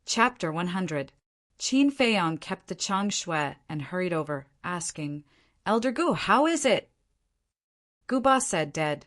Chapter 100. Qin Feiyang kept the Chang Shui and hurried over, asking, "Elder Gu, how is it?" Gu Ba said, "Dead."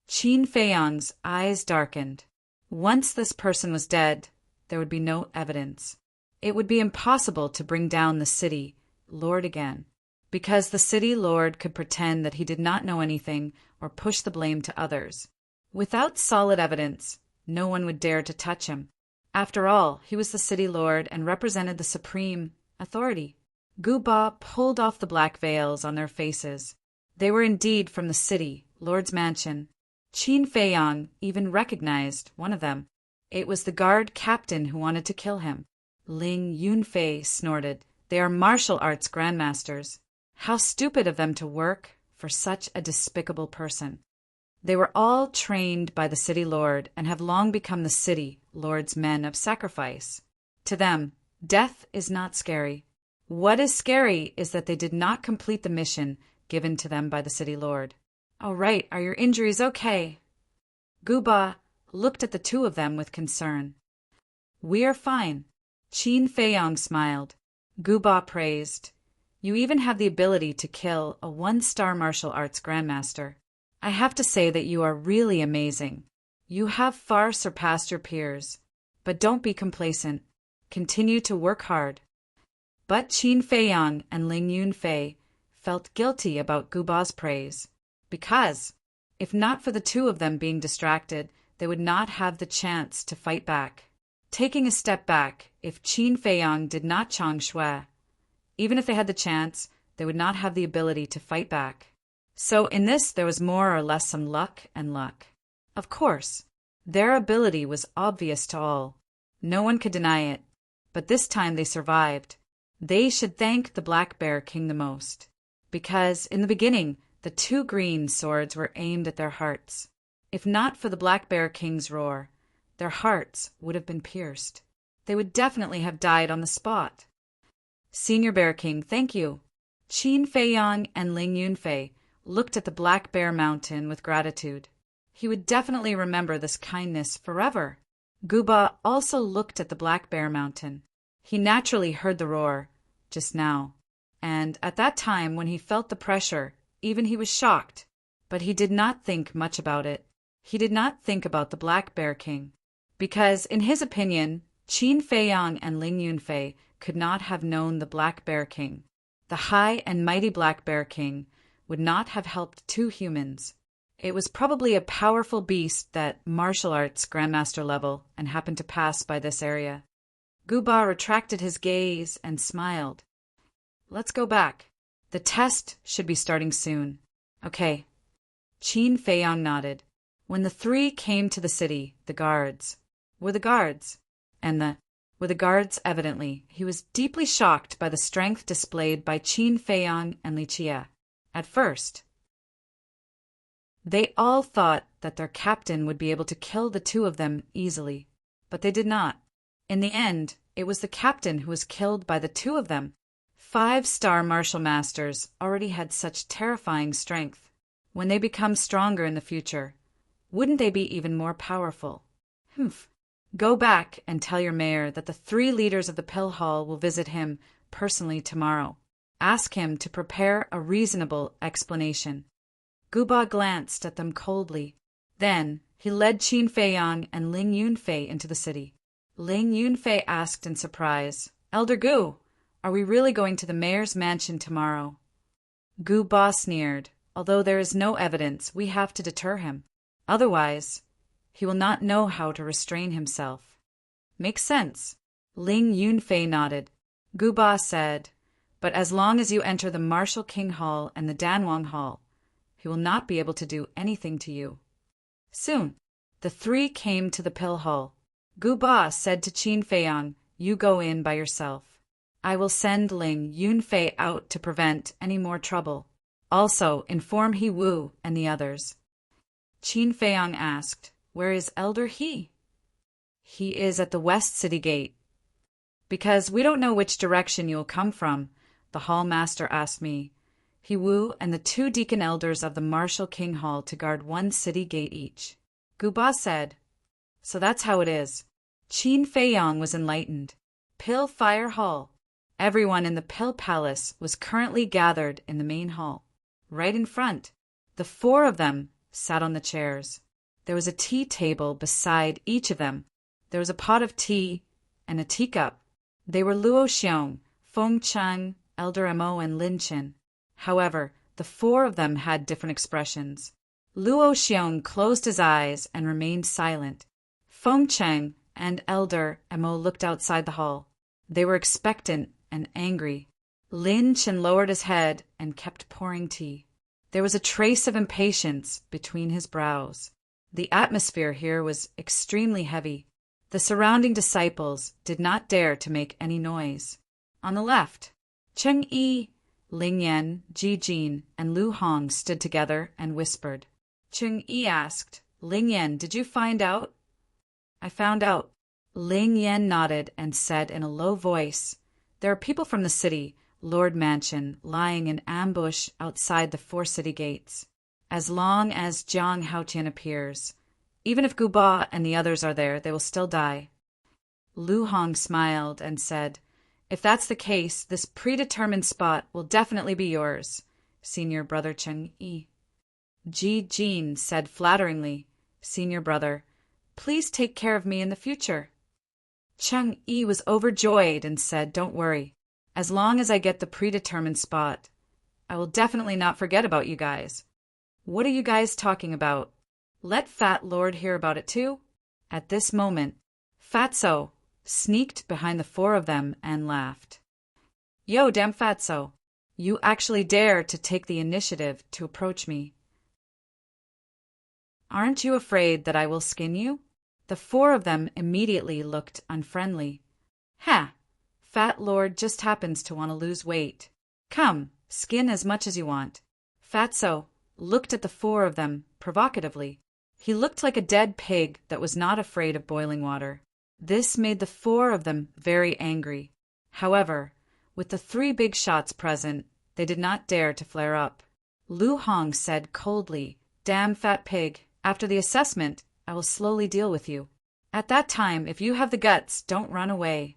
Qin Feiyang's eyes darkened. Once this person was dead, there would be no evidence. It would be impossible to bring down the city lord again, because the city lord could pretend that he did not know anything or push the blame to others. Without solid evidence, no one would dare to touch him. After all, he was the city lord and represented the supreme authority. Gu Ba pulled off the black veils on their faces. They were indeed from the city, lord's mansion. Qin Feiyang even recognized one of them. It was the guard captain who wanted to kill him. Ling Yunfei snorted. "They are martial arts grandmasters. How stupid of them to work for such a despicable person." They were all trained by the city lord and have long become the city lord's men of sacrifice. To them, death is not scary. What is scary is that they did not complete the mission given to them by the city lord. "All right, are your injuries okay?" Gu Ba looked at the two of them with concern. "We are fine." Qin Feiyang smiled. Gu Ba praised, "You even have the ability to kill a one-star martial arts grandmaster. I have to say that you are really amazing. You have far surpassed your peers. But don't be complacent. Continue to work hard." But Qin Feiyang and Ling Yunfei felt guilty about Gu Ba's praise, because, if not for the two of them being distracted, they would not have the chance to fight back. Taking a step back, if Qin Feiyang did not Chang Shui, even if they had the chance, they would not have the ability to fight back. So in this there was more or less some luck and luck. Of course, their ability was obvious to all. No one could deny it. But this time they survived. They should thank the Black Bear King the most, because in the beginning the two green swords were aimed at their hearts. If not for the Black Bear King's roar, their hearts would have been pierced. They would definitely have died on the spot. "Senior Bear King, thank you." Qin Feiyang and Ling Yunfei looked at the Black Bear Mountain with gratitude. He would definitely remember this kindness forever. Gu Ba also looked at the Black Bear Mountain. He naturally heard the roar, just now, and at that time when he felt the pressure, even he was shocked, but he did not think much about it. He did not think about the Black Bear King, because in his opinion, Qin Feiyang and Ling Yunfei could not have known the Black Bear King. The high and mighty Black Bear King would not have helped two humans. It was probably a powerful beast at martial arts grandmaster level and happened to pass by this area. Gu Ba retracted his gaze and smiled. "Let's go back. The test should be starting soon." "Okay." Qin Feiyang nodded. When the three came to the city, the guards were the guards, and were the guards evidently. He was deeply shocked by the strength displayed by Qin Feiyang and Li Jie. At first, they all thought that their captain would be able to kill the two of them easily, but they did not. In the end, it was the captain who was killed by the two of them. 5-star martial masters already had such terrifying strength. When they become stronger in the future, wouldn't they be even more powerful? Go back and tell your mayor that the 3 leaders of the Pill Hall will visit him personally tomorrow. Ask him to prepare a reasonable explanation. Gu Ba glanced at them coldly. Then he led Qin Feiyang and Ling Yunfei into the city. Ling Yunfei asked in surprise, "Elder Gu, are we really going to the mayor's mansion tomorrow?" Gu Ba sneered. "Although there is no evidence, we have to deter him. Otherwise, he will not know how to restrain himself." "Makes sense." Ling Yunfei nodded. Gu Ba said, "But as long as you enter the Martial King Hall and the Danwang Hall, he will not be able to do anything to you." Soon, the 3 came to the Pill Hall. Gu Ba said to Qin Feiyang, "You go in by yourself. I will send Ling Yunfei out to prevent any more trouble. Also, inform He Wu and the others." Qin Feiyang asked, "Where is Elder He?" "He is at the West City Gate." "Because we don't know which direction you will come from," the hall master asked me. He Wu and the 2 deacon elders of the Martial King Hall to guard 1 city gate each. Gu Ba said, "So that's how it is." Qin Feiyang was enlightened. Pill Fire Hall. Everyone in the Pill Palace was currently gathered in the main hall. Right in front, the four of them sat on the chairs. There was a tea table beside each of them. There was a pot of tea and a teacup. They were Luo Xiong, Feng Cheng, Elder Mo, and Lin Qin. However, the four of them had different expressions. Luo Xiong closed his eyes and remained silent. Feng Cheng and Elder Mo looked outside the hall. They were expectant and angry. Lin Qin lowered his head and kept pouring tea. There was a trace of impatience between his brows. The atmosphere here was extremely heavy. The surrounding disciples did not dare to make any noise. On the left, Cheng Yi, Ling Yan, Ji Jin, and Lu Hong stood together and whispered. Cheng Yi asked, Ling Yan, did you find out? I found out. Ling Yan nodded and said in a low voice, there are people from the city, Lord Mansion, lying in ambush outside the 4 city gates. As long as Jiang Haotian appears, even if Guba and the others are there, they will still die. Lu Hong smiled and said, if that's the case, this predetermined spot will definitely be yours, Senior Brother Cheng Yi. Ji Jin said flatteringly, Senior Brother, please take care of me in the future. Cheng Yi was overjoyed and said, don't worry. As long as I get the predetermined spot, I will definitely not forget about you guys. What are you guys talking about? Let Fat Lord hear about it too. At this moment, Fatso sneaked behind the 4 of them and laughed. Yo, damn Fatso, you actually dare to take the initiative to approach me. Aren't you afraid that I will skin you? The 4 of them immediately looked unfriendly. Ha! Fat Lord just happens to want to lose weight. Come, skin as much as you want. Fatso looked at the 4 of them provocatively. He looked like a dead pig that was not afraid of boiling water. This made the 4 of them very angry. However, with the 3 big shots present, they did not dare to flare up. Lu Hong said coldly, damn fat pig, after the assessment, I will slowly deal with you. At that time, if you have the guts, don't run away.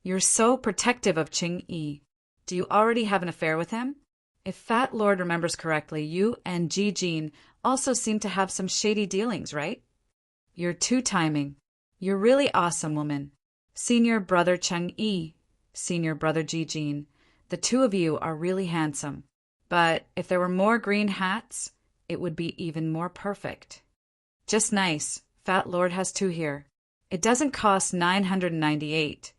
You're so protective of Cheng Yi. Do you already have an affair with him? If Fat Lord remembers correctly, you and Ji Jin also seem to have some shady dealings, right? You're two-timing. You're really awesome, woman. Senior Brother Cheng Yi, Senior Brother Ji Jin, the 2 of you are really handsome. But if there were more green hats, it would be even more perfect. Just nice. Fat Lord has 2 here. It doesn't cost 998,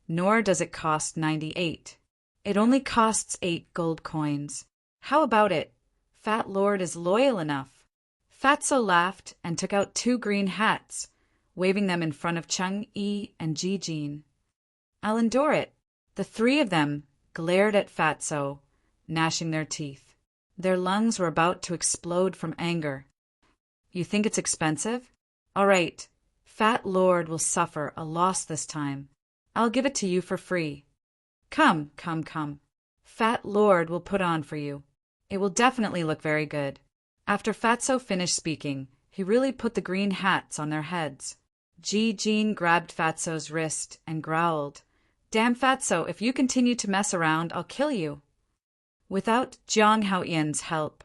nor does it cost 98. It only costs 8 gold coins. How about it? Fat Lord is loyal enough. Fatso laughed and took out 2 green hats, waving them in front of Cheng Yi and Ji Jin. I'll endure it. The 3 of them glared at Fatso, gnashing their teeth. Their lungs were about to explode from anger. You think it's expensive? All right. Fat Lord will suffer a loss this time. I'll give it to you for free. Come, come, come. Fat Lord will put on for you. It will definitely look very good. After Fatso finished speaking, he really put the green hats on their heads. Ji Jin grabbed Fatso's wrist and growled, damn Fatso, if you continue to mess around, I'll kill you. Without Jiang Haoyan's help,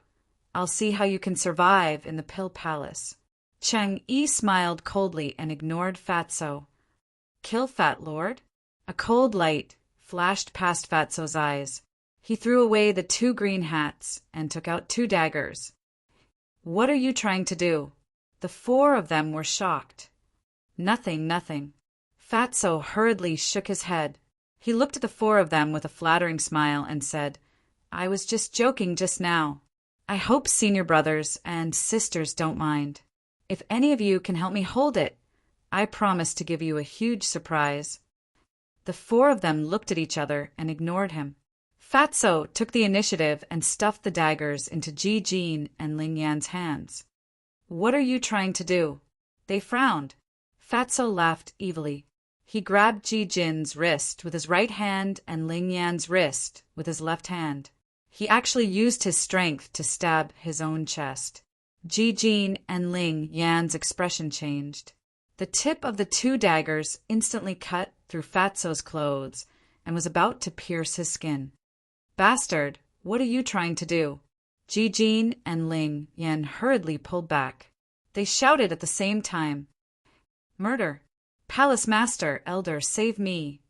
I'll see how you can survive in the Pill Palace. Cheng Yi smiled coldly and ignored Fatso. Kill Fat Lord? A cold light flashed past Fatso's eyes. He threw away the 2 green hats and took out 2 daggers. What are you trying to do? The 4 of them were shocked. Nothing, nothing. Fatso hurriedly shook his head. He looked at the 4 of them with a flattering smile and said, I was just joking just now. I hope senior brothers and sisters don't mind. If any of you can help me hold it, I promise to give you a huge surprise. The 4 of them looked at each other and ignored him. Fatso took the initiative and stuffed the daggers into Ji Jin and Ling Yan's hands. What are you trying to do? They frowned. Fatso laughed evilly. He grabbed Ji Jin's wrist with his right hand and Ling Yan's wrist with his left hand. He actually used his strength to stab his own chest. Ji Jin and Ling Yan's expression changed. The tip of the two daggers instantly cut through Fatso's clothes and was about to pierce his skin. Bastard, what are you trying to do? Jijin and Ling Yan hurriedly pulled back. They shouted at the same time. Murder! Palace Master, Elder, save me!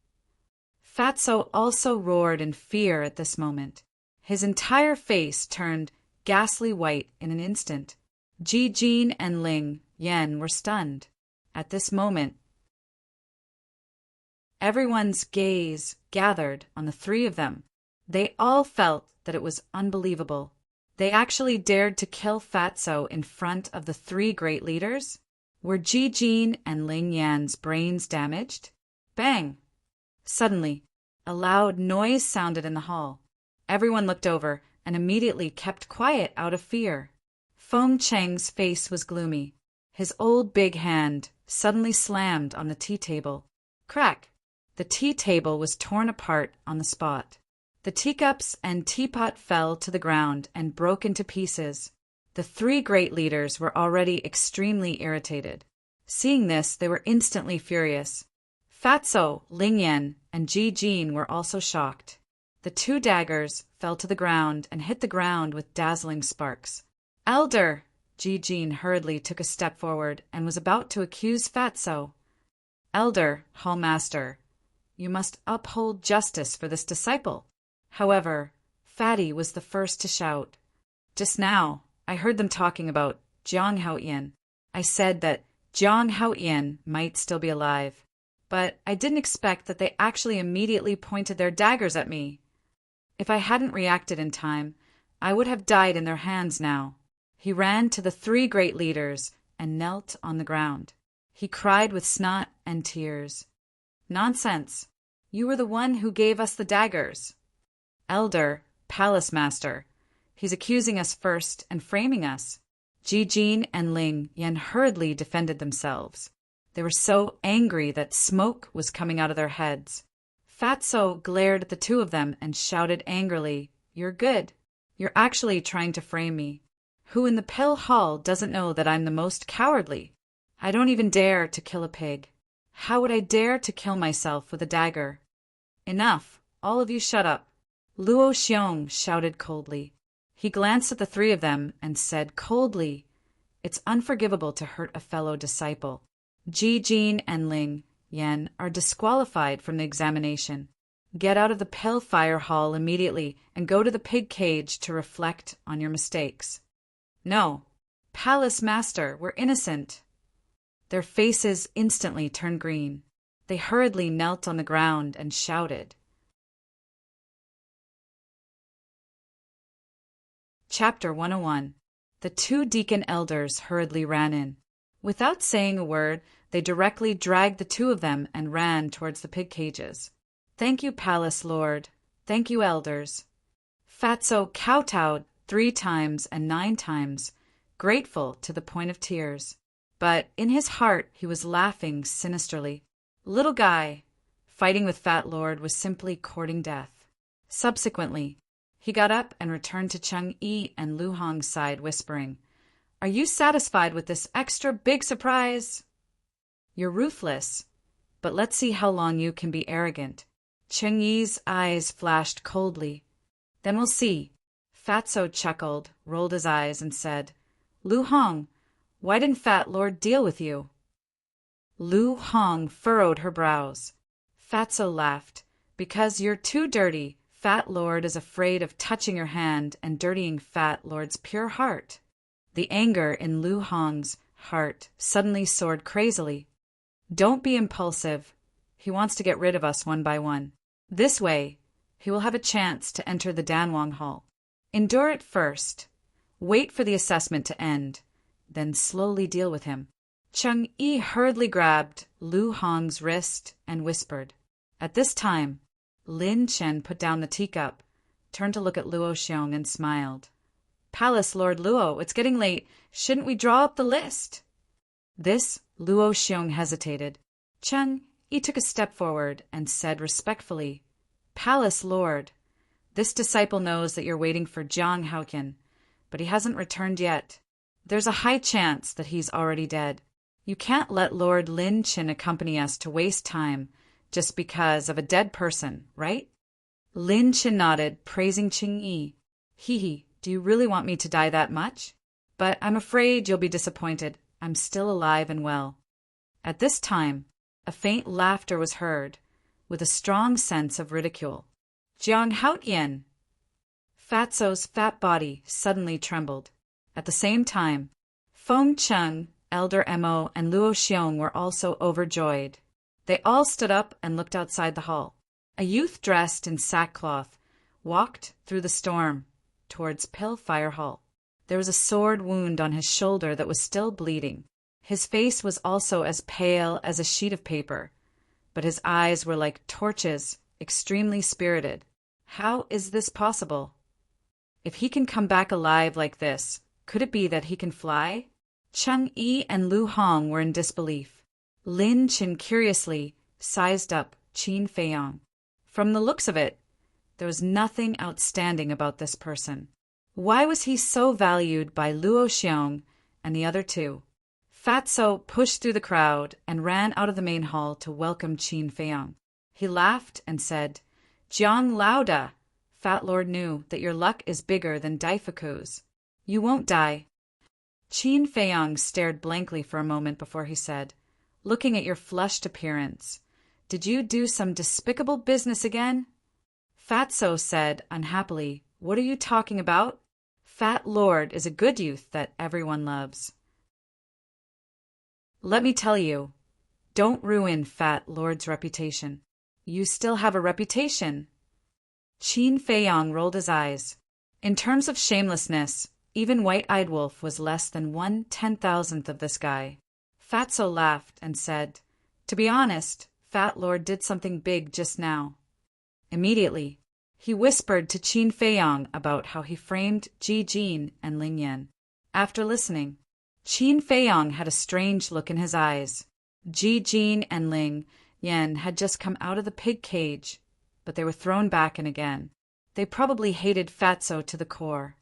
Fatso also roared in fear at this moment. His entire face turned ghastly white in an instant. Jijin and Ling Yan were stunned. At this moment, everyone's gaze gathered on the three of them. They all felt that it was unbelievable. They actually dared to kill Fatso in front of the three great leaders? Were Jijin and Ling Yan's brains damaged? Bang! Suddenly, a loud noise sounded in the hall. Everyone looked over and immediately kept quiet out of fear. Feng Cheng's face was gloomy. His old big hand suddenly slammed on the tea table. Crack! The tea table was torn apart on the spot. The teacups and teapot fell to the ground and broke into pieces. The three great leaders were already extremely irritated. Seeing this, they were instantly furious. Fatso, Ling Yan, and Jijin were also shocked. The two daggers fell to the ground and hit the ground with dazzling sparks. Elder! Jijin hurriedly took a step forward and was about to accuse Fatso. Elder, Hall Master, you must uphold justice for this disciple. However, Fatty was the first to shout. Just now, I heard them talking about Jiang Haoyan. I said that Jiang Haoyan might still be alive, but I didn't expect that they actually immediately pointed their daggers at me. If I hadn't reacted in time, I would have died in their hands now. He ran to the three great leaders and knelt on the ground. He cried with snot and tears. Nonsense! You were the one who gave us the daggers. Elder, Palace Master, he's accusing us first and framing us. Jijin and Ling Yan hurriedly defended themselves. They were so angry that smoke was coming out of their heads. Fatso glared at the two of them and shouted angrily, You're good. You're actually trying to frame me. Who in the Pill Hall doesn't know that I'm the most cowardly? I don't even dare to kill a pig. How would I dare to kill myself with a dagger? Enough. All of you shut up. Luo Xiong shouted coldly. He glanced at the three of them and said coldly, It's unforgivable to hurt a fellow disciple. Jijin and Ling Yan are disqualified from the examination. Get out of the Pill Fire Hall immediately and go to the pig cage to reflect on your mistakes. No, Palace Master, we're innocent. Their faces instantly turned green. They hurriedly knelt on the ground and shouted. Chapter 101. The two deacon elders hurriedly ran in. Without saying a word, they directly dragged the two of them and ran towards the pig cages. Thank you, Palace Lord. Thank you, elders. Fatso kowtowed 3 times and 9 times, grateful to the point of tears. But in his heart he was laughing sinisterly. Little guy, fighting with Fat Lord was simply courting death. Subsequently, he got up and returned to Cheng Yi and Lu Hong's side, whispering, Are you satisfied with this extra big surprise? You're ruthless, but let's see how long you can be arrogant. Cheng Yi's eyes flashed coldly. Then we'll see. Fatso chuckled, rolled his eyes, and said, Lu Hong, why didn't Fat Lord deal with you? Lu Hong furrowed her brows. Fatso laughed. Because you're too dirty. Fat Lord is afraid of touching your hand and dirtying Fat Lord's pure heart. The anger in Lu Hong's heart suddenly soared crazily. Don't be impulsive. He wants to get rid of us one by one. This way, he will have a chance to enter the Danwang Hall. Endure it first. Wait for the assessment to end. Then slowly deal with him. Cheng Yi hurriedly grabbed Lu Hong's wrist and whispered. At this time, Lin Chen put down the teacup, turned to look at Luo Xiong and smiled. Palace Lord Luo, it's getting late. Shouldn't we draw up the list? This, Luo Xiong hesitated. Cheng Yi took a step forward and said respectfully, Palace Lord, this disciple knows that you're waiting for Jiang Haoyan, but he hasn't returned yet. There's a high chance that he's already dead. You can't let Lord Lin Chin accompany us to waste time just because of a dead person, right? Lin Chin nodded, praising Ching Yi. Hee, do you really want me to die that much? But I'm afraid you'll be disappointed. I'm still alive and well. At this time, a faint laughter was heard, with a strong sense of ridicule. Jiang Haotian! Fatso's fat body suddenly trembled. At the same time, Feng Cheng, Elder Mo, and Luo Xiong were also overjoyed. They all stood up and looked outside the hall. A youth dressed in sackcloth walked through the storm towards Pale-Fire Hall. There was a sword wound on his shoulder that was still bleeding. His face was also as pale as a sheet of paper, but his eyes were like torches, extremely spirited. How is this possible? If he can come back alive like this, could it be that he can fly? Cheng Yi and Lu Hong were in disbelief. Lin Chin curiously sized up Qin Feiyang. From the looks of it, there was nothing outstanding about this person. Why was he so valued by Luo Xiong and the other two? Fatso pushed through the crowd and ran out of the main hall to welcome Qin Feiyang. He laughed and said, Jiang Lauda, Fat Lord knew that your luck is bigger than Daifuku's. You won't die. Qin Feiyang stared blankly for a moment before he said, looking at your flushed appearance, did you do some despicable business again? Fatso said unhappily, what are you talking about? Fat Lord is a good youth that everyone loves. Let me tell you, don't ruin Fat Lord's reputation. You still have a reputation. Qin Feiyang rolled his eyes. In terms of shamelessness, even White-Eyed Wolf was less than 1/10,000th of this guy. Fatso laughed and said, to be honest, Fat Lord did something big just now. Immediately, he whispered to Qin Feiyang about how he framed Ji Jin and Ling Yan. After listening, Qin Feiyang had a strange look in his eyes. Ji Jin and Ling Yan had just come out of the pig cage, but they were thrown back in again. They probably hated Fatso to the core.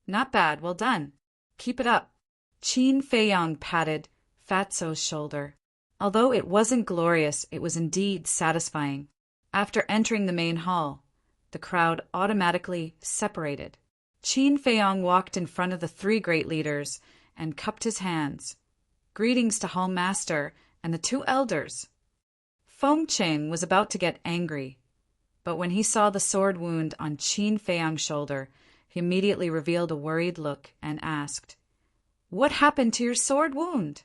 Not bad, well done. Keep it up. Qin Feiyang patted Fatso's shoulder. Although it wasn't glorious, it was indeed satisfying. After entering the main hall, the crowd automatically separated. Qin Feiyang walked in front of the three great leaders and cupped his hands. Greetings to Hall Master and the two elders. Feng Cheng was about to get angry, but when he saw the sword wound on Qin Feiyang's shoulder, he immediately revealed a worried look and asked, what happened to your sword wound?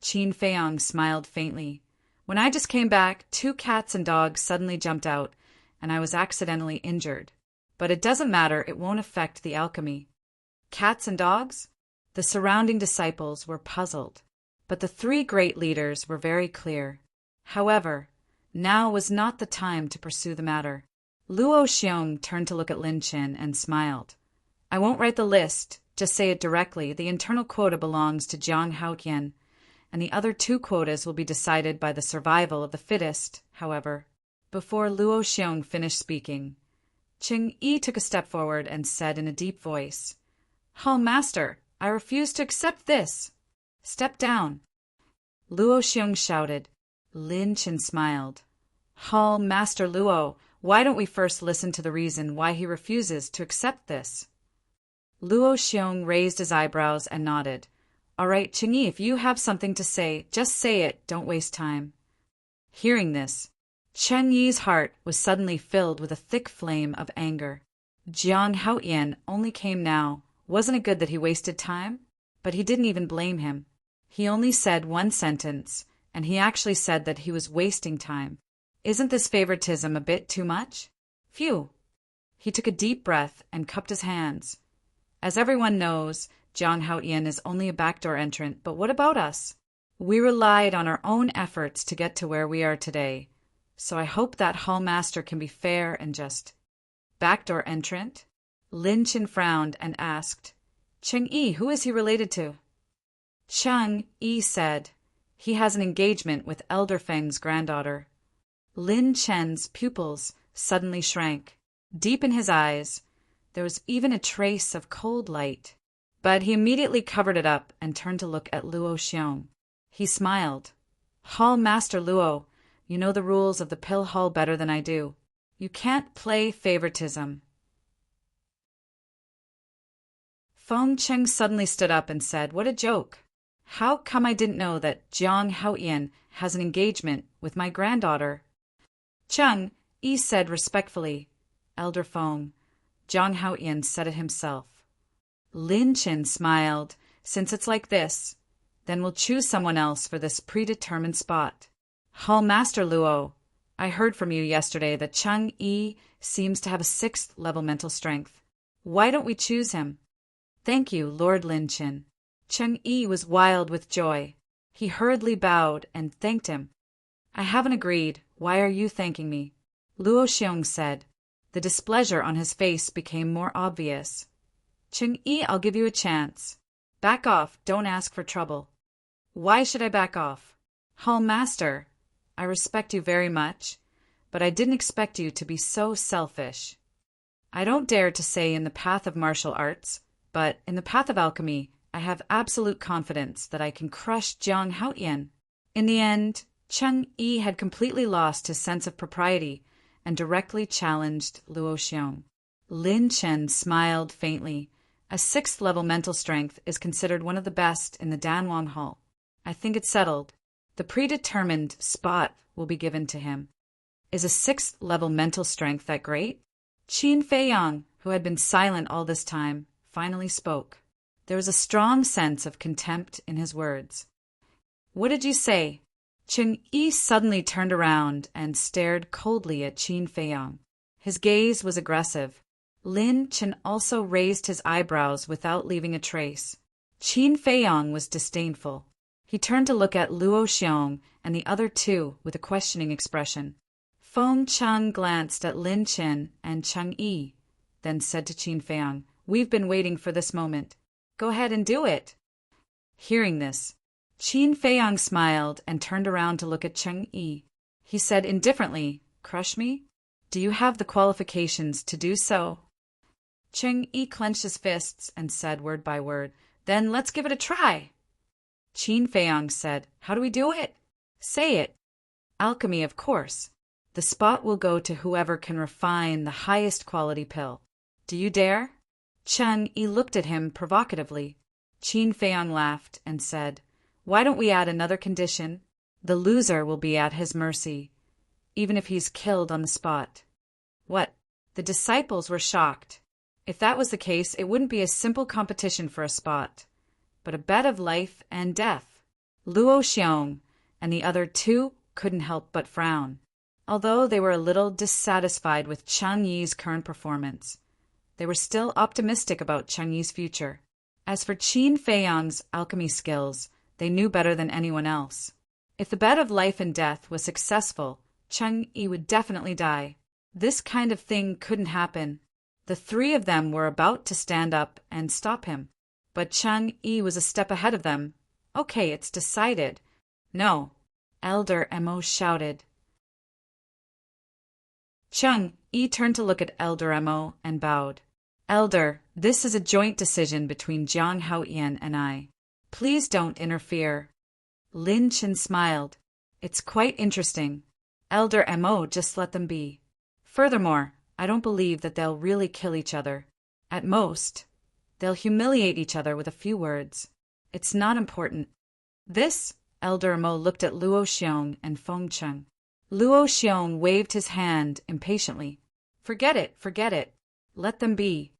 Qin Feiyang smiled faintly. When I just came back, 2 cats and dogs suddenly jumped out, and I was accidentally injured. But it doesn't matter, it won't affect the alchemy. Cats and dogs? The surrounding disciples were puzzled, but the three great leaders were very clear. However, now was not the time to pursue the matter. Luo Xiong turned to look at Lin Chin and smiled. I won't write the list, just say it directly. The internal quota belongs to Jiang Haotian, and the other 2 quotas will be decided by the survival of the fittest, however. Before Luo Xiong finished speaking, Cheng Yi took a step forward and said in a deep voice, Hall Master, I refuse to accept this. Step down. Luo Xiong shouted. Lin Chin smiled. Hall Master Luo, why don't we first listen to the reason why he refuses to accept this? Luo Xiong raised his eyebrows and nodded. All right, Cheng Yi, if you have something to say, just say it, don't waste time. Hearing this, Cheng Yi's heart was suddenly filled with a thick flame of anger. Jiang Haotian only came now. Wasn't it good that he wasted time? But he didn't even blame him. He only said 1 sentence, and he actually said that he was wasting time. Isn't this favoritism a bit too much? Phew. He took a deep breath and cupped his hands. As everyone knows, Jiang Haotian is only a backdoor entrant, but what about us? We relied on our own efforts to get to where we are today, so I hope that Hall Master can be fair and just. Backdoor entrant? Lin Chin frowned and asked, Cheng Yi, who is he related to? Cheng Yi said, he has an engagement with Elder Feng's granddaughter. Lin Chen's pupils suddenly shrank. Deep in his eyes, there was even a trace of cold light. But he immediately covered it up and turned to look at Luo Xiong. He smiled. Hall Master Luo, you know the rules of the pill hall better than I do. You can't play favoritism. Feng Cheng suddenly stood up and said, "What a joke. How come I didn't know that Jiang Haoyan has an engagement with my granddaughter?" Cheng Yi said respectfully, "Elder Feng, Jiang Haoyan said it himself." Lin Chen smiled. "Since it's like this, then we'll choose someone else for this predetermined spot. Hall Master Luo, I heard from you yesterday that Cheng Yi seems to have a 6th level mental strength. Why don't we choose him?" "Thank you, Lord Lin Chen." Cheng Yi was wild with joy. He hurriedly bowed and thanked him. "I haven't agreed. Why are you thanking me?" Luo Xiong said. The displeasure on his face became more obvious. "Cheng Yi, I'll give you a chance. Back off, don't ask for trouble." "Why should I back off?" "Hall Master, I respect you very much, but I didn't expect you to be so selfish. I don't dare to say in the path of martial arts, but in the path of alchemy, I have absolute confidence that I can crush Jiang Haoyan." In the end, Cheng Yi had completely lost his sense of propriety and directly challenged Luo Xiong. Lin Chen smiled faintly. A 6th level mental strength is considered one of the best in the Danwang Hall. I think it's settled. The predetermined spot will be given to him. Is a 6th level mental strength that great? Qin Feiyang, who had been silent all this time, finally spoke. There was a strong sense of contempt in his words. "What did you say?" Cheng Yi suddenly turned around and stared coldly at Qin Feiyang. His gaze was aggressive. Lin Chen also raised his eyebrows without leaving a trace. Qin Feiyang was disdainful. He turned to look at Luo Xiong and the other two with a questioning expression. Feng Cheng glanced at Lin Chen and Cheng Yi, then said to Qin Feiyang, "We've been waiting for this moment. Go ahead and do it." Hearing this, Qin Feiyang smiled and turned around to look at Cheng Yi. He said indifferently, "Crush me? Do you have the qualifications to do so?" Cheng Yi clenched his fists and said word by word, "Then let's give it a try." Qin Feiyang said, "How do we do it?" "Say it." "Alchemy, of course. The spot will go to whoever can refine the highest quality pill. Do you dare?" Cheng Yi looked at him provocatively. Qin Feiyang laughed and said, "Why don't we add another condition? The loser will be at his mercy, even if he's killed on the spot." What? The disciples were shocked. If that was the case, it wouldn't be a simple competition for a spot, but a bet of life and death. Luo Xiong and the other two couldn't help but frown. Although they were a little dissatisfied with Cheng Yi's current performance, they were still optimistic about Cheng Yi's future. As for Qin Feiyang's alchemy skills, they knew better than anyone else. If the bet of life and death was successful, Cheng Yi would definitely die. This kind of thing couldn't happen. The three of them were about to stand up and stop him, but Cheng Yi was a step ahead of them. "Okay, it's decided." "No," Elder Mo shouted. Cheng Yi turned to look at Elder Mo and bowed. "Elder, this is a joint decision between Jiang Haoyan and I. Please don't interfere." Lin Chen smiled. "It's quite interesting. Elder Mo, just let them be. Furthermore, I don't believe that they'll really kill each other. At most, they'll humiliate each other with a few words. It's not important." This, Elder Mo looked at Luo Xiong and Feng Cheng. Luo Xiong waved his hand impatiently. Forget it. Let them be."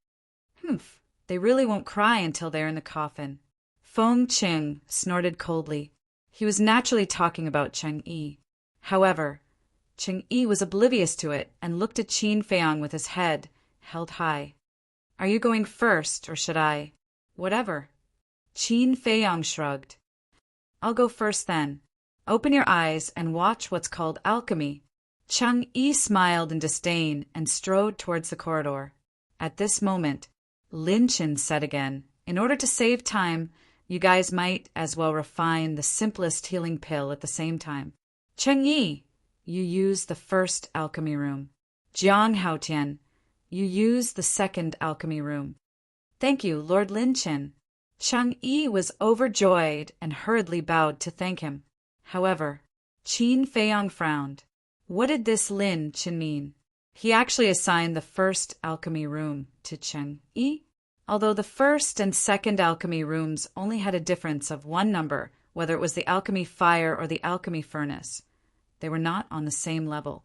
"Humph, they really won't cry until they're in the coffin." Feng Cheng snorted coldly. He was naturally talking about Cheng Yi. However, Cheng Yi was oblivious to it and looked at Qin Feiyang with his head held high. "Are you going first, or should I?" "Whatever." Qin Feiyang shrugged. "I'll go first then. Open your eyes and watch what's called alchemy." Cheng Yi smiled in disdain and strode towards the corridor. At this moment, Lin Chen said again, "In order to save time, you guys might as well refine the simplest healing pill at the same time. Cheng Yi, you use the first alchemy room. Jiang Haotian, you use the second alchemy room." "Thank you, Lord Lin Chen." Chang-yi was overjoyed and hurriedly bowed to thank him. However, Qin Feiyang frowned. What did this Lin Qin mean? He actually assigned the first alchemy room to Chang-yi, although the first and second alchemy rooms only had a difference of one number, whether it was the alchemy fire or the alchemy furnace. They were not on the same level.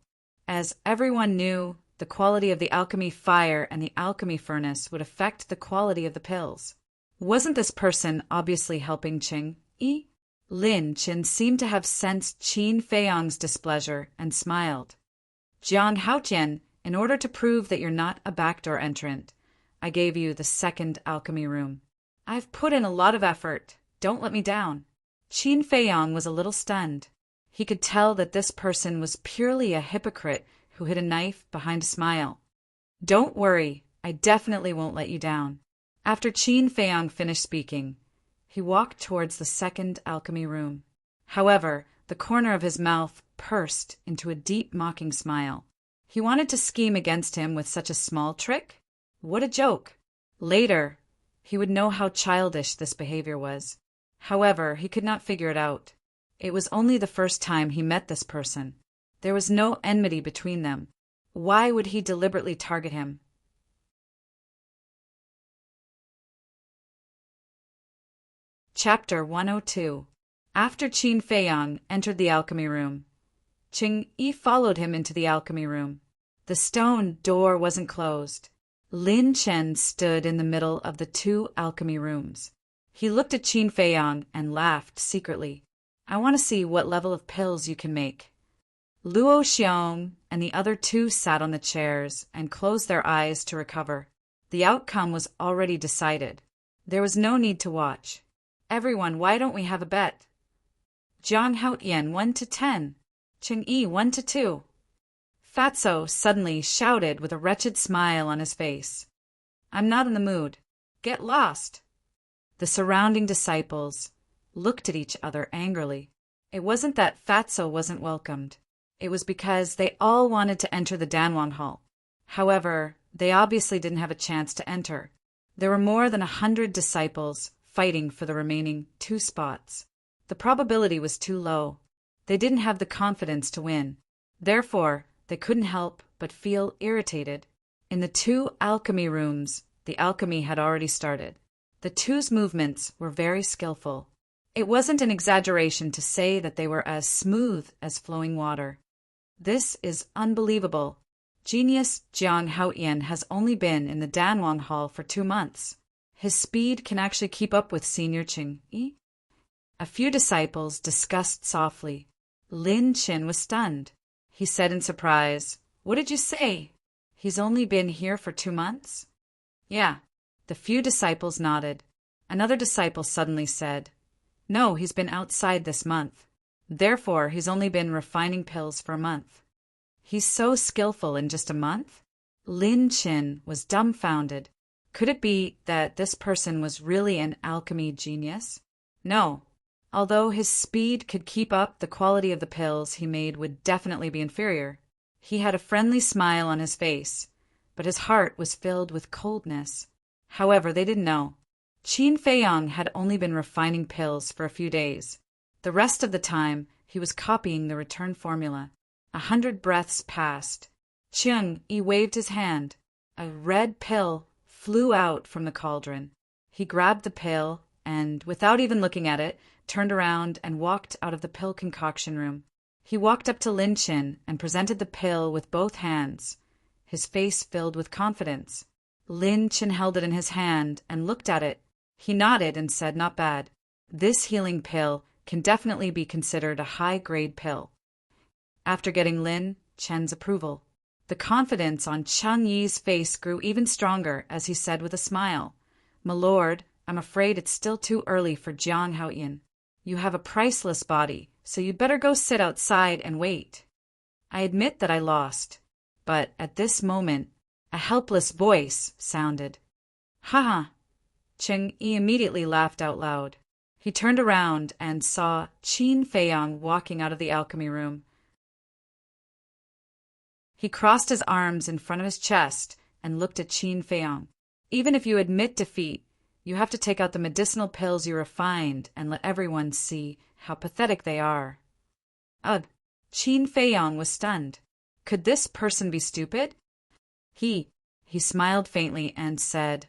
As everyone knew, the quality of the alchemy fire and the alchemy furnace would affect the quality of the pills. Wasn't this person obviously helping Chang-yi? Lin Qin seemed to have sensed Qin Feiyang's displeasure and smiled. Jiang Haotian, in order to prove that you're not a backdoor entrant, I gave you the second alchemy room. I've put in a lot of effort. Don't let me down. Qin Feiyang was a little stunned. He could tell that this person was purely a hypocrite who hid a knife behind a smile. Don't worry, I definitely won't let you down. After Qin Feiyang finished speaking, he walked towards the second alchemy room. However, the corner of his mouth pursed into a deep mocking smile. He wanted to scheme against him with such a small trick? What a joke! Later, he would know how childish this behavior was. However, he could not figure it out. It was only the first time he met this person. There was no enmity between them. Why would he deliberately target him? Chapter 102. After Qin Feiyang entered the alchemy room, Chang-yi followed him into the alchemy room. The stone door wasn't closed. Lin Chen stood in the middle of the two alchemy rooms. He looked at Qin Feiyang and laughed secretly. I want to see what level of pills you can make. Luo Xiong and the other two sat on the chairs and closed their eyes to recover. The outcome was already decided. There was no need to watch. Everyone, why don't we have a bet? Jiang Haotian 1 to 10. Cheng-yi 1 to 2. Fatso suddenly shouted with a wretched smile on his face. I'm not in the mood. Get lost. The surrounding disciples looked at each other angrily. It wasn't that Fatso wasn't welcomed. It was because they all wanted to enter the Danwon Hall. However, they obviously didn't have a chance to enter. There were more than 100 disciples fighting for the remaining 2 spots. The probability was too low. They didn't have the confidence to win. Therefore, they couldn't help but feel irritated. In the 2 alchemy rooms, the alchemy had already started. The 2's movements were very skillful. It wasn't an exaggeration to say that they were as smooth as flowing water. This is unbelievable. Genius Jiang Haotian has only been in the Danwon Hall for 2 months. His speed can actually keep up with Senior Cheng-yi. A few disciples discussed softly. Lin Qin was stunned. He said in surprise, What did you say? He's only been here for 2 months? Yeah. The few disciples nodded. Another disciple suddenly said, No, he's been outside this month. Therefore, he's only been refining pills for a month. He's so skillful in just a month? Lin Qin was dumbfounded. Could it be that this person was really an alchemy genius? No. Although his speed could keep up, the quality of the pills he made would definitely be inferior. He had a friendly smile on his face, but his heart was filled with coldness. However, they didn't know. Qin Feiyang had only been refining pills for a few days. The rest of the time, he was copying the return formula. 100 breaths passed. Cheng-yi waved his hand. A red pill flew out from the cauldron. He grabbed the pill and, without even looking at it, turned around and walked out of the pill concoction room. He walked up to Lin Qin and presented the pill with both hands, his face filled with confidence. Lin Qin held it in his hand and looked at it. He nodded and said, Not bad. This healing pill can definitely be considered a high-grade pill. After getting Lin Qin's approval, the confidence on Chang-yi's face grew even stronger as he said with a smile, My lord, I'm afraid it's still too early for Jiang Haotian. You have a priceless body, so you'd better go sit outside and wait. I admit that I lost, but at this moment, a helpless voice sounded. Ha! Cheng-yi immediately laughed out loud. He turned around and saw Qin Feiyang walking out of the alchemy room. He crossed his arms in front of his chest and looked at Qin Feiyang. Even if you admit defeat, You have to take out the medicinal pills you refined and let everyone see how pathetic they are. Ugh! Qin Feiyong was stunned. Could this person be stupid? He smiled faintly and said,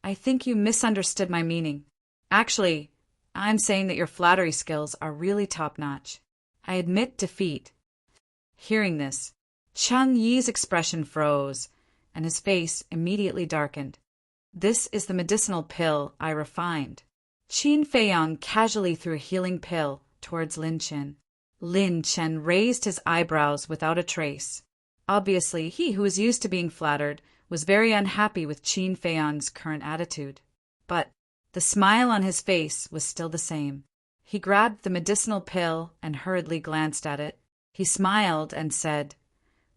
I think you misunderstood my meaning. Actually, I'm saying that your flattery skills are really top-notch. I admit defeat. Hearing this, Cheng Yi's expression froze, and his face immediately darkened. This is the medicinal pill I refined. Qin Feiyong casually threw a healing pill towards Lin Chen. Lin Chen raised his eyebrows without a trace. Obviously, he who was used to being flattered was very unhappy with Qin Feiyong's current attitude. But the smile on his face was still the same. He grabbed the medicinal pill and hurriedly glanced at it. He smiled and said,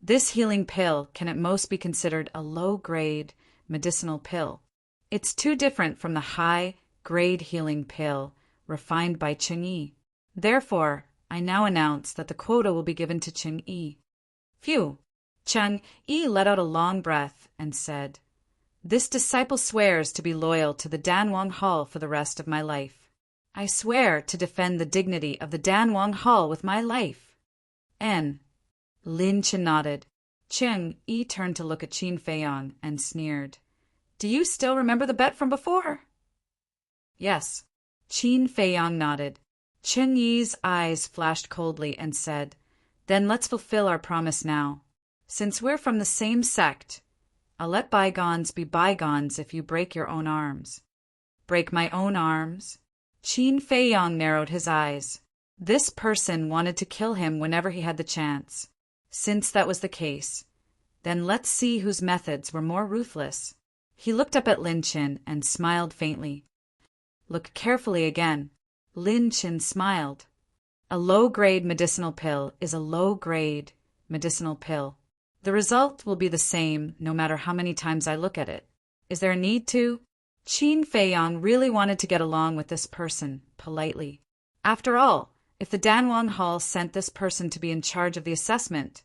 This healing pill can at most be considered a low-grade medicinal pill. It's too different from the high-grade healing pill refined by Cheng Yi. Therefore, I now announce that the quota will be given to Cheng Yi. Phew! Cheng Yi let out a long breath and said, This disciple swears to be loyal to the Danwang Hall for the rest of my life. I swear to defend the dignity of the Danwang Hall with my life. Lin Chen nodded. Cheng Yi turned to look at Qin Feiyong and sneered. Do you still remember the bet from before? Yes. Qin Feiyong nodded. Cheng Yi's eyes flashed coldly and said, Then let's fulfill our promise now. Since we're from the same sect, I'll let bygones be bygones if you break your own arms. Break my own arms? Qin Feiyong narrowed his eyes. This person wanted to kill him whenever he had the chance. Since that was the case, then let's see whose methods were more ruthless. He looked up at Lin Chen and smiled faintly. Look carefully again. Lin Chen smiled. A low-grade medicinal pill is a low-grade medicinal pill. The result will be the same no matter how many times I look at it. Is there a need to? Qin Feiyong really wanted to get along with this person, politely. After all, if the Danwang Hall sent this person to be in charge of the assessment,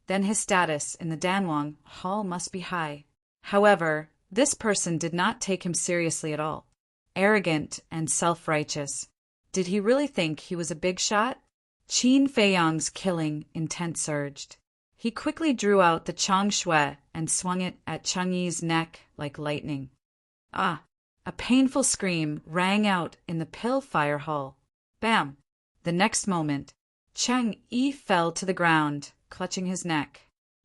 then his status in the Danwang Hall must be high. However, this person did not take him seriously at all. Arrogant and self-righteous. Did he really think he was a big shot? Qin Feiyong's killing intent surged. He quickly drew out the Chang Shui and swung it at Cheng Yi's neck like lightning. Ah! A painful scream rang out in the pill fire hall. Bam! The next moment, Cheng Yi fell to the ground, clutching his neck.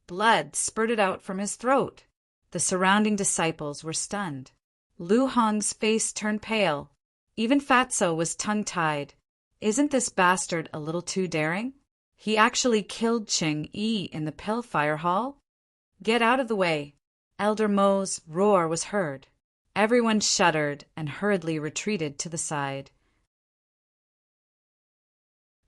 Blood spurted out from his throat. The surrounding disciples were stunned. Lu Hong's face turned pale. Even Fatso was tongue-tied. Isn't this bastard a little too daring? He actually killed Cheng Yi in the pill fire hall? Get out of the way! Elder Mo's roar was heard. Everyone shuddered and hurriedly retreated to the side.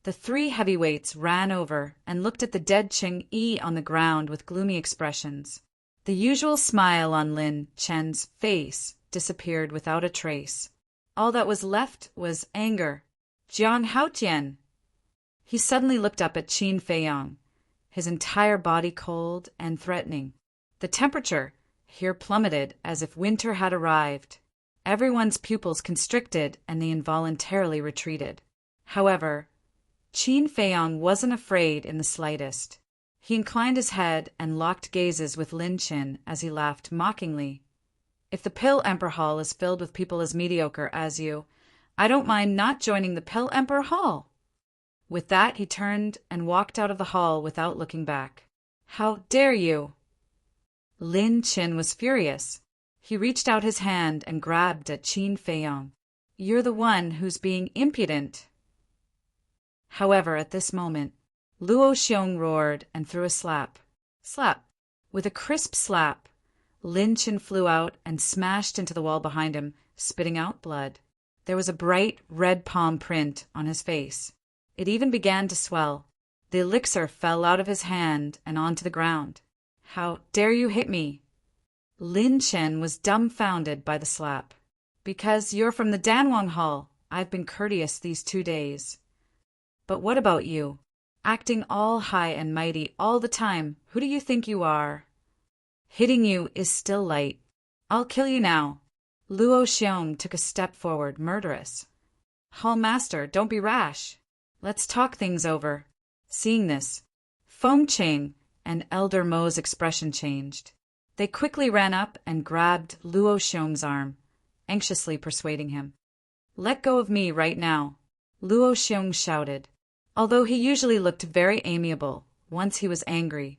The three heavyweights ran over and looked at the dead Cheng Yi on the ground with gloomy expressions. The usual smile on Lin Chen's face disappeared without a trace. All that was left was anger. Jiang Haotian! He suddenly looked up at Qin Feiyong, his entire body cold and threatening. The temperature here plummeted as if winter had arrived. Everyone's pupils constricted and they involuntarily retreated. However, Qin Feiyong wasn't afraid in the slightest. He inclined his head and locked gazes with Lin Chen as he laughed mockingly. If the Pill Emperor Hall is filled with people as mediocre as you, I don't mind not joining the Pill Emperor Hall. With that, he turned and walked out of the hall without looking back. How dare you! Lin Chen was furious. He reached out his hand and grabbed at Qin Feiyong. You're the one who's being impudent. However, at this moment, Luo Xiong roared and threw a slap. Slap! With a crisp slap, Lin Chen flew out and smashed into the wall behind him, spitting out blood. There was a bright red palm print on his face. It even began to swell. The elixir fell out of his hand and onto the ground. How dare you hit me? Lin Chen was dumbfounded by the slap. Because you're from the Danwang Hall, I've been courteous these 2 days. But what about you? Acting all high and mighty all the time, who do you think you are? Hitting you is still light. I'll kill you now. Luo Xiong took a step forward, murderous. Hall Master, don't be rash. Let's talk things over. Seeing this, Feng Qing and Elder Mo's expression changed. They quickly ran up and grabbed Luo Xiong's arm, anxiously persuading him. Let go of me right now, Luo Xiong shouted. Although he usually looked very amiable, once he was angry.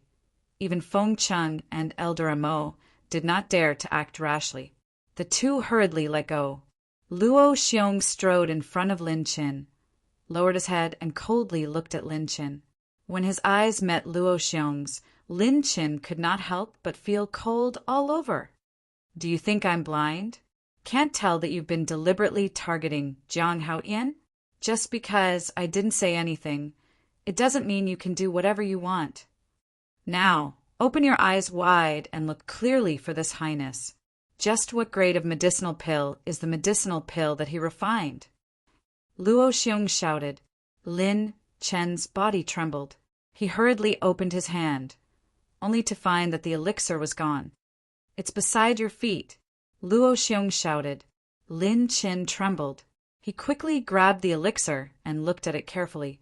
Even Feng Qing and Elder Mo did not dare to act rashly. The two hurriedly let go. Luo Xiong strode in front of Lin Qin, lowered his head and coldly looked at Lin Qin. When his eyes met Luo Xiong's, Lin Qin could not help but feel cold all over. Do you think I'm blind? Can't tell that you've been deliberately targeting Jiang Haoyan? Just because I didn't say anything, it doesn't mean you can do whatever you want. Now, open your eyes wide and look clearly for this highness. Just what grade of medicinal pill is the medicinal pill that he refined? Luo Xiong shouted. Lin Chen's body trembled. He hurriedly opened his hand, only to find that the elixir was gone. It's beside your feet, Luo Xiong shouted. Lin Chen trembled. He quickly grabbed the elixir and looked at it carefully.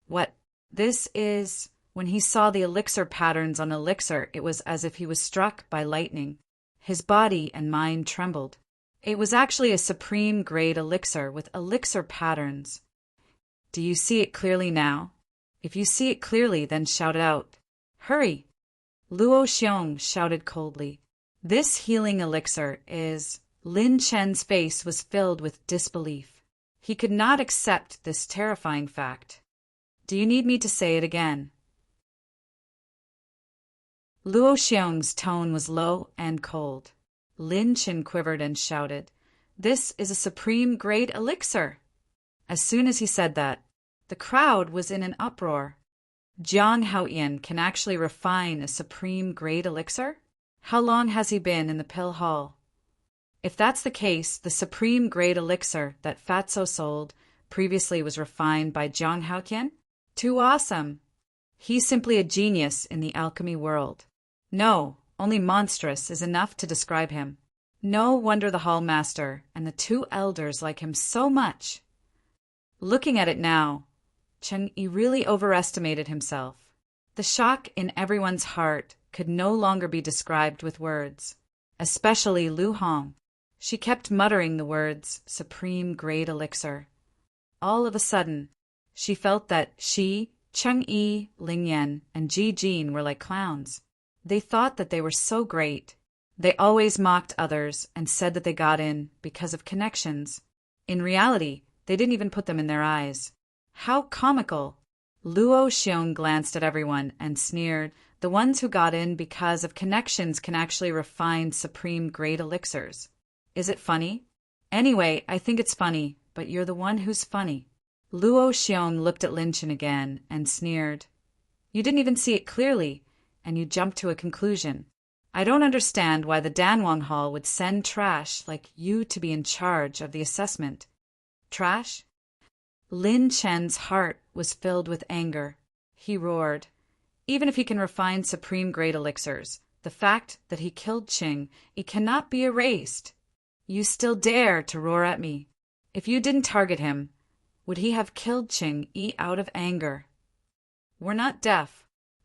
What? This is... When he saw the elixir patterns on elixir, it was as if he was struck by lightning. His body and mind trembled. It was actually a supreme grade elixir with elixir patterns. Do you see it clearly now? If you see it clearly, then shout it out. Hurry! Luo Xiong shouted coldly. This healing elixir is... Lin Chen's face was filled with disbelief. He could not accept this terrifying fact. Do you need me to say it again? Luo Xiong's tone was low and cold. Lin Chen quivered and shouted, This is a supreme grade elixir. As soon as he said that, the crowd was in an uproar. Jiang Haoyan can actually refine a supreme grade elixir? How long has he been in the pill hall? If that's the case, the supreme grade elixir that Fatso sold previously was refined by Jiang Haoyan? Too awesome! He's simply a genius in the alchemy world. No, only monstrous is enough to describe him. No wonder the hall master and the two elders like him so much. Looking at it now, Cheng Yi really overestimated himself. The shock in everyone's heart could no longer be described with words, especially Lu Hong. She kept muttering the words, supreme grade elixir. All of a sudden, she felt that she, Cheng Yi, Ling Yan, and Ji Jin were like clowns. They thought that they were so great. They always mocked others and said that they got in because of connections. In reality, they didn't even put them in their eyes. How comical! Luo Xiong glanced at everyone and sneered, the ones who got in because of connections can actually refine supreme grade elixirs. Is it funny? Anyway, I think it's funny, but you're the one who's funny. Luo Xiong looked at Lin Chen again and sneered. You didn't even see it clearly, and you jumped to a conclusion. I don't understand why the Danwang Hall would send trash like you to be in charge of the assessment. Trash? Lin Chen's heart was filled with anger. He roared. Even if he can refine supreme grade elixirs, the fact that he killed Qing, it cannot be erased. You still dare to roar at me. If you didn't target him, would he have killed Qing Yi out of anger? We're not deaf.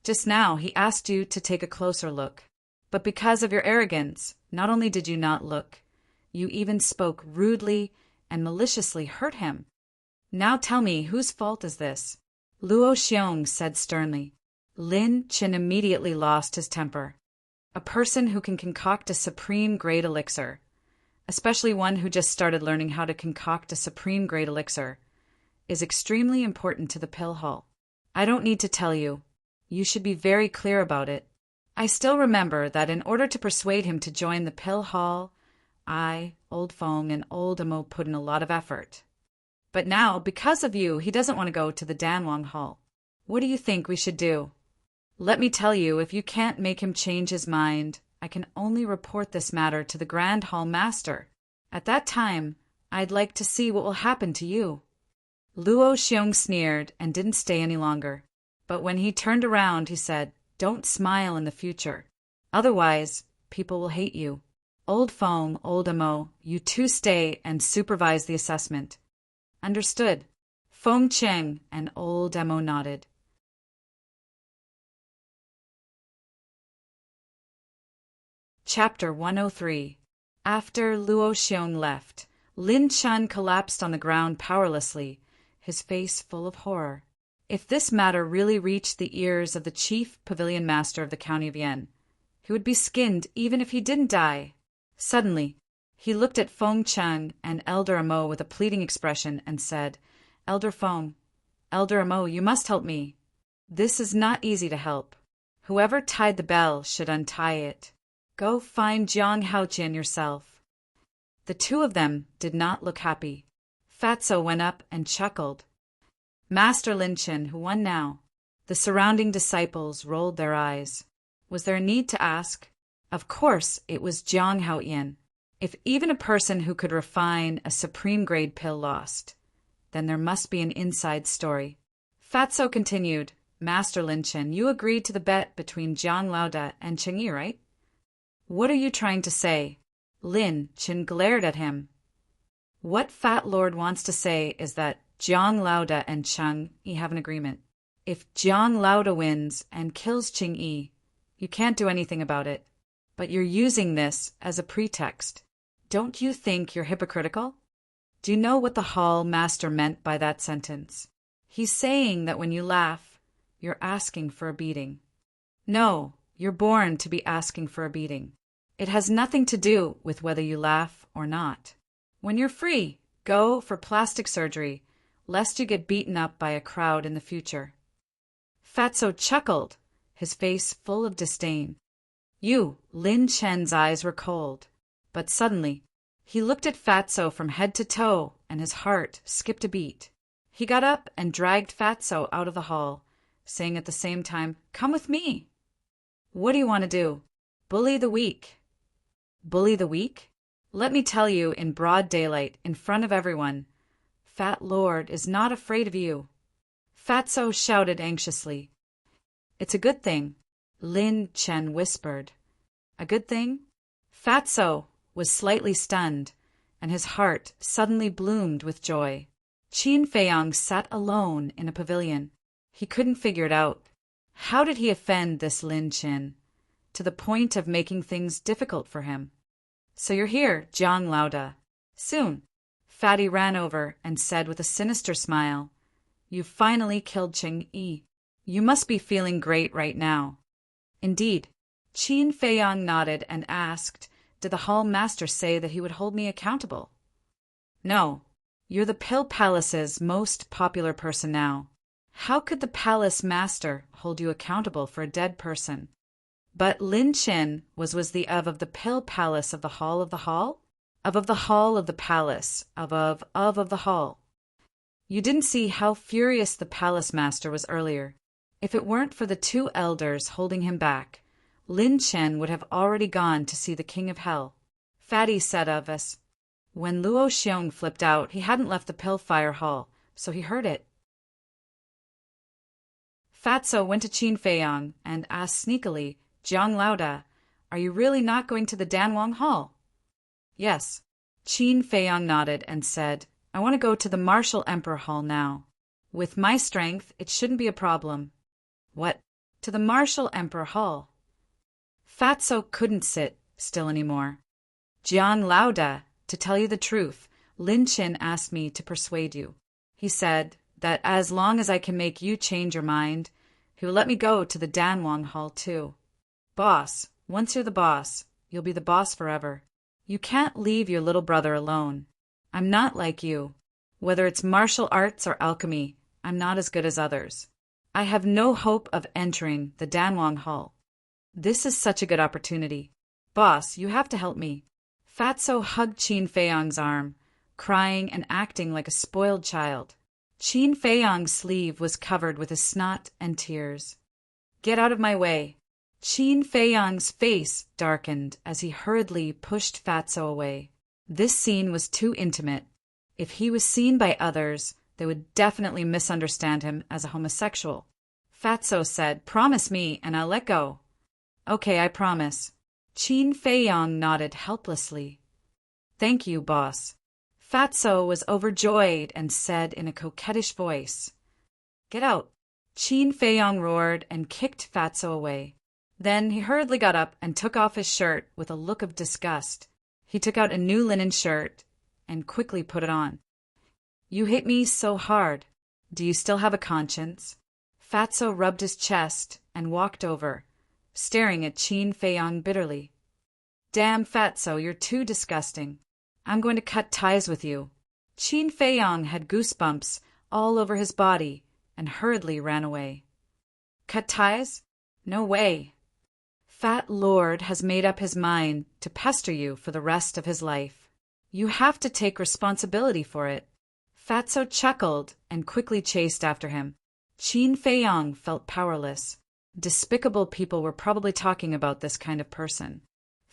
Just now he asked you to take a closer look. But because of your arrogance, not only did you not look, you even spoke rudely and maliciously hurt him. Now tell me, whose fault is this? Luo Xiong said sternly. Lin Chen immediately lost his temper. A person who can concoct a supreme grade elixir, especially one who just started learning how to concoct a supreme grade elixir, is extremely important to the pill hall. I don't need to tell you. You should be very clear about it. I still remember that in order to persuade him to join the pill hall, I, Old Feng, and Old Amo put in a lot of effort. But now, because of you, he doesn't want to go to the Danwang Hall. What do you think we should do? Let me tell you, if you can't make him change his mind, I can only report this matter to the Grand Hall Master. At that time, I'd like to see what will happen to you. Luo Xiong sneered and didn't stay any longer. But when he turned around, he said, Don't smile in the future. Otherwise, people will hate you. Old Foam, Old Amo, you two stay and supervise the assessment. Understood. Foam Cheng and Old Amo nodded. Chapter 103. After Luo Xiong left, Lin Chun collapsed on the ground powerlessly, his face full of horror. If this matter really reached the ears of the chief pavilion master of the county of Yen, he would be skinned even if he didn't die. Suddenly, he looked at Feng Cheng and Elder Amo with a pleading expression and said, Elder Feng, Elder Amo, you must help me. This is not easy to help. Whoever tied the bell should untie it. Go find Jiang Haojian yourself. The two of them did not look happy. Fatso went up and chuckled. Master Lin Chin, who won now? The surrounding disciples rolled their eyes. Was there a need to ask? Of course it was Jiang Haojian. If even a person who could refine a supreme-grade pill lost, then there must be an inside story. Fatso continued, Master Lin Chin, you agreed to the bet between Jiang Laoda and Cheng Yi, right? What are you trying to say? Lin Chin glared at him. What Fat Lord wants to say is that Jiang Laoda and Cheng Yi have an agreement. If Jiang Laoda wins and kills Cheng Yi, you can't do anything about it. But you're using this as a pretext. Don't you think you're hypocritical? Do you know what the hall master meant by that sentence? He's saying that when you laugh, you're asking for a beating. No, you're born to be asking for a beating. It has nothing to do with whether you laugh or not. When you're free, go for plastic surgery, lest you get beaten up by a crowd in the future. Fatso chuckled, his face full of disdain. Lin Chen's eyes were cold, but suddenly he looked at Fatso from head to toe and his heart skipped a beat. He got up and dragged Fatso out of the hall, saying at the same time, Come with me. What do you want to do? Bully the weak. Bully the weak? Let me tell you in broad daylight, in front of everyone, Fat Lord is not afraid of you. Fatso shouted anxiously. It's a good thing, Lin Chen whispered. A good thing? Fatso was slightly stunned, and his heart suddenly bloomed with joy. Qin Feiyang sat alone in a pavilion. He couldn't figure it out. How did he offend this Lin Chin, to the point of making things difficult for him? So you're here, Jiang Laoda. Soon. Fatty ran over and said with a sinister smile, You've finally killed Cheng Yi. You must be feeling great right now. Indeed. Qin Feiyang nodded and asked, Did the hall master say that he would hold me accountable? No. You're the Pill Palace's most popular person now. How could the palace master hold you accountable for a dead person? But Lin Chin was the of the Pill Palace of the Hall of the Hall? Of the Hall of the Palace, of the Hall. You didn't see how furious the palace master was earlier. If it weren't for the two elders holding him back, Lin Chen would have already gone to see the King of Hell. Fatty said of us. When Luo Xiong flipped out, he hadn't left the Pillfire Hall, so he heard it. Fatso went to Qin Feiyang and asked sneakily, Jiang Laoda, are you really not going to the Danwang Hall? Yes. Qin Feiyang nodded and said, I want to go to the Martial Emperor Hall now. With my strength, it shouldn't be a problem. What? To the Martial Emperor Hall? Fatso couldn't sit still anymore. Jiang Laoda, to tell you the truth, Lin Chin asked me to persuade you. He said that as long as I can make you change your mind, he will let me go to the Danwang Hall too. Boss, once you're the boss, you'll be the boss forever. You can't leave your little brother alone. I'm not like you. Whether it's martial arts or alchemy, I'm not as good as others. I have no hope of entering the Danwang Hall. This is such a good opportunity. Boss, you have to help me. Fatso hugged Qin Feiyang's arm, crying and acting like a spoiled child. Qin Feiyang's sleeve was covered with his snot and tears. Get out of my way. Qin Feiyang's face darkened as he hurriedly pushed Fatso away. This scene was too intimate. If he was seen by others, they would definitely misunderstand him as a homosexual. Fatso said, Promise me and I'll let go. Okay, I promise. Qin Feiyang nodded helplessly. Thank you, boss. Fatso was overjoyed and said in a coquettish voice. Get out. Qin Feiyang roared and kicked Fatso away. Then he hurriedly got up and took off his shirt with a look of disgust. He took out a new linen shirt and quickly put it on. You hit me so hard. Do you still have a conscience? Fatso rubbed his chest and walked over, staring at Qin Feiyang bitterly. Damn, Fatso, you're too disgusting. I'm going to cut ties with you. Qin Feiyang had goosebumps all over his body and hurriedly ran away. Cut ties? No way. Fat Lord has made up his mind to pester you for the rest of his life. You have to take responsibility for it. Fatso chuckled and quickly chased after him. Qin Feiyang felt powerless. Despicable people were probably talking about this kind of person.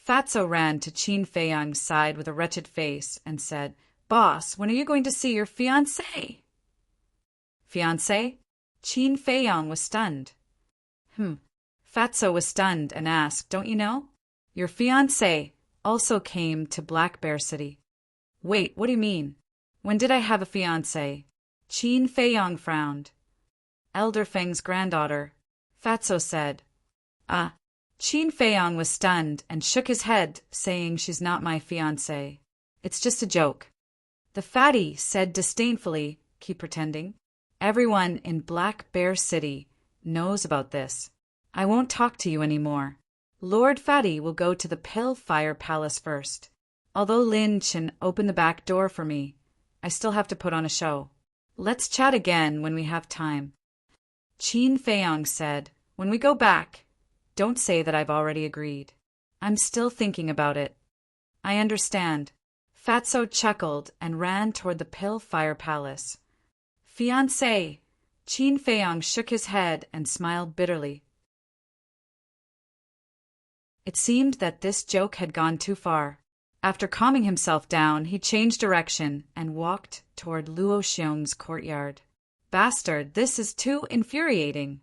Fatso ran to Qin Feiyang's side with a wretched face and said, Boss, when are you going to see your fiancé? Fiancé? Qin Feiyang was stunned. Fatso was stunned and asked, Don't you know? Your fiancé also came to Black Bear City. Wait, what do you mean? When did I have a fiancé? Qin Feiyang frowned. Elder Feng's granddaughter, Fatso said. Qin Feiyang was stunned and shook his head, saying she's not my fiancé. It's just a joke. The fatty said disdainfully, keep pretending. Everyone in Black Bear City knows about this. I won't talk to you anymore. Lord Fatty will go to the Pill Fire Palace first. Although Lin Chen opened the back door for me, I still have to put on a show. Let's chat again when we have time. Qin Feiyang said, When we go back, don't say that I've already agreed. I'm still thinking about it. I understand. Fatso chuckled and ran toward the Pill Fire Palace. Fiancé! Qin Feiyang shook his head and smiled bitterly. It seemed that this joke had gone too far. After calming himself down, he changed direction and walked toward Luo Xiong's courtyard. Bastard, this is too infuriating.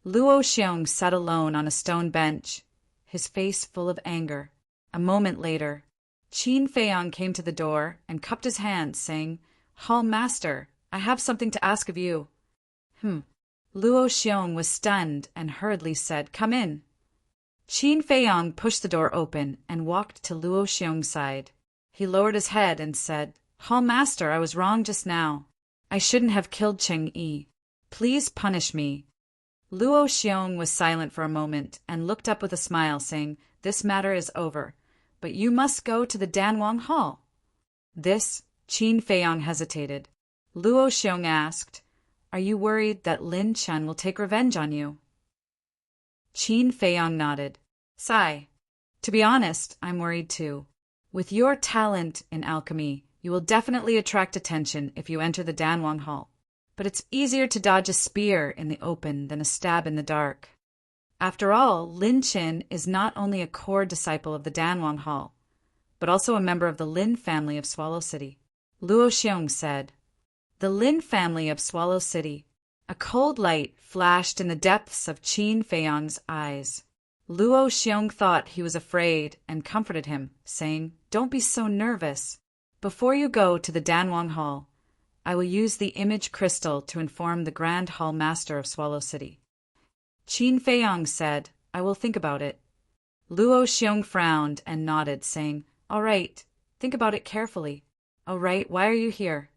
Luo Xiong sat alone on a stone bench, his face full of anger. A moment later, Qin Feiyang came to the door and cupped his hands, saying, Hall Master, I have something to ask of you. Luo Xiong was stunned and hurriedly said, Come in. Qin Feiyang pushed the door open and walked to Luo Xiong's side. He lowered his head and said, Hall Master, I was wrong just now. I shouldn't have killed Cheng Yi. Please punish me. Luo Xiong was silent for a moment and looked up with a smile, saying, This matter is over, but you must go to the Danwang Hall. This, Qin Feiyang hesitated. Luo Xiong asked, Are you worried that Lin Chen will take revenge on you? Qin Feiyang nodded. Sigh. To be honest, I'm worried too. With your talent in alchemy, you will definitely attract attention if you enter the Danwang Hall. But it's easier to dodge a spear in the open than a stab in the dark. After all, Lin Chen is not only a core disciple of the Danwang Hall, but also a member of the Lin family of Swallow City. Luo Xiong said. The Lin family of Swallow City. A cold light flashed in the depths of Qin Feiyang's eyes. Luo Xiong thought he was afraid and comforted him, saying, Don't be so nervous. Before you go to the Danwang Hall, I will use the image crystal to inform the Grand Hall Master of Swallow City. Qin Feiyang said, I will think about it. Luo Xiong frowned and nodded, saying, All right, think about it carefully. All right, why are you here?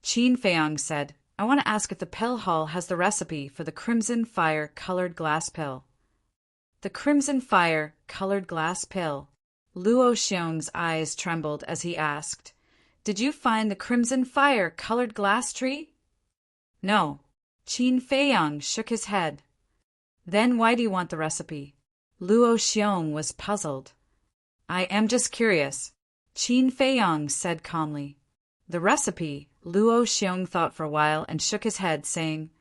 Qin Feiyang said, I want to ask if the pill hall has the recipe for the Crimson Fire colored glass pill. The Crimson Fire colored glass pill. Luo Xiong's eyes trembled as he asked, Did you find the Crimson Fire colored glass tree? No. Qin Feiyang shook his head. Then why do you want the recipe? Luo Xiong was puzzled. I am just curious. Qin Feiyang said calmly. The recipe? Luo Xiong thought for a while and shook his head, saying,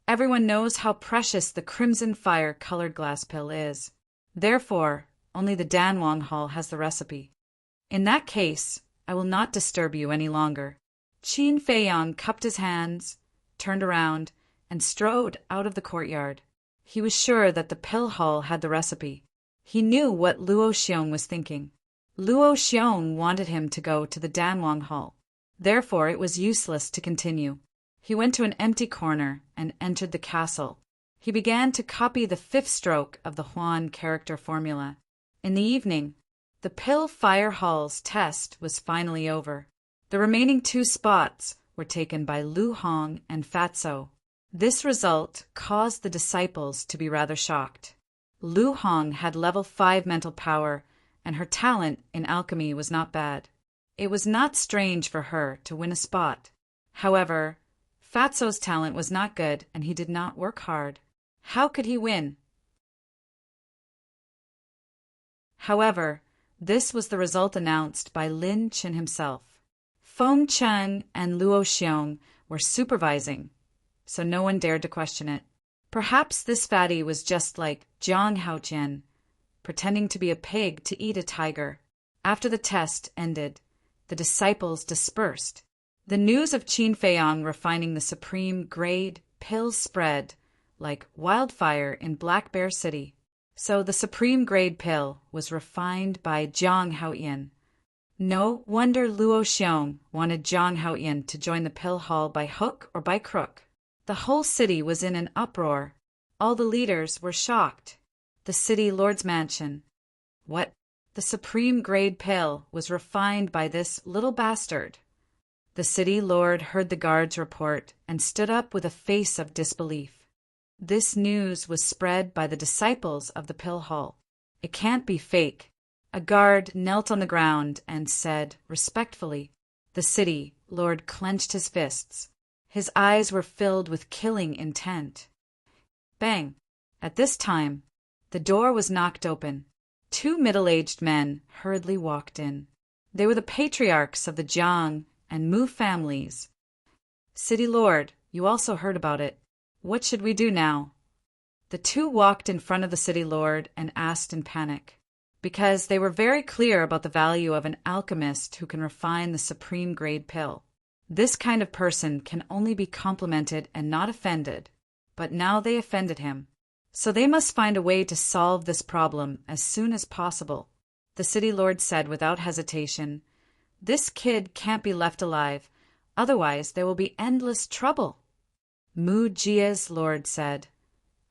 Everyone knows how precious the Crimson Fire colored glass pill is. Therefore, only the Danwang Hall has the recipe. In that case, I will not disturb you any longer. Qin Feiyang cupped his hands, turned around, and strode out of the courtyard. He was sure that the pill hall had the recipe. He knew what Luo Xiong was thinking. Luo Xiong wanted him to go to the Danwang Hall. Therefore, it was useless to continue. He went to an empty corner and entered the castle. He began to copy the fifth stroke of the Huan character formula. In the evening, the Pill Fire Hall's test was finally over. The remaining 2 spots were taken by Lu Hong and Fatso. This result caused the disciples to be rather shocked. Lu Hong had level 5 mental power, and her talent in alchemy was not bad. It was not strange for her to win a spot. However, Fatso's talent was not good, and he did not work hard. How could he win? However, this was the result announced by Lin Chin himself. Feng Cheng and Luo Xiong were supervising, so no one dared to question it. Perhaps this fatty was just like Zhang Haojian, pretending to be a pig to eat a tiger. After the test ended, the disciples dispersed. The news of Qin Feiyang refining the supreme grade pills spread like wildfire in Black Bear City. So the supreme grade pill was refined by Zhang Haoyan. No wonder Luo Xiong wanted Zhang Haoyan to join the pill hall by hook or by crook. The whole city was in an uproar. All the leaders were shocked. The city lord's mansion. What? The supreme grade pill was refined by this little bastard. The city lord heard the guard's report and stood up with a face of disbelief. This news was spread by the disciples of the pill hall. It can't be fake. A guard knelt on the ground and said respectfully. The city lord clenched his fists. His eyes were filled with killing intent. Bang! At this time, the door was knocked open. 2 middle-aged men hurriedly walked in. They were the patriarchs of the Jiang and Mu families. City Lord, you also heard about it. What should we do now? The 2 walked in front of the city lord and asked in panic, because they were very clear about the value of an alchemist who can refine the supreme grade pill. This kind of person can only be complimented and not offended, but now they offended him. So they must find a way to solve this problem as soon as possible. The city lord said without hesitation, "This kid can't be left alive, otherwise there will be endless trouble." Mu Jia's lord said,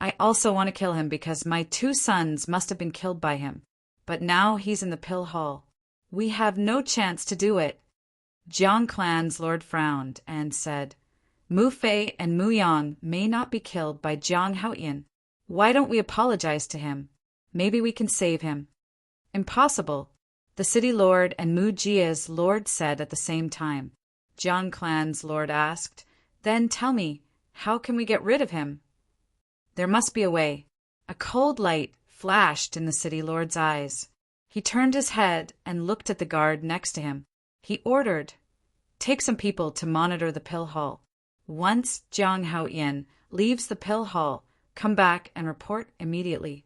"I also want to kill him because my 2 sons must have been killed by him, but now he's in the pill hall. We have no chance to do it." Jiang clan's lord frowned and said, "Mu Fei and Mu Yang may not be killed by Zhang Haoyan. Why don't we apologize to him? Maybe we can save him." "Impossible," the city lord and Mu Jia's lord said at the same time. Jiang clan's lord asked, "Then tell me, how can we get rid of him?" "There must be a way." A cold light flashed in the city lord's eyes. He turned his head and looked at the guard next to him. He ordered, "Take some people to monitor the pill hall. Once Zhang Haoyan leaves the pill hall, come back and report immediately."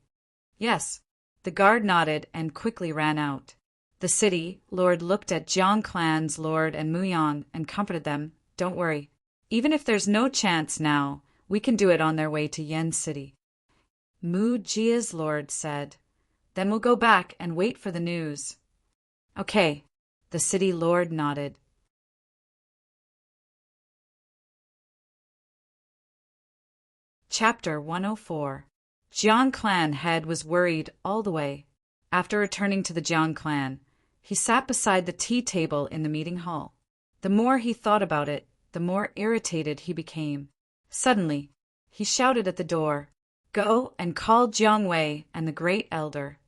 "Yes." The guard nodded and quickly ran out. The city lord looked at Jiang clan's lord and Mu Yang and comforted them. "Don't worry. Even if there's no chance now, we can do it on their way to Yen City." Mu Jia's lord said, "Then we'll go back and wait for the news." "Okay." The city lord nodded. Chapter 104. Jiang clan head was worried all the way. After returning to the Jiang clan, he sat beside the tea table in the meeting hall. The more he thought about it, the more irritated he became. Suddenly, he shouted at the door, "Go and call Jiang Wei and the great elder."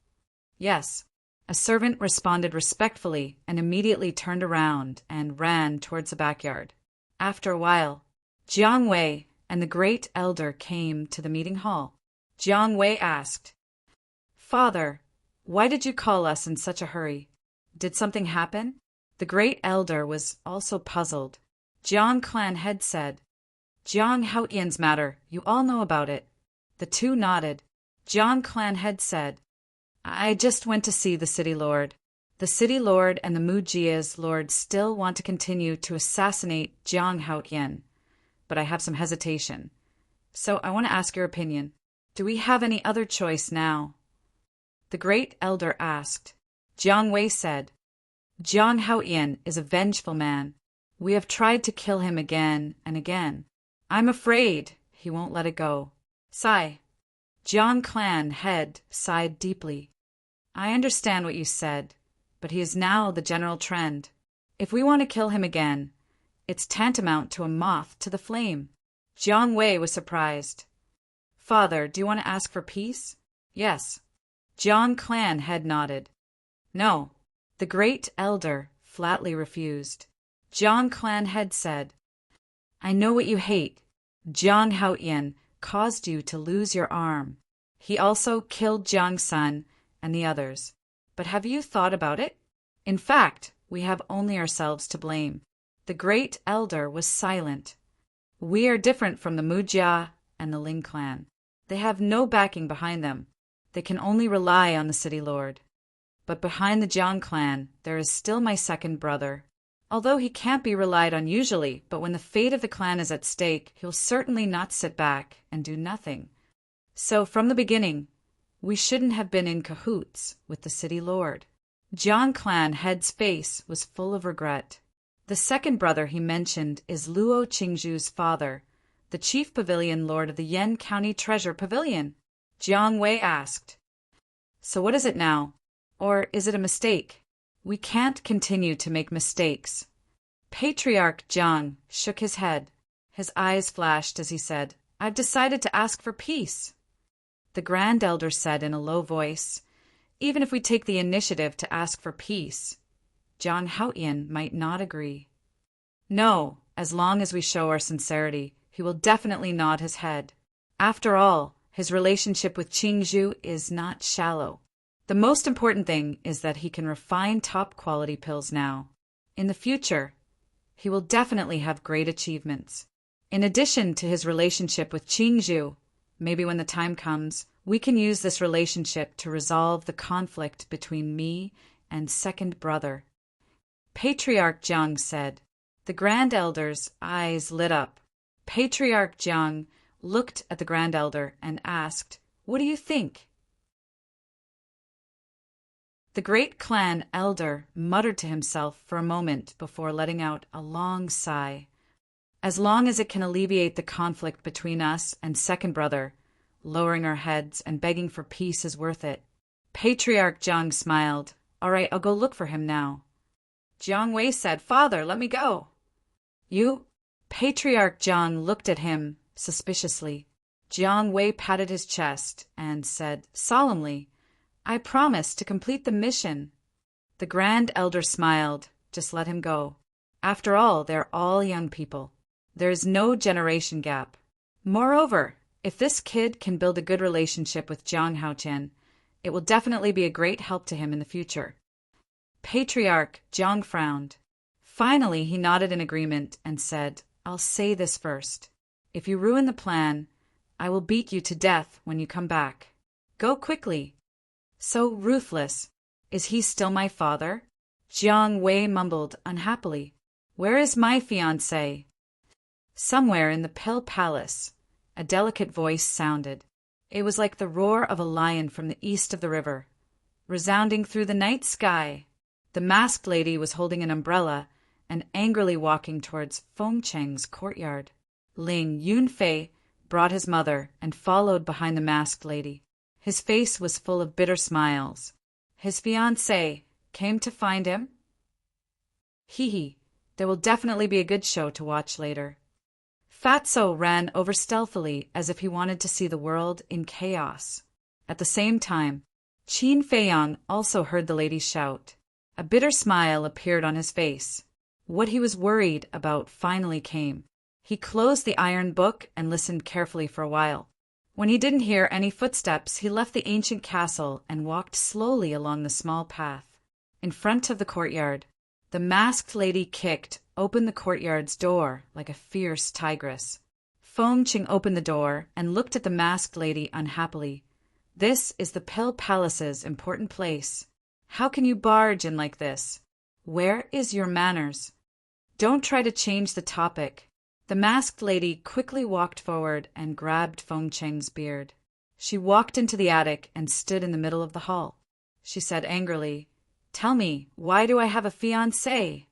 "Yes." A servant responded respectfully and immediately turned around and ran towards the backyard. After a while, Jiang Wei and the great elder came to the meeting hall. Jiang Wei asked, "Father, why did you call us in such a hurry? Did something happen?" The great elder was also puzzled. Jiang clan head said, "Jiang Haoyan's matter, you all know about it." The 2 nodded. Jiang clan head said, "I just went to see the city lord. The city lord and the Mu Jia's lord still want to continue to assassinate Jiang Haoyan, but I have some hesitation. So I want to ask your opinion. Do we have any other choice now?" The great elder asked. Jiang Wei said, Jiang Haoyan is a vengeful man. We have tried to kill him again and again. I'm afraid he won't let it go. Sigh. Jiang clan head sighed deeply. I understand what you said, but he is now the general trend. If we want to kill him again, it's tantamount to a moth to the flame. Jiang Wei was surprised. Father, do you want to ask for peace? Yes. Jiang clan head nodded. No. The great elder flatly refused. Jiang clan head said, I know what you hate. Jiang Haoyan caused you to lose your arm. He also killed Jiang's son and the others. But have you thought about it? In fact, we have only ourselves to blame. The great elder was silent. We are different from the Mujia and the Ling clan. They have no backing behind them. They can only rely on the city lord. But behind the Jiang clan, there is still my second brother. Although he can't be relied on usually, but when the fate of the clan is at stake, he'll certainly not sit back and do nothing. So, from the beginning, we shouldn't have been in cahoots with the city lord. Jiang clan head's face was full of regret. The second brother he mentioned is Luo Qingzhu's father, the chief pavilion lord of the Yan County Treasure Pavilion. Jiang Wei asked, So what is it now? Or is it a mistake? We can't continue to make mistakes. Patriarch Jiang shook his head. His eyes flashed as he said, I've decided to ask for peace. The grand elder said in a low voice, Even if we take the initiative to ask for peace, Jiang Haoyan might not agree. No, as long as we show our sincerity, he will definitely nod his head. After all, his relationship with Qingzhu is not shallow. The most important thing is that he can refine top-quality pills now. In the future, he will definitely have great achievements. In addition to his relationship with Qingzhu, maybe when the time comes, we can use this relationship to resolve the conflict between me and second brother. Patriarch Jiang said. The grand elder's eyes lit up. Patriarch Jiang looked at the grand elder and asked, What do you think? The great clan elder muttered to himself for a moment before letting out a long sigh. As long as it can alleviate the conflict between us and second brother, lowering our heads and begging for peace is worth it. Patriarch Jiang smiled. All right, I'll go look for him now. Jiang Wei said, Father, let me go. You? Patriarch Jiang looked at him suspiciously. Jiang Wei patted his chest and said solemnly, I promise to complete the mission. The grand elder smiled. Just let him go. After all, they're all young people. There is no generation gap. Moreover, if this kid can build a good relationship with Jiang Haoyan, it will definitely be a great help to him in the future. Patriarch Jiang frowned. Finally, he nodded in agreement and said, I'll say this first. If you ruin the plan, I will beat you to death when you come back. Go quickly. So ruthless. Is he still my father? Jiang Wei mumbled unhappily. Where is my fiancé? Somewhere in the Pill Palace. A delicate voice sounded. It was like the roar of a lion from the east of the river, resounding through the night sky. The masked lady was holding an umbrella and angrily walking towards Feng Cheng's courtyard. Ling Yunfei brought his mother and followed behind the masked lady. His face was full of bitter smiles. His fiancée came to find him? Hee. There will definitely be a good show to watch later. Fatso ran over stealthily as if he wanted to see the world in chaos. At the same time, Qin Feiyang also heard the lady shout. A bitter smile appeared on his face. What he was worried about finally came. He closed the iron book and listened carefully for a while. When he didn't hear any footsteps, he left the ancient castle and walked slowly along the small path. In front of the courtyard, the masked lady kicked open the courtyard's door like a fierce tigress. Feng Cheng opened the door and looked at the masked lady unhappily. This is the Pill Palace's important place. How can you barge in like this? Where is your manners? Don't try to change the topic. The masked lady quickly walked forward and grabbed Feng Cheng's beard. She walked into the attic and stood in the middle of the hall. she said angrily. Tell me, why do I have a fiancé?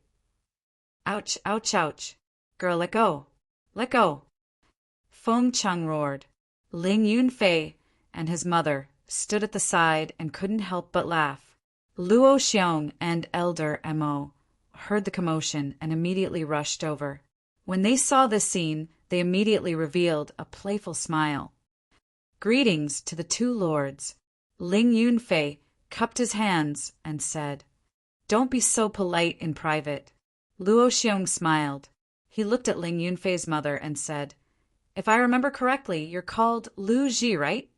Ouch, ouch, ouch. Girl, let go. Let go. Feng Cheng roared. Ling Yunfei and his mother stood at the side and couldn't help but laugh. Luo Xiong and Elder Mo heard the commotion and immediately rushed over. When they saw this scene, they immediately revealed a playful smile. Greetings to the two lords. Ling Yunfei cupped his hands and said, Don't be so polite in private. Luo Xiong smiled. He looked at Ling Yunfei's mother and said, If I remember correctly, you're called Lu Ji, right?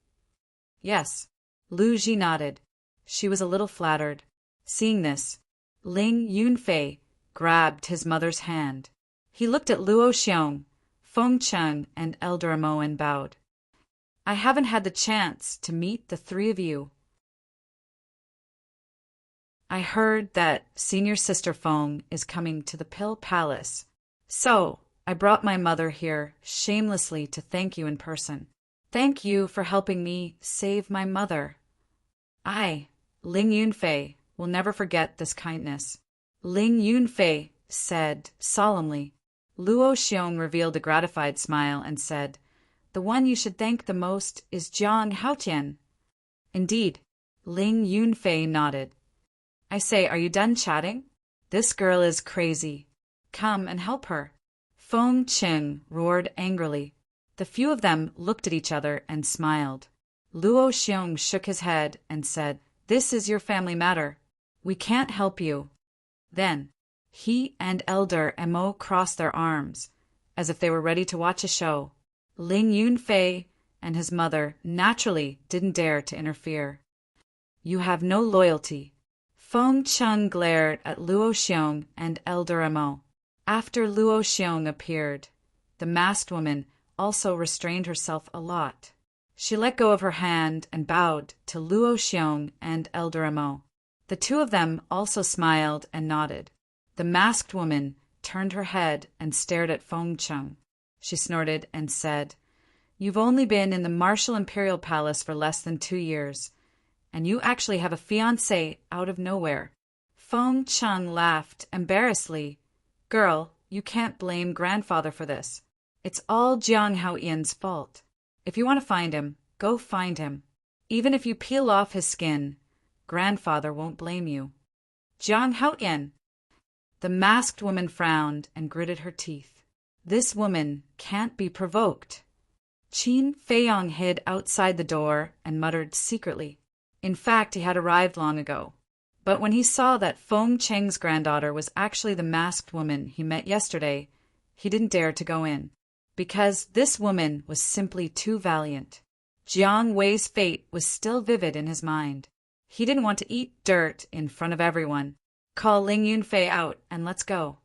Yes. Lu Ji nodded. She was a little flattered. Seeing this, Ling Yunfei grabbed his mother's hand. He looked at Luo Xiong, Feng Cheng, and Elder Mo and bowed. I haven't had the chance to meet the three of you. I heard that senior sister Feng is coming to the Pill Palace, so I brought my mother here shamelessly to thank you in person. Thank you for helping me save my mother. I, Ling Yunfei, will never forget this kindness. Ling Yunfei said solemnly. Luo Xiong revealed a gratified smile and said, The one you should thank the most is Jiang Haotian. Indeed, Ling Yunfei nodded. I say, are you done chatting? This girl is crazy. Come and help her. Feng Cheng roared angrily. The few of them looked at each other and smiled. Luo Xiong shook his head and said, This is your family matter. We can't help you. Then, he and Elder Mo crossed their arms, as if they were ready to watch a show. Ling Yunfei and his mother naturally didn't dare to interfere. You have no loyalty. Feng Cheng glared at Luo Xiong and Elder Mo. After Luo Xiong appeared, the masked woman also restrained herself a lot. She let go of her hand and bowed to Luo Xiong and Elder Mo. The two of them also smiled and nodded. The masked woman turned her head and stared at Feng Cheng. She snorted and said, You've only been in the Martial Imperial Palace for less than 2 years, and you actually have a fiancé out of nowhere. Feng Cheng laughed embarrassedly. Girl, you can't blame grandfather for this. It's all Jiang Haotian's fault. If you want to find him, go find him. Even if you peel off his skin, grandfather won't blame you. Jiang Haotian! The masked woman frowned and gritted her teeth. This woman can't be provoked. Qin Feiyong hid outside the door and muttered secretly. In fact, he had arrived long ago. But when he saw that Feng Cheng's granddaughter was actually the masked woman he met yesterday, he didn't dare to go in. Because this woman was simply too valiant. Jiang Wei's fate was still vivid in his mind. He didn't want to eat dirt in front of everyone. Call Ling Yunfei out and let's go.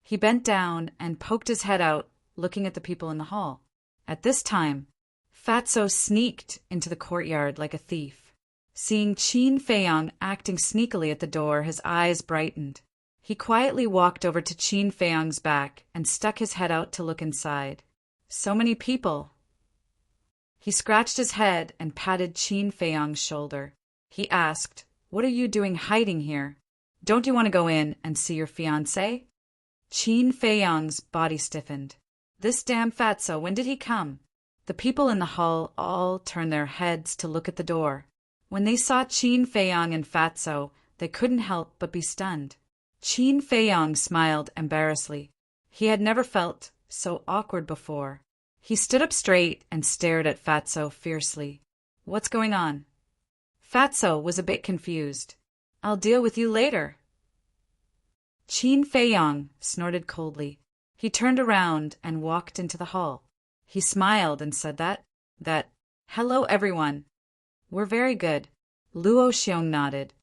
He bent down and poked his head out, looking at the people in the hall. At this time, Fatso sneaked into the courtyard like a thief. Seeing Qin Feiyong acting sneakily at the door, his eyes brightened. He quietly walked over to Qin Feiyong's back and stuck his head out to look inside. So many people. He scratched his head and patted Qin Feiyong's shoulder. He asked, What are you doing hiding here? Don't you want to go in and see your fiancé? Qin Feiyong's body stiffened. This damn fatso, when did he come? The people in the hall all turned their heads to look at the door. When they saw Qin Feiyong and Fatso, they couldn't help but be stunned. Qin Feiyong smiled embarrassedly. He had never felt so awkward before. He stood up straight and stared at Fatso fiercely. What's going on? Fatso was a bit confused. I'll deal with you later. Qin Feiyong snorted coldly. He turned around and walked into the hall. He smiled and said hello everyone. We're very good. Luo Xiong nodded.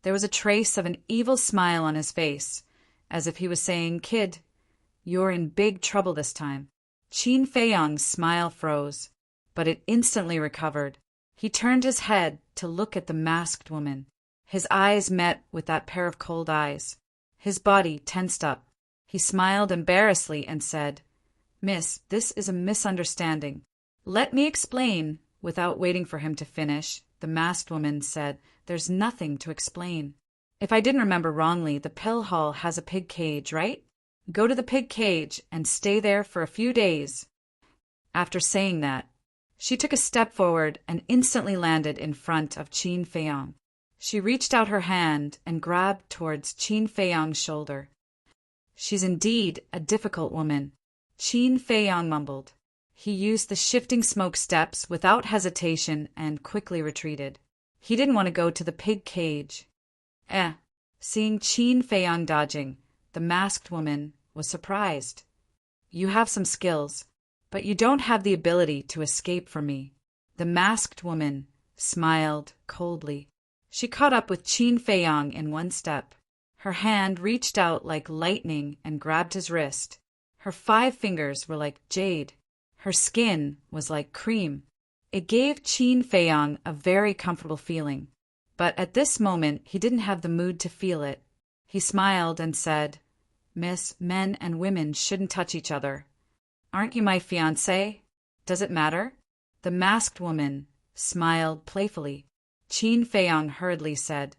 There was a trace of an evil smile on his face, as if he was saying, Kid, you're in big trouble this time. Qin Feiyong's smile froze, but it instantly recovered. He turned his head to look at the masked woman. His eyes met with that pair of cold eyes. His body tensed up. He smiled embarrassedly and said, Miss, this is a misunderstanding. Let me explain Without waiting for him to finish, the masked woman said, "There's nothing to explain. If I didn't remember wrongly, the pill hall has a pig cage, right? Go to the pig cage and stay there for a few days." After saying that, she took a step forward and instantly landed in front of Qin Feiyong. She reached out her hand and grabbed towards Qin Feiyong's shoulder. "She's indeed a difficult woman," Qin Feiyong mumbled. He used the shifting smoke steps without hesitation and quickly retreated. He didn't want to go to the pig cage. Seeing Qin Feiyong dodging, the masked woman was surprised. "You have some skills, but you don't have the ability to escape from me." The masked woman smiled coldly. She caught up with Qin Feiyong in one step. Her hand reached out like lightning and grabbed his wrist. Her 5 fingers were like jade. Her skin was like cream. It gave Qin Feiyong a very comfortable feeling. But at this moment, he didn't have the mood to feel it. He smiled and said, "Miss, men and women shouldn't touch each other. Aren't you my fiancé? Does it matter?" The masked woman smiled playfully. Qin Feiyong hurriedly said,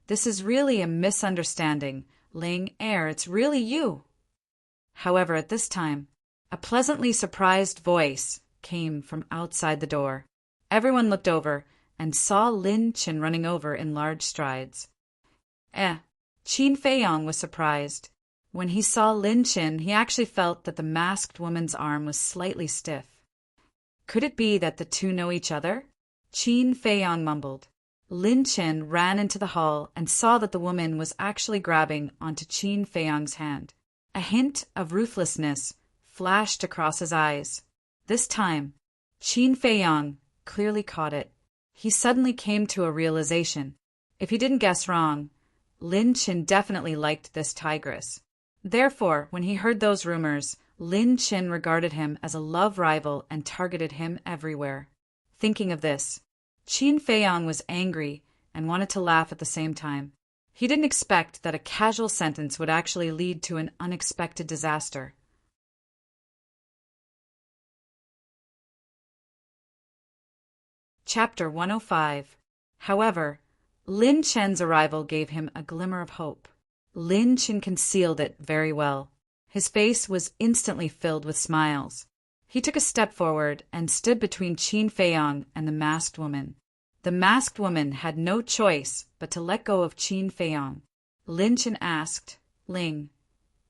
"This is really a misunderstanding. Ling Er, it's really you." However, at this time, a pleasantly surprised voice came from outside the door. Everyone looked over and saw Lin Chen running over in large strides. Qin Feiyong was surprised. When he saw Lin Chen, he actually felt that the masked woman's arm was slightly stiff. Could it be that the two know each other? Qin Feiyong mumbled. Lin Chen ran into the hall and saw that the woman was actually grabbing onto Qin Feiyong's hand. A hint of ruthlessness flashed across his eyes. This time, Qin Feiyong clearly caught it. He suddenly came to a realization. If he didn't guess wrong, Lin Chen definitely liked this tigress. Therefore, when he heard those rumors, Lin Chen regarded him as a love rival and targeted him everywhere. Thinking of this, Qin Feiyong was angry and wanted to laugh at the same time. He didn't expect that a casual sentence would actually lead to an unexpected disaster. Chapter 105. However, Lin Chen's arrival gave him a glimmer of hope. Lin Chen concealed it very well. His face was instantly filled with smiles. He took a step forward and stood between Qin Feiyong and the masked woman. The masked woman had no choice but to let go of Qin Feiyong. Lin Chen asked, "Ling,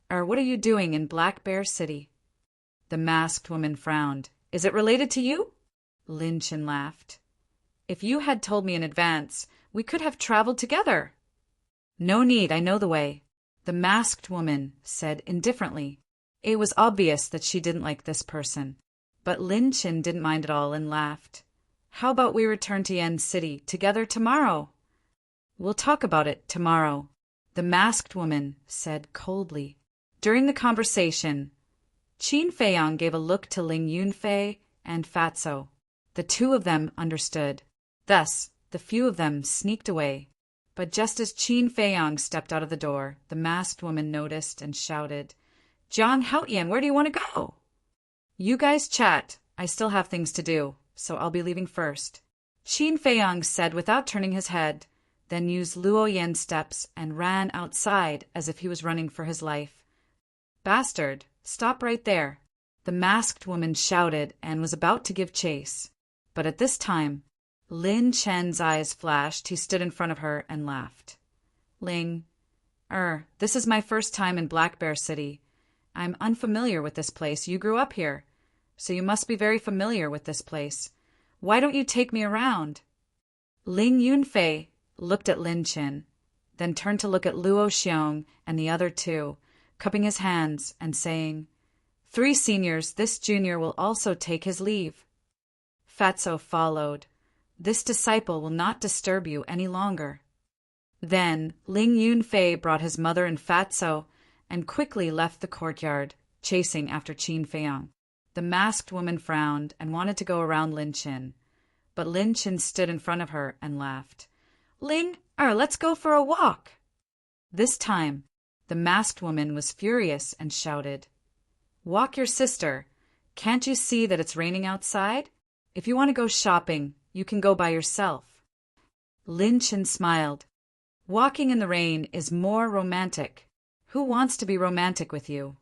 what are you doing in Black Bear City?" The masked woman frowned. "Is it related to you?" Lin Chen laughed. "If you had told me in advance, we could have traveled together." "No need, I know the way," the masked woman said indifferently. It was obvious that she didn't like this person. But Lin Chen didn't mind at all and laughed. "How about we return to Yen City together tomorrow?" "We'll talk about it tomorrow," the masked woman said coldly. During the conversation, Qin Feiyong gave a look to Ling Yunfei and Fatso. The two of them understood. Thus, the few of them sneaked away. But just as Qin Feiyong stepped out of the door, the masked woman noticed and shouted, "Jiang Haoyan, where do you want to go?" "You guys chat. I still have things to do, so I'll be leaving first," Qin Feiyong said without turning his head, then used Luo Yan's steps and ran outside as if he was running for his life. "Bastard, stop right there," the masked woman shouted and was about to give chase. But at this time, Lin Chen's eyes flashed. He stood in front of her and laughed. "Ling, this is my first time in Black Bear City. I'm unfamiliar with this place. You grew up here, so you must be very familiar with this place. Why don't you take me around?" Ling Yunfei looked at Lin Chen, then turned to look at Luo Xiong and the other two, cupping his hands and saying, "3 seniors, this junior will also take his leave." Fatso followed. "This disciple will not disturb you any longer." Then Ling Yunfei brought his mother and Fatso and quickly left the courtyard, chasing after Qin Feiyong. The masked woman frowned and wanted to go around Lin Chen, but Lin Chen stood in front of her and laughed. "Ling, let's go for a walk." This time, the masked woman was furious and shouted, "Walk your sister. Can't you see that it's raining outside? If you want to go shopping, you can go by yourself. Lin Chin smiled. Walking in the rain is more romantic. Who wants to be romantic with you?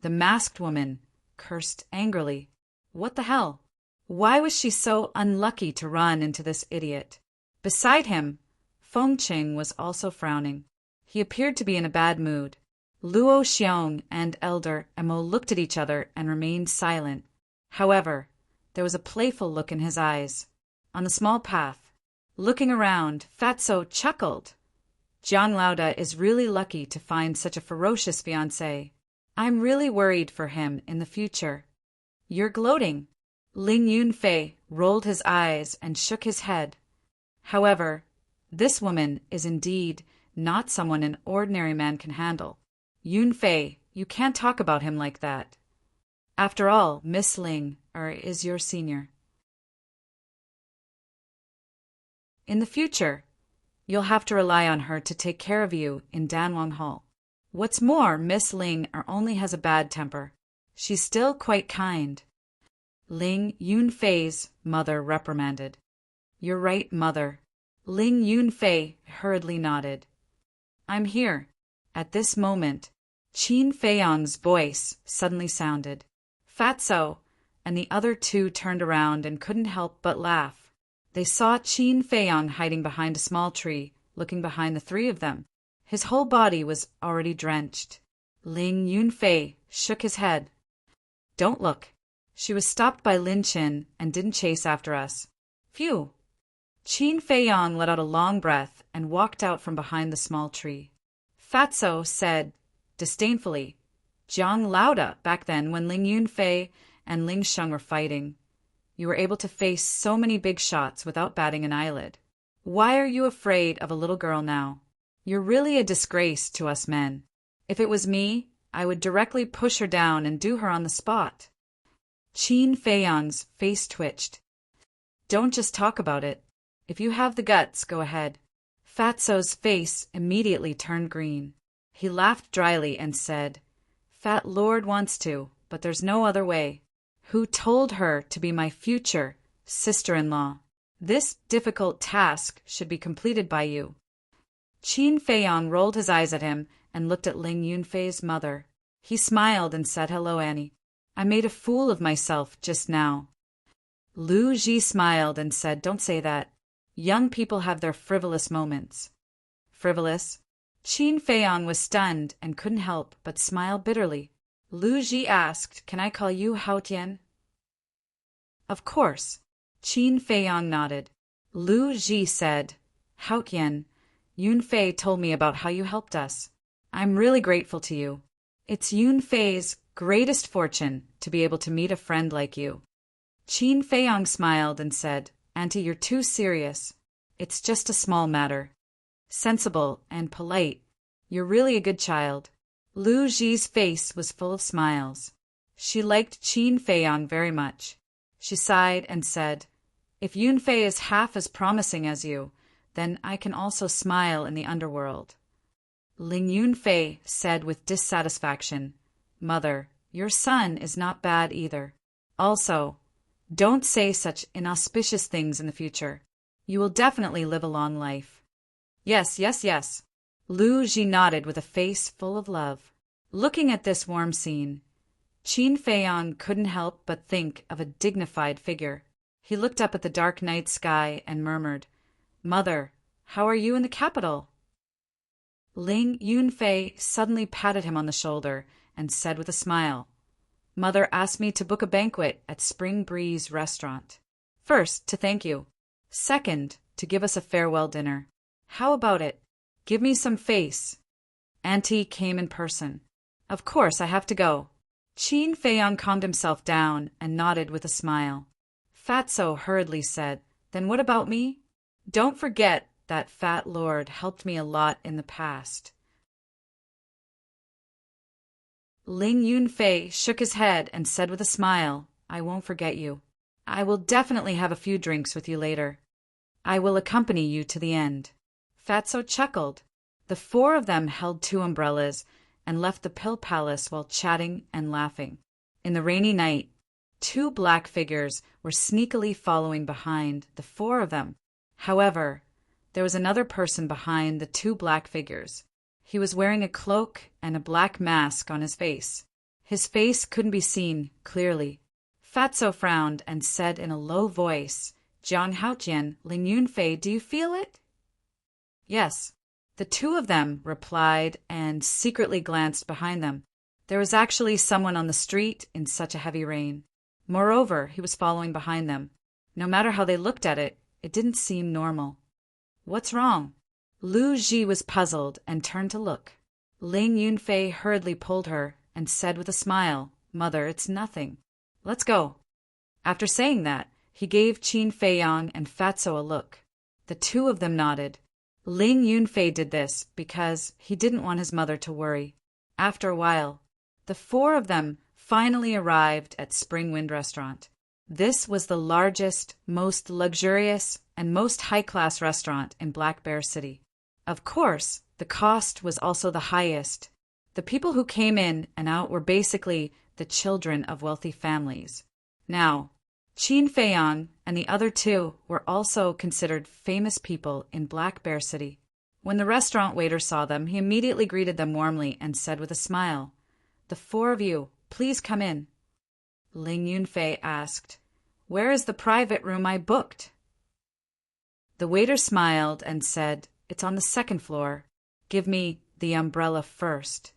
The masked woman cursed angrily. What the hell? Why was she so unlucky to run into this idiot? Beside him, Feng Qing was also frowning. He appeared to be in a bad mood. Luo Xiong and Elder Emo looked at each other and remained silent. However, there was a playful look in his eyes. On the small path, looking around, Fatso chuckled. Jiang Laoda is really lucky to find such a ferocious fiancé. I'm really worried for him in the future. You're gloating. Ling Yunfei rolled his eyes and shook his head. However, this woman is indeed not someone an ordinary man can handle. Yunfei, you can't talk about him like that. After all, Miss Ling is your senior. In the future, you'll have to rely on her to take care of you in Danwang Hall. What's more, Miss Ling only has a bad temper. She's still quite kind. Ling Yunfei's mother reprimanded. You're right, mother. Ling Yunfei hurriedly nodded. I'm here. At this moment, Qin Feiyang's voice suddenly sounded. Fatso and the other two turned around and couldn't help but laugh. They saw Qin Feiyang hiding behind a small tree, looking behind the three of them. His whole body was already drenched. Ling Yunfei shook his head. Don't look. She was stopped by Lin Chin and didn't chase after us. Phew. Qin Feiyang let out a long breath and walked out from behind the small tree. Fatso said disdainfully, Jiang Laoda back then when Ling Yunfei and Ling Sheng were fighting. You were able to face so many big shots without batting an eyelid. Why are you afraid of a little girl now? You're really a disgrace to us men. If it was me, I would directly push her down and do her on the spot. Qin Feiyang's face twitched. Don't just talk about it. If you have the guts, go ahead. Fatso's face immediately turned green. He laughed dryly and said, Fat Lord wants to, but there's no other way. Who told her to be my future sister-in-law? This difficult task should be completed by you. Qin Feiyang rolled his eyes at him and looked at Ling Yunfei's mother. He smiled and said, Hello, Annie. I made a fool of myself just now. Lu Ji smiled and said, Don't say that. Young people have their frivolous moments. Frivolous? Qin Feiyang was stunned and couldn't help but smile bitterly. Lu Ji asked, Can I call you Hao Tian? Of course. Qin Feiyang nodded. Lu Ji said, Hao Tian, Yunfei told me about how you helped us. I'm really grateful to you. It's Yunfei's greatest fortune to be able to meet a friend like you. Qin Feiyang smiled and said, Auntie, you're too serious. It's just a small matter. Sensible and polite. You're really a good child. Lu Ji's face was full of smiles. She liked Qin Feiyang very much. She sighed and said, If Yunfei is half as promising as you, then I can also smile in the underworld. Ling Yunfei said with dissatisfaction, Mother, your son is not bad either. Also, don't say such inauspicious things in the future. You will definitely live a long life. Yes, yes, yes. Lu Ji nodded with a face full of love. Looking at this warm scene, Qin Feiyang couldn't help but think of a dignified figure. He looked up at the dark night sky and murmured, Mother, how are you in the capital? Ling Yunfei suddenly patted him on the shoulder and said with a smile, Mother asked me to book a banquet at Spring Breeze Restaurant. First, to thank you. Second, to give us a farewell dinner. How about it? Give me some face. Auntie came in person. Of course, I have to go. Qin Feiyang calmed himself down and nodded with a smile. Fatso hurriedly said, Then what about me? Don't forget that Fat Lord helped me a lot in the past. Ling Yunfei shook his head and said with a smile, I won't forget you. I will definitely have a few drinks with you later. I will accompany you to the end. Fatso chuckled. The four of them held 2 umbrellas and left the Pill Palace while chatting and laughing. In the rainy night, 2 black figures were sneakily following behind the 4 of them. However, there was another person behind the 2 black figures. He was wearing a cloak and a black mask on his face. His face couldn't be seen clearly. Fatso frowned and said in a low voice, "Jiang Haojian, Ling Yunfei, do you feel it?" "Yes." The 2 of them replied and secretly glanced behind them. There was actually someone on the street in such a heavy rain. Moreover, he was following behind them. No matter how they looked at it, it didn't seem normal. "What's wrong?" Lu Ji was puzzled and turned to look. Ling Yunfei hurriedly pulled her and said with a smile, "Mother, it's nothing. Let's go." After saying that, he gave Qin Feiyang and Fatso a look. The 2 of them nodded. Ling Yunfei did this because he didn't want his mother to worry. After a while, the 4 of them finally arrived at Spring Wind Restaurant. This was the largest, most luxurious, and most high-class restaurant in Black Bear City. Of course, the cost was also the highest. The people who came in and out were basically the children of wealthy families. Now, Qin Feiyang and the other 2 were also considered famous people in Black Bear City. When the restaurant waiter saw them, he immediately greeted them warmly and said with a smile, "The 4 of you, please come in." Ling Yunfei asked, "Where is the private room I booked?" The waiter smiled and said, "It's on the 2nd floor. Give me the umbrella first."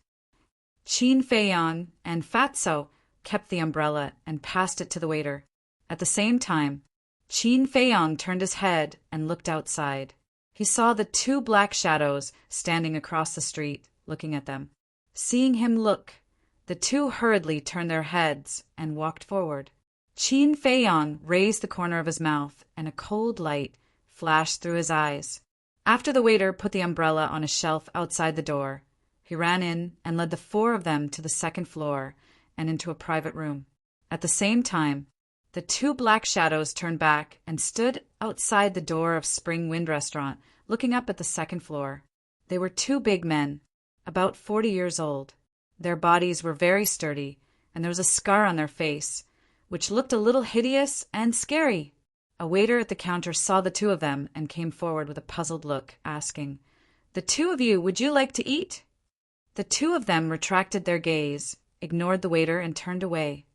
Qin Feiyang and Fatso kept the umbrella and passed it to the waiter. At the same time, Qin Feiyang turned his head and looked outside. He saw the 2 black shadows standing across the street, looking at them. Seeing him look, the 2 hurriedly turned their heads and walked forward. Qin Feiyang raised the corner of his mouth, and a cold light flashed through his eyes. After the waiter put the umbrella on a shelf outside the door, he ran in and led the 4 of them to the 2nd floor and into a private room. At the same time, the 2 black shadows turned back and stood outside the door of Spring Wind Restaurant, looking up at the 2nd floor. They were 2 big men, about 40 years old. Their bodies were very sturdy, and there was a scar on their face, which looked a little hideous and scary. A waiter at the counter saw the 2 of them and came forward with a puzzled look, asking, "The 2 of you, would you like to eat?" The 2 of them retracted their gaze, ignored the waiter, and turned away.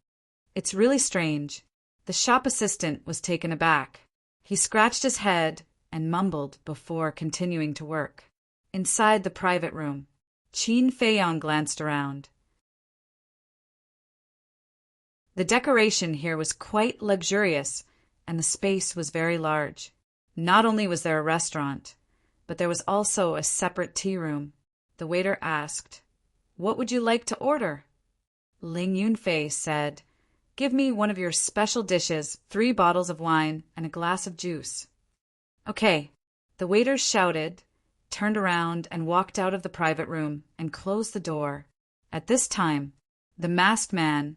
"It's really strange." The shop assistant was taken aback. He scratched his head and mumbled before continuing to work. Inside the private room, Qin Feiyang glanced around. The decoration here was quite luxurious, and the space was very large. Not only was there a restaurant, but there was also a separate tea room. The waiter asked, "What would you like to order?" Ling Yunfei said, "Give me one of your special dishes, 3 bottles of wine, and a glass of juice." "Okay." The waiter shouted, turned around, and walked out of the private room and closed the door. At this time, the masked man,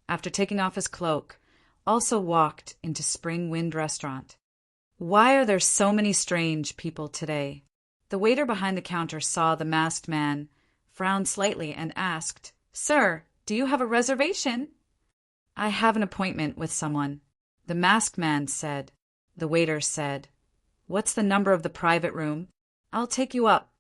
after taking off his cloak, also walked into Spring Wind Restaurant. Why are there so many strange people today? The waiter behind the counter saw the masked man, frowned slightly, and asked, "Sir, do you have a reservation?" "I have an appointment with someone," the masked man said. The waiter said, "What's the number of the private room? I'll take you up."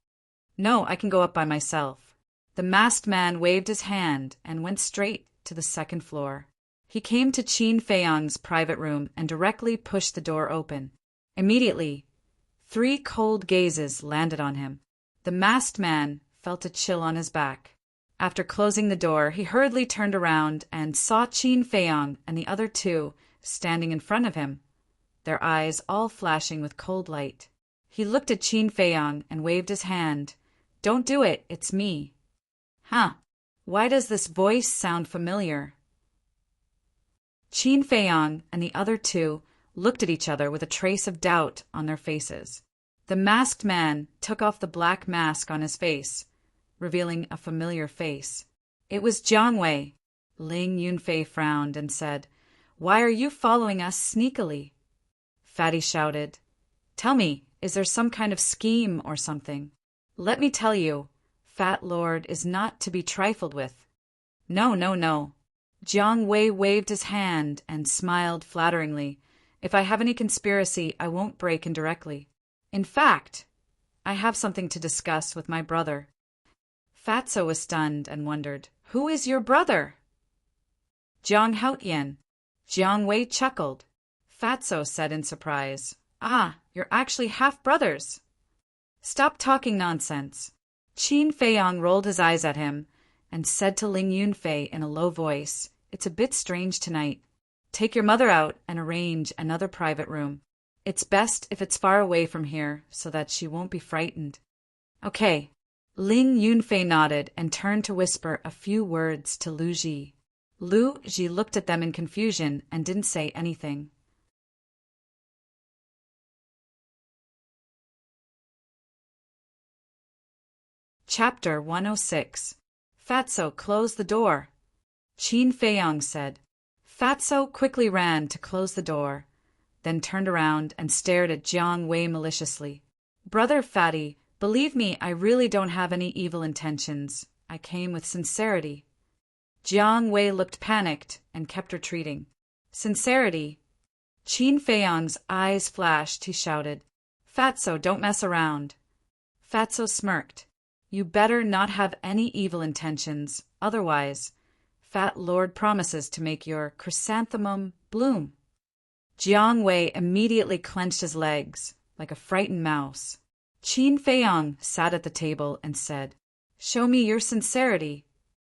"No, I can go up by myself." The masked man waved his hand and went straight to the 2nd floor. He came to Qin Feiyang's private room and directly pushed the door open. Immediately, 3 cold gazes landed on him. The masked man felt a chill on his back. After closing the door, he hurriedly turned around and saw Qin Feiyang and the other 2 standing in front of him, their eyes all flashing with cold light. He looked at Qin Feiyang and waved his hand. "Don't do it, it's me." "Huh, why does this voice sound familiar?" Qin Feiyang and the other 2 looked at each other with a trace of doubt on their faces. The masked man took off the black mask on his face, revealing a familiar face. It was Jiang Wei. Ling Yunfei frowned and said, "Why are you following us sneakily?" Fatty shouted, "Tell me, is there some kind of scheme or something? Let me tell you, Fat Lord is not to be trifled with." "No, no, no." Jiang Wei waved his hand and smiled flatteringly. If I have any conspiracy, I won't break in directly. In fact, I have something to discuss with my brother. Fatso was stunned and wondered, Who is your brother? Jiang Haotian. Jiang Wei chuckled. Fatso said in surprise, Ah, you're actually half-brothers. Stop talking nonsense. Qin Feiyang rolled his eyes at him and said to Ling Yunfei in a low voice, It's a bit strange tonight. Take your mother out and arrange another private room. It's best if it's far away from here so that she won't be frightened. Okay. Ling Yunfei nodded and turned to whisper a few words to Lu Ji. Lu Ji looked at them in confusion and didn't say anything. Chapter 106. Fatso closed the door. Qin Feiyang said. Fatso quickly ran to close the door, then turned around and stared at Jiang Wei maliciously. Brother Fatty, believe me, I really don't have any evil intentions. I came with sincerity. Jiang Wei looked panicked and kept retreating. Sincerity? Qin Feiyang's eyes flashed. He shouted, Fatso, don't mess around. Fatso smirked. You better not have any evil intentions, otherwise, Fat Lord promises to make your chrysanthemum bloom. Jiang Wei immediately clenched his legs, like a frightened mouse. Qin Feiyang sat at the table and said, Show me your sincerity.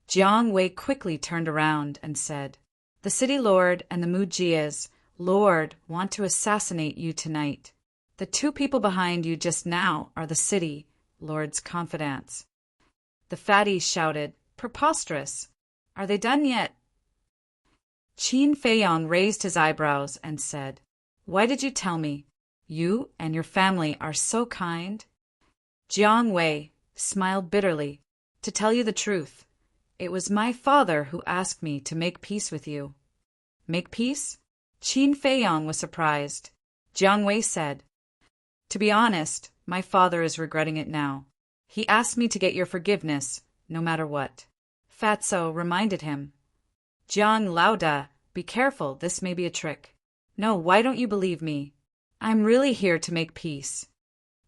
Jiang Wei quickly turned around and said, The city lord and the Mujia's lord want to assassinate you tonight. The two people behind you just now are the city lord's confidants. The fatty shouted, Preposterous! Are they done yet? Qin Feiyang raised his eyebrows and said, Why did you tell me? You and your family are so kind. Jiang Wei smiled bitterly. To tell you the truth, it was my father who asked me to make peace with you. Make peace? Qin Feiyang was surprised. Jiang Wei said, To be honest, my father is regretting it now. He asked me to get your forgiveness, no matter what. Fatso reminded him. Jiang Laoda, be careful, this may be a trick. No, why don't you believe me? I'm really here to make peace.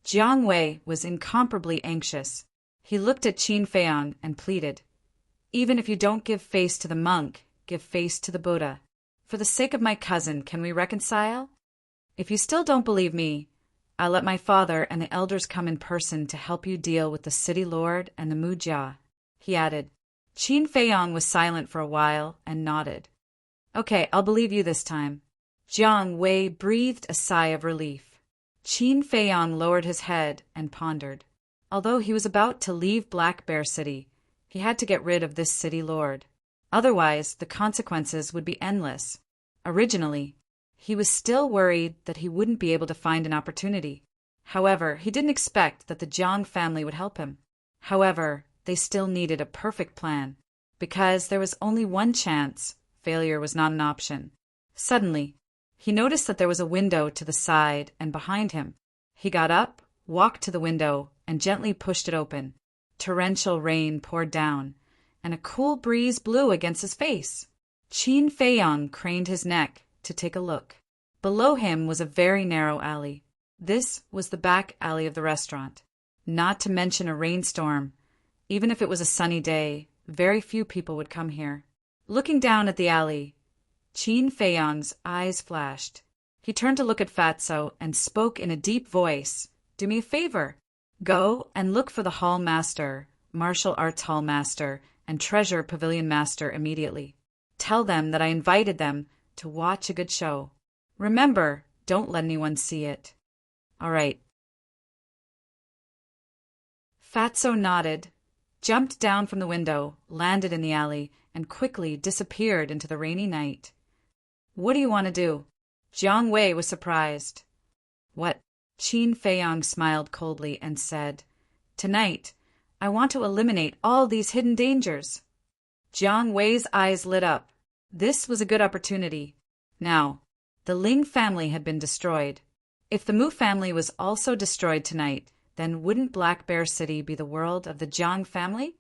Jiang Wei was incomparably anxious. He looked at Qin Feiyang and pleaded, Even if you don't give face to the monk, give face to the Buddha. For the sake of my cousin, can we reconcile? If you still don't believe me, I'll let my father and the elders come in person to help you deal with the city lord and the Mujia, he added. Qin Feiyang was silent for a while and nodded. Okay, I'll believe you this time. Jiang Wei breathed a sigh of relief. Qin Feiyang lowered his head and pondered. Although he was about to leave Black Bear City, he had to get rid of this city lord. Otherwise, the consequences would be endless. Originally, he was still worried that he wouldn't be able to find an opportunity. However, he didn't expect that the Jiang family would help him. However, they still needed a perfect plan. Because there was only one chance, failure was not an option. Suddenly, he noticed that there was a window to the side and behind him. He got up, walked to the window, and gently pushed it open. Torrential rain poured down, and a cool breeze blew against his face. Qin Feiyang craned his neck to take a look. Below him was a very narrow alley. This was the back alley of the restaurant. Not to mention a rainstorm. Even if it was a sunny day, very few people would come here. Looking down at the alley, Qin Feiyang's eyes flashed. He turned to look at Fatso and spoke in a deep voice. Do me a favor. Go and look for the hall master, martial arts hall master, and treasure pavilion master immediately. Tell them that I invited them to watch a good show. Remember, don't let anyone see it. All right. Fatso nodded, jumped down from the window, landed in the alley, and quickly disappeared into the rainy night. What do you want to do? Jiang Wei was surprised. What? Qin Feiyang smiled coldly and said, Tonight, I want to eliminate all these hidden dangers. Jiang Wei's eyes lit up. This was a good opportunity. Now, the Ling family had been destroyed. If the Mu family was also destroyed tonight, then wouldn't Black Bear City be the world of the Jiang family?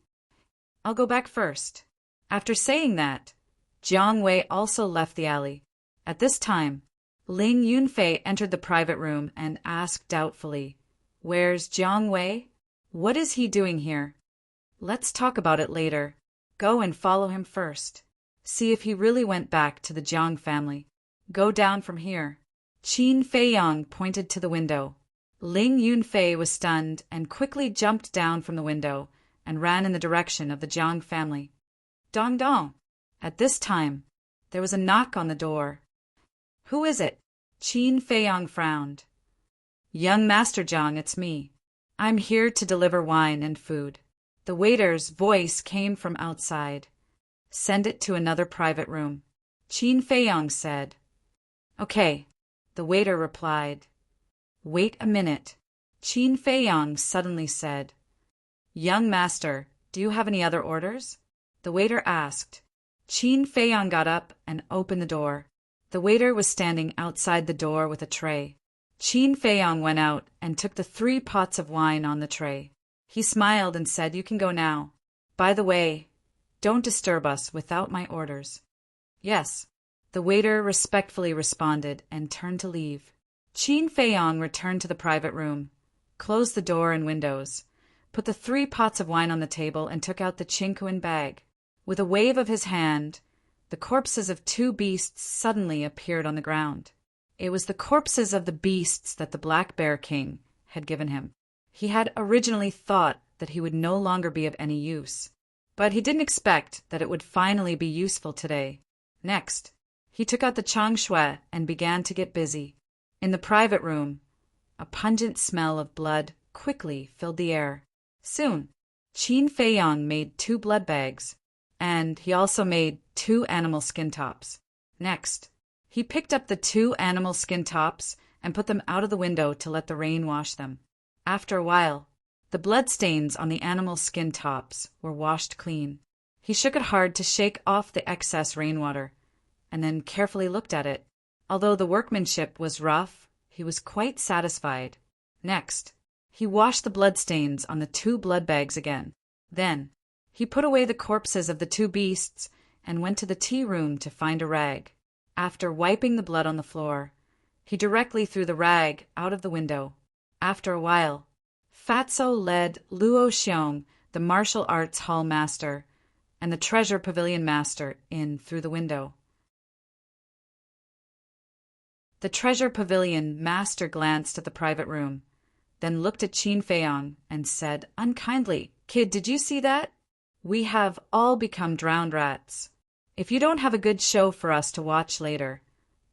I'll go back first. After saying that, Jiang Wei also left the alley. At this time, Ling Yunfei entered the private room and asked doubtfully, "Where's Jiang Wei? What is he doing here?" "Let's talk about it later. Go and follow him first. See if he really went back to the Jiang family. Go down from here." Qin Feiyang pointed to the window. Ling Yunfei was stunned and quickly jumped down from the window and ran in the direction of the Jiang family. Dong dong! At this time, there was a knock on the door. "Who is it?" Qin Feiyang frowned. "Young Master Jiang, it's me. I'm here to deliver wine and food." The waiter's voice came from outside. "Send it to another private room," Qin Feiyang said. "Okay," the waiter replied. "Wait a minute," Qin Feiyang suddenly said. "Young master, do you have any other orders?" the waiter asked. Qin Feiyang got up and opened the door. The waiter was standing outside the door with a tray. Qin Feiyang went out and took the 3 pots of wine on the tray. He smiled and said, "You can go now. By the way, don't disturb us without my orders." "Yes," the waiter respectfully responded and turned to leave. Qin Feiyang returned to the private room, closed the door and windows, put the 3 pots of wine on the table and took out the Qingquan bag. With a wave of his hand, the corpses of 2 beasts suddenly appeared on the ground. It was the corpses of the beasts that the Black Bear King had given him. He had originally thought that he would no longer be of any use, but he didn't expect that it would finally be useful today. Next, he took out the changshui and began to get busy. In the private room, a pungent smell of blood quickly filled the air. Soon, Qin Feiyang made 2 blood bags, and he also made 2 animal skin tops. Next, he picked up the 2 animal skin tops and put them out of the window to let the rain wash them. After a while, the bloodstains on the animal skin tops were washed clean. He shook it hard to shake off the excess rainwater, and then carefully looked at it. Although the workmanship was rough, he was quite satisfied. Next, he washed the bloodstains on the 2 blood bags again. Then, he put away the corpses of the 2 beasts and went to the tea room to find a rag. After wiping the blood on the floor, he directly threw the rag out of the window. After a while, Fatso led Luo Xiong, the martial arts hall master, and the treasure pavilion master in through the window. The treasure pavilion master glanced at the private room, then looked at Qin Feiyang and said unkindly, "Kid, did you see that? We have all become drowned rats. If you don't have a good show for us to watch later,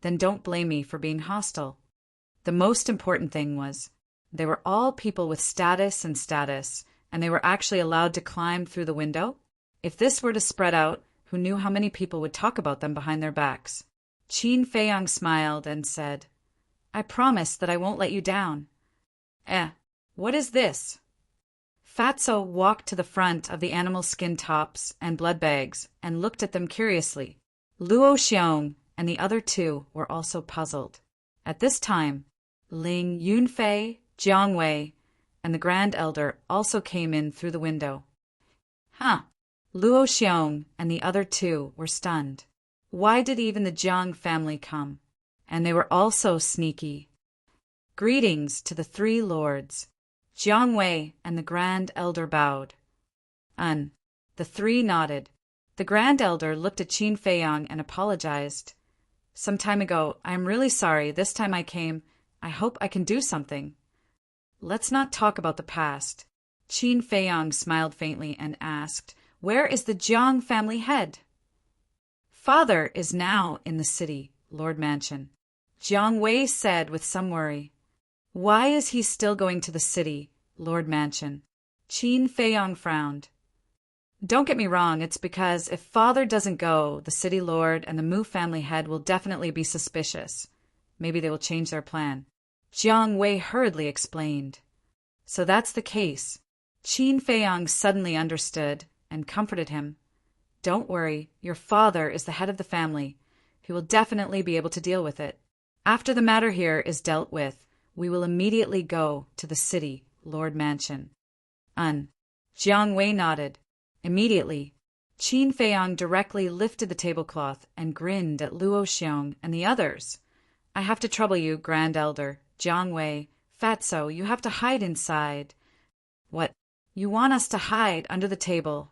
then don't blame me for being hostile." The most important thing was, they were all people with status, and they were actually allowed to climb through the window. If this were to spread out, who knew how many people would talk about them behind their backs? Qin Feiyang smiled and said, "I promise that I won't let you down." What is this?" Fatso walked to the front of the animal skin tops and blood bags and looked at them curiously. Luo Xiong and the other 2 were also puzzled. At this time, Ling Yunfei, Jiang Wei, and the Grand Elder also came in through the window. Luo Xiong and the other 2 were stunned. Why did even the Jiang family come? And they were all so sneaky. Greetings to the 3 lords. Jiang Wei and the Grand Elder bowed. The 3 nodded. The Grand Elder looked at Qin Feiyang and apologized. "Some time ago, I am really sorry. This time I came. I hope I can do something." "Let's not talk about the past." Qin Feiyang smiled faintly and asked, "Where is the Jiang family head?" "Father is now in the city, Lord Mansion," Jiang Wei said with some worry. "Why is he still going to the city, Lord Mansion?" Qin Feiyang frowned. "Don't get me wrong, it's because if Father doesn't go, the city lord and the Mu family head will definitely be suspicious. Maybe they will change their plan." Jiang Wei hurriedly explained. "So that's the case." Qin Feiyang suddenly understood and comforted him. "Don't worry, your father is the head of the family. He will definitely be able to deal with it. After the matter here is dealt with, we will immediately go to the city, Lord Mansion." Jiang Wei nodded. Immediately, Qin Feiyang directly lifted the tablecloth and grinned at Luo Xiong and the others. I have to trouble you, Grand Elder, Jiang Wei, Fatso, you have to hide inside. What? You want us to hide under the table?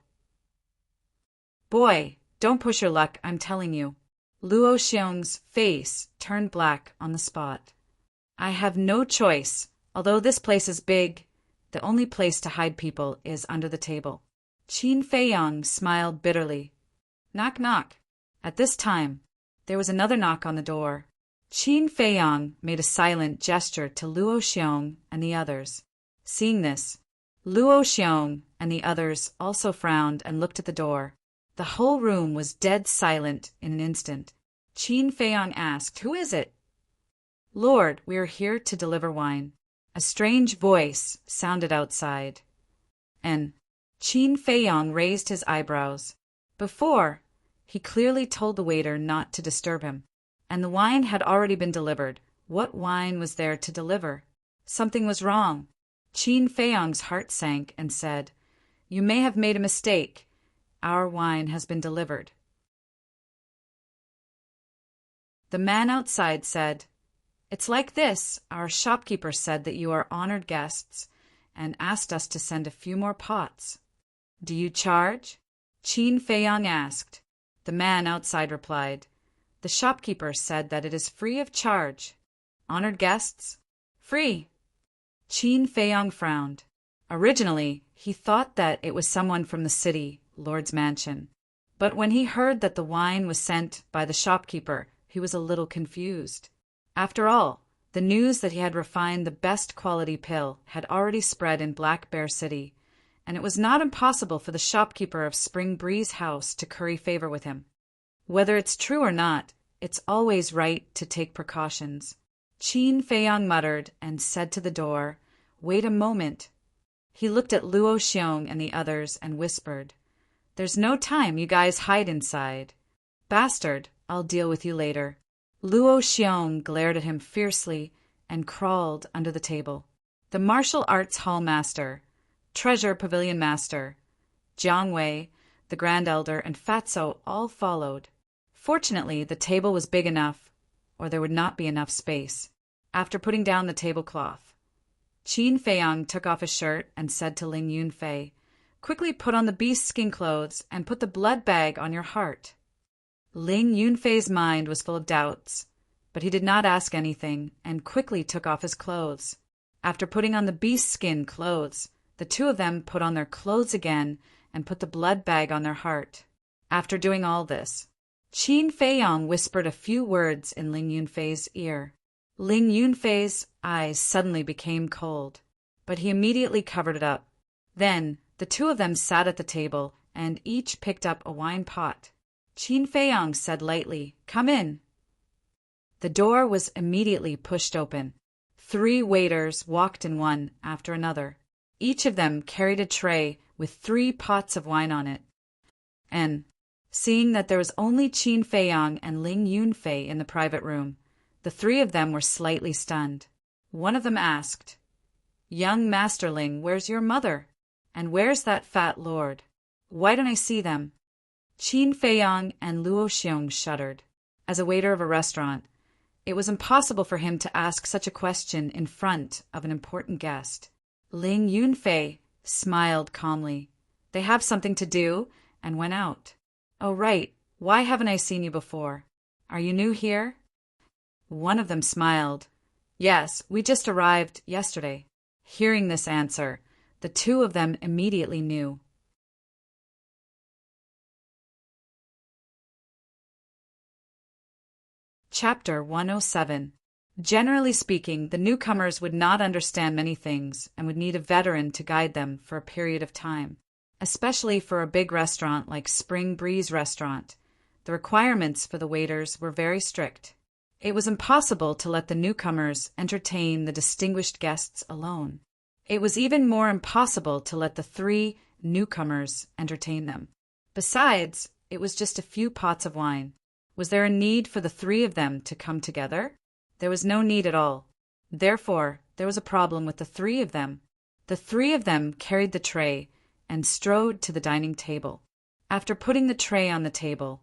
Boy, don't push your luck, I'm telling you. Luo Xiong's face turned black on the spot. I have no choice. Although this place is big, the only place to hide people is under the table. Qin Feiyang smiled bitterly. Knock, knock. At this time, there was another knock on the door. Qin Feiyang made a silent gesture to Luo Xiong and the others. Seeing this, Luo Xiong and the others also frowned and looked at the door. The whole room was dead silent in an instant. Qin Feiyang asked, Who is it? Lord, we are here to deliver wine. A strange voice sounded outside. And Qin Feiyang raised his eyebrows. Before, he clearly told the waiter not to disturb him. And the wine had already been delivered. What wine was there to deliver? Something was wrong. Qin Feiyang's heart sank and said, You may have made a mistake. Our wine has been delivered. The man outside said, It's like this. Our shopkeeper said that you are honored guests and asked us to send a few more pots. Do you charge? Qin Feiyang asked. The man outside replied, The shopkeeper said that it is free of charge. Honored guests? Free. Qin Feiyang frowned. Originally, he thought that it was someone from the city, Lord's mansion. But when he heard that the wine was sent by the shopkeeper, he was a little confused. After all, the news that he had refined the best quality pill had already spread in Black Bear City, and it was not impossible for the shopkeeper of Spring Breeze House to curry favor with him. Whether it's true or not, it's always right to take precautions. Qin Feiyang muttered and said to the door, Wait a moment. He looked at Luo Xiong and the others and whispered, There's no time, you guys hide inside. Bastard, I'll deal with you later. Luo Xiong glared at him fiercely and crawled under the table. The martial arts hall master, treasure pavilion master, Jiang Wei, the Grand Elder, and Fatso all followed. Fortunately, the table was big enough, or there would not be enough space. After putting down the tablecloth, Qin Feiyang took off his shirt and said to Ling Yunfei, Quickly put on the beast skin clothes and put the blood bag on your heart. Ling Yunfei's mind was full of doubts, but he did not ask anything and quickly took off his clothes. After putting on the beast skin clothes, the two of them put on their clothes again and put the blood bag on their heart. After doing all this, Qin Feiyang whispered a few words in Ling Yunfei's ear. Ling Yunfei's eyes suddenly became cold, but he immediately covered it up. Then the two of them sat at the table and each picked up a wine pot. Qin Feiyang said lightly, Come in. The door was immediately pushed open. 3 waiters walked in one after another. Each of them carried a tray with 3 pots of wine on it. And, seeing that there was only Qin Feiyang and Ling Yunfei in the private room, the 3 of them were slightly stunned. One of them asked, Young Masterling, where's your mother? And where's that fat lord? Why don't I see them? Qin Feiyang and Luo Xiong shuddered. As a waiter of a restaurant, it was impossible for him to ask such a question in front of an important guest. Ling Yunfei smiled calmly. They have something to do, and went out. Oh, right. Why haven't I seen you before? Are you new here? One of them smiled. Yes, we just arrived yesterday. Hearing this answer, the 2 of them immediately knew. Chapter 107. Generally speaking, the newcomers would not understand many things and would need a veteran to guide them for a period of time, especially for a big restaurant like Spring Breeze Restaurant. The requirements for the waiters were very strict. It was impossible to let the newcomers entertain the distinguished guests alone. It was even more impossible to let the 3 newcomers entertain them. Besides, it was just a few pots of wine. Was there a need for the 3 of them to come together? There was no need at all. Therefore, there was a problem with the 3 of them. The 3 of them carried the tray and strode to the dining table. After putting the tray on the table,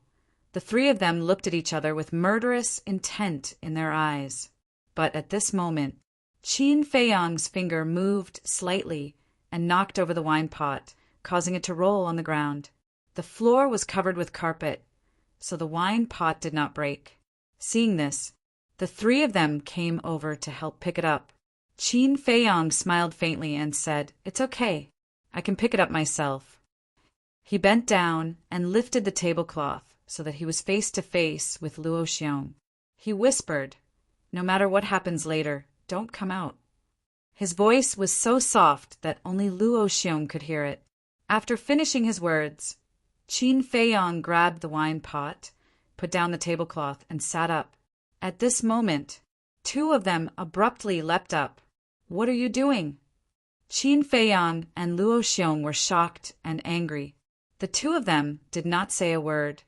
the three of them looked at each other with murderous intent in their eyes. But at this moment, Qin Feiyang's finger moved slightly and knocked over the wine pot, causing it to roll on the ground. The floor was covered with carpet, so the wine pot did not break. Seeing this, the three of them came over to help pick it up. Qin Feiyang smiled faintly and said, "It's okay. I can pick it up myself." He bent down and lifted the tablecloth so that he was face to face with Luo Xiong. He whispered, "No matter what happens later, don't come out." His voice was so soft that only Luo Xiong could hear it. After finishing his words, Qin Feiyang grabbed the wine pot, put down the tablecloth, and sat up. At this moment, two of them abruptly leapt up. "What are you doing?" Qin Feiyang and Luo Xiong were shocked and angry. The two of them did not say a word,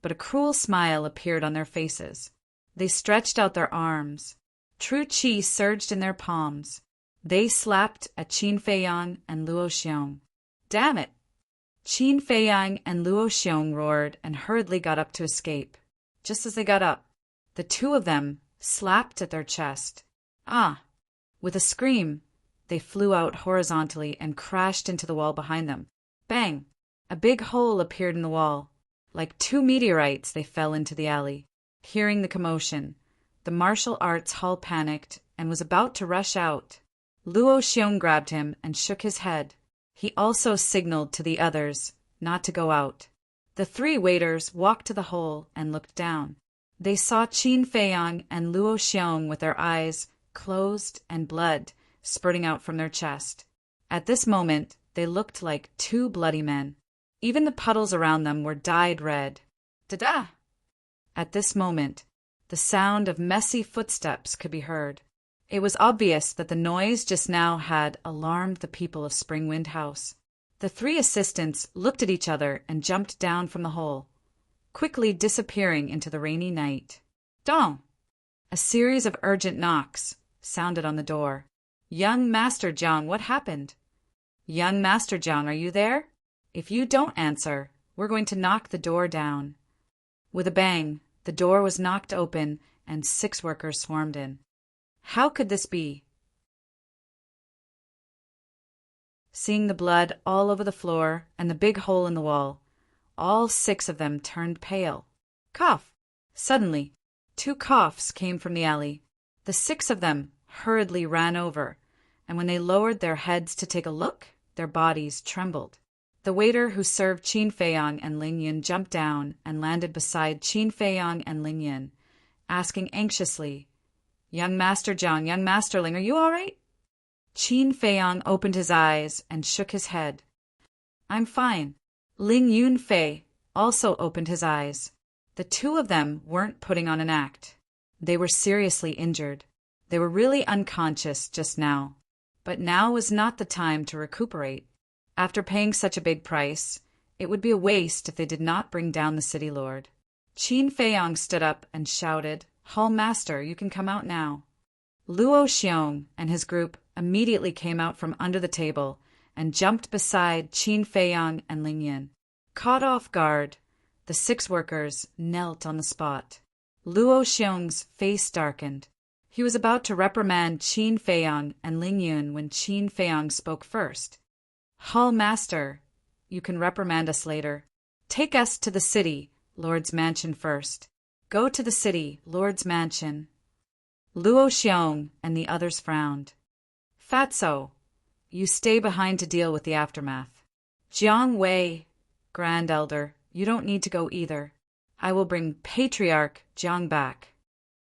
but a cruel smile appeared on their faces. They stretched out their arms. True qi surged in their palms. They slapped at Qin Feiyang and Luo Xiong. "Damn it!" Qin Feiyang and Luo Xiong roared and hurriedly got up to escape. Just as they got up, the two of them slapped at their chest. "Ah!" With a scream, they flew out horizontally and crashed into the wall behind them. Bang! A big hole appeared in the wall. Like two meteorites, they fell into the alley. Hearing the commotion, the martial arts hall panicked and was about to rush out. Luo Xiong grabbed him and shook his head. He also signaled to the others not to go out. The three waiters walked to the hole and looked down. They saw Qin Feiyang and Luo Xiong with their eyes closed and blood spurting out from their chest. At this moment, they looked like two bloody men. Even the puddles around them were dyed red. Da-da! At this moment, the sound of messy footsteps could be heard. It was obvious that the noise just now had alarmed the people of Springwind House. The three assistants looked at each other and jumped down from the hole, quickly disappearing into the rainy night. Dong! A series of urgent knocks sounded on the door. "Young Master Jiang, what happened?" "Young Master Jiang, are you there? If you don't answer, we're going to knock the door down." With a bang, the door was knocked open and 6 workers swarmed in. How could this be? Seeing the blood all over the floor and the big hole in the wall, all 6 of them turned pale. Cough! Suddenly, 2 coughs came from the alley. The 6 of them hurriedly ran over, and when they lowered their heads to take a look, their bodies trembled. The waiter who served Qin Feiyang and Ling Yun jumped down and landed beside Qin Feiyang and Ling Yun, asking anxiously, "Young Master Jiang, young Master Ling, are you all right?" Qin Feiyang opened his eyes and shook his head. "I'm fine." Ling Yunfei also opened his eyes. The 2 of them weren't putting on an act. They were seriously injured. They were really unconscious just now. But now was not the time to recuperate. After paying such a big price, it would be a waste if they did not bring down the city lord. Qin Feiyang stood up and shouted, "Hall Master, you can come out now." Luo Xiong and his group immediately came out from under the table and jumped beside Qin Feiyang and Ling Yin. Caught off guard, the 6 workers knelt on the spot. Luo Xiong's face darkened. He was about to reprimand Qin Feiyang and Ling Yun when Qin Feiyang spoke first. "Hall Master, you can reprimand us later. Take us to the city, Lord's mansion first. Go to the city, Lord's mansion." Luo Xiong and the others frowned. "Fatso, you stay behind to deal with the aftermath. Jiang Wei, Grand Elder, you don't need to go either. I will bring Patriarch Jiang back."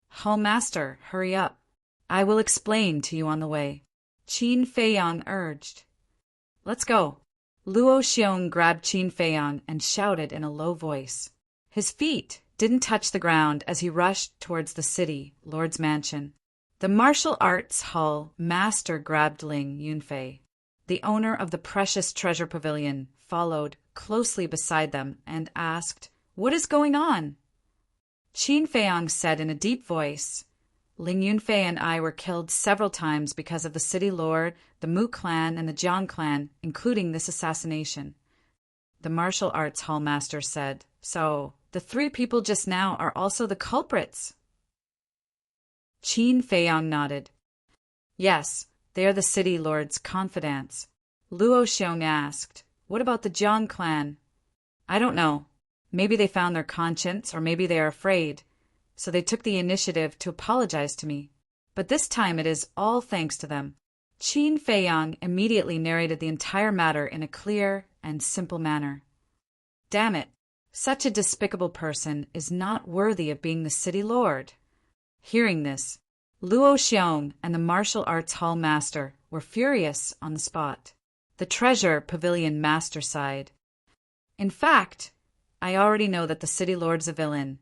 "Hall Master, hurry up. I will explain to you on the way," Qin Feiyang urged. "Let's go." Luo Xiong grabbed Qin Feiyang and shouted in a low voice. His feet didn't touch the ground as he rushed towards the city, Lord's mansion. The martial arts hall master grabbed Ling Yunfei. The owner of the precious treasure pavilion followed closely beside them and asked, "What is going on?" Qin Feiyang said in a deep voice, "Ling Yunfei and I were killed several times because of the city lord, the Mu clan, and the Jiang clan, including this assassination. the martial arts hall master said. So, the three people just now are also the culprits? Qin Feiyang nodded. Yes, they are the city lord's confidants. Luo Xiong asked, what about the Jiang clan? I don't know. Maybe they found their conscience, or maybe they are afraid. So they took the initiative to apologize to me. But this time it is all thanks to them. Qin Feiyang immediately narrated the entire matter in a clear and simple manner. Damn it, such a despicable person is not worthy of being the city lord. Hearing this, Luo Xiong and the martial arts hall master were furious on the spot. The treasure pavilion master sighed. In fact, I already know that the city lord's a villain,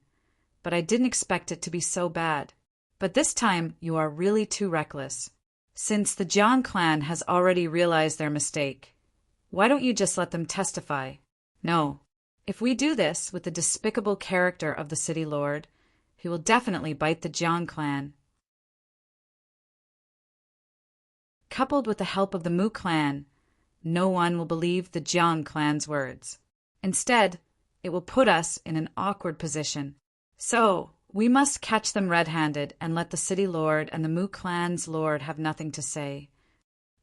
but I didn't expect it to be so bad. But this time you are really too reckless. Since the Jiang clan has already realized their mistake, why don't you just let them testify? No. If we do this with the despicable character of the city lord, he will definitely bite the Jiang clan. Coupled with the help of the Mu clan, no one will believe the Jiang clan's words. Instead, it will put us in an awkward position. So, we must catch them red-handed and let the city lord and the Mu clan's lord have nothing to say.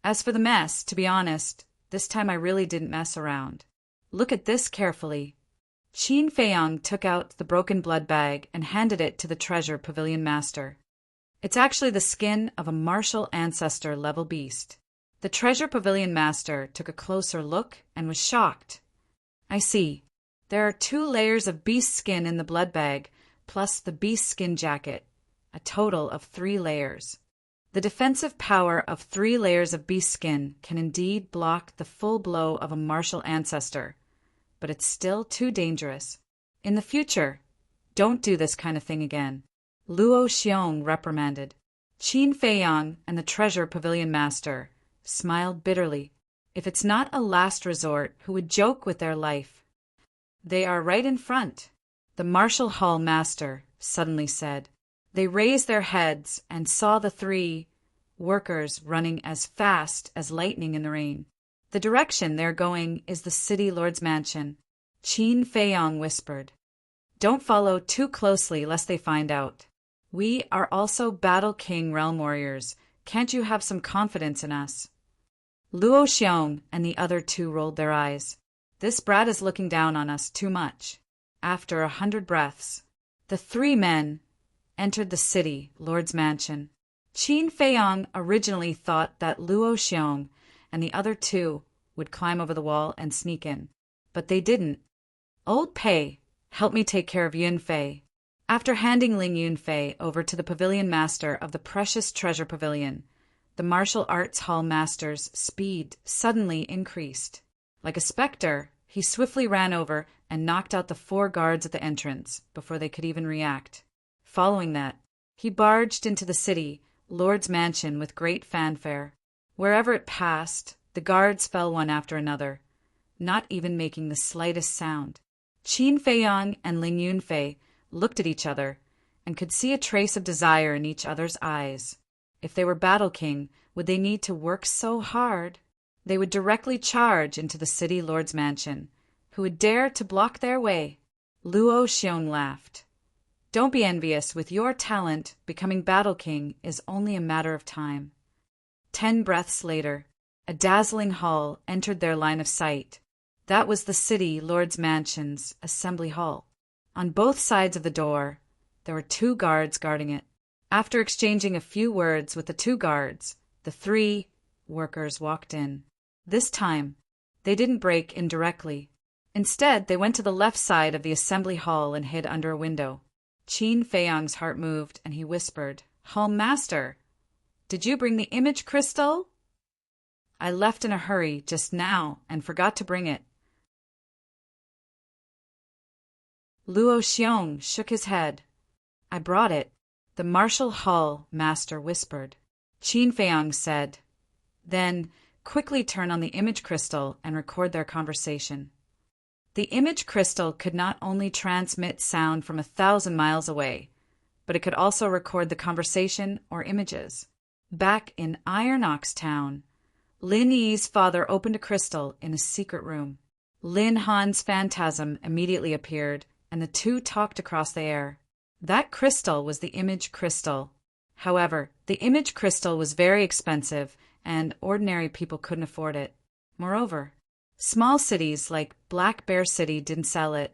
As for the mess, to be honest, this time I really didn't mess around. Look at this carefully. Qin Feiyang took out the broken blood bag and handed it to the treasure pavilion master. It's actually the skin of a martial ancestor-level beast. The treasure pavilion master took a closer look and was shocked. I see. There are 2 layers of beast skin in the blood bag, plus the beast skin jacket, a total of 3 layers. The defensive power of 3 layers of beast skin can indeed block the full blow of a martial ancestor, but it's still too dangerous. In the future, don't do this kind of thing again. Luo Xiong reprimanded. Qin Feiyang and the treasure pavilion master smiled bitterly. If it's not a last resort, who would joke with their life? They are right in front, the martial hall master suddenly said. They raised their heads and saw the 3 workers running as fast as lightning in the rain. The direction they're going is the city lord's mansion. Qin Feiyang whispered. Don't follow too closely lest they find out. We are also Battle King realm warriors. Can't you have some confidence in us? Luo Xiong and the other 2 rolled their eyes. This brat is looking down on us too much. After 100 breaths, the 3 men entered the city lord's mansion. Qin Feiyang originally thought that Luo Xiong and the other 2 would climb over the wall and sneak in, but they didn't. Old Pei, help me take care of Yunfei. After handing Ling Yunfei over to the pavilion master of the precious treasure pavilion, the martial arts hall master's speed suddenly increased. Like a specter, he swiftly ran over and knocked out the 4 guards at the entrance before they could even react. Following that, he barged into the city lord's mansion with great fanfare. Wherever it passed, the guards fell one after another, not even making the slightest sound. Qin Feiyang and Ling Yunfei looked at each other and could see a trace of desire in each other's eyes. If they were Battle King, would they need to work so hard? They would directly charge into the city lord's mansion. Who would dare to block their way? Luo Xiong laughed. Don't be envious. With your talent, becoming Battle King is only a matter of time. 10 breaths later, a dazzling hall entered their line of sight. That was the city lord's mansion's assembly hall. On both sides of the door, there were 2 guards guarding it. After exchanging a few words with the 2 guards, the 3 workers walked in. This time, they didn't break in directly. Instead, they went to the left side of the assembly hall and hid under a window. Qin Feiyang's heart moved, and he whispered, Hall Master, did you bring the image crystal? I left in a hurry just now and forgot to bring it. Luo Xiong shook his head. I brought it, the martial hall master whispered. Qin Feiyang said, Then quickly turn on the image crystal and record their conversation. The image crystal could not only transmit sound from 1,000 miles away, but it could also record the conversation or images. Back in Iron Ox Town, Lin Yi's father opened a crystal in a secret room. Lin Han's phantasm immediately appeared, and the two talked across the air. That crystal was the image crystal. However, the image crystal was very expensive, and ordinary people couldn't afford it. Moreover, small cities like Black Bear City didn't sell it.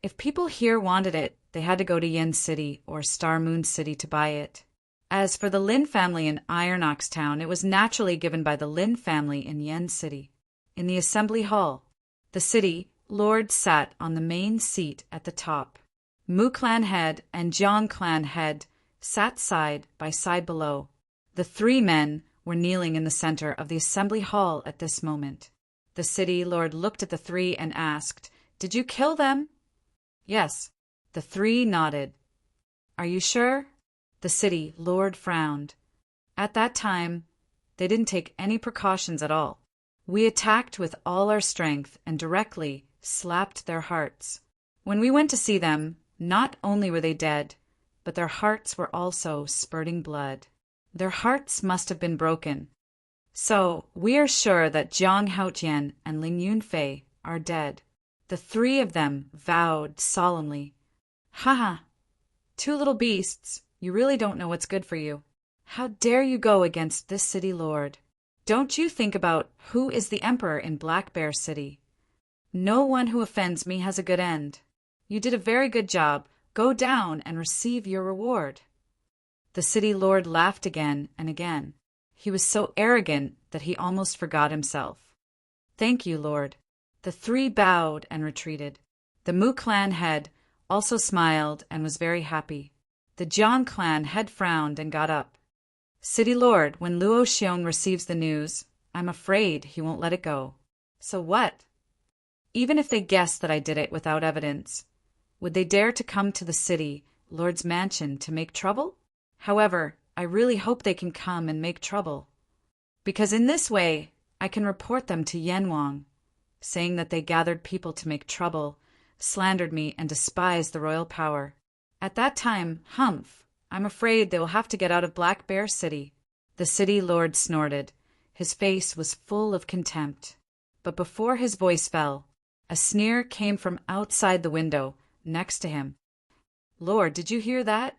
If people here wanted it, they had to go to Yen City or Star Moon City to buy it. As for the Lin family in Iron Ox Town, it was naturally given by the Lin family in Yen City. In the assembly hall, the city lord sat on the main seat at the top. Mu clan head and Jiang clan head sat side by side below. The three men were kneeling in the center of the assembly hall at this moment. The city lord looked at the three and asked, "Did you kill them?" "Yes." The three nodded. "Are you sure?" The city lord frowned. "At that time, they didn't take any precautions at all. We attacked with all our strength and directly slapped their hearts. When we went to see them, not only were they dead, but their hearts were also spurting blood. Their hearts must have been broken. So we are sure that Jiang Haotian and Ling Yunfei are dead." The three of them vowed solemnly. "Haha, two little beasts, you really don't know what's good for you. How dare you go against this city lord? Don't you think about who is the emperor in Black Bear City? No one who offends me has a good end. You did a very good job. Go down and receive your reward." The city lord laughed again and again. He was so arrogant that he almost forgot himself. "Thank you, Lord." The three bowed and retreated. The Mu clan head also smiled and was very happy. The Jiang clan head frowned and got up. "City Lord, when Luo Xiong receives the news, I'm afraid he won't let it go." "So what?" "Even if they guess that I did it without evidence, would they dare to come to the city Lord's mansion to make trouble? However, I really hope they can come and make trouble, because in this way I can report them to Yanwang, saying that they gathered people to make trouble, slandered me, and despised the royal power. At that time, I'm afraid they will have to get out of Black Bear City." The city lord snorted. His face was full of contempt. But before his voice fell, a sneer came from outside the window next to him. "Lord, did you hear that?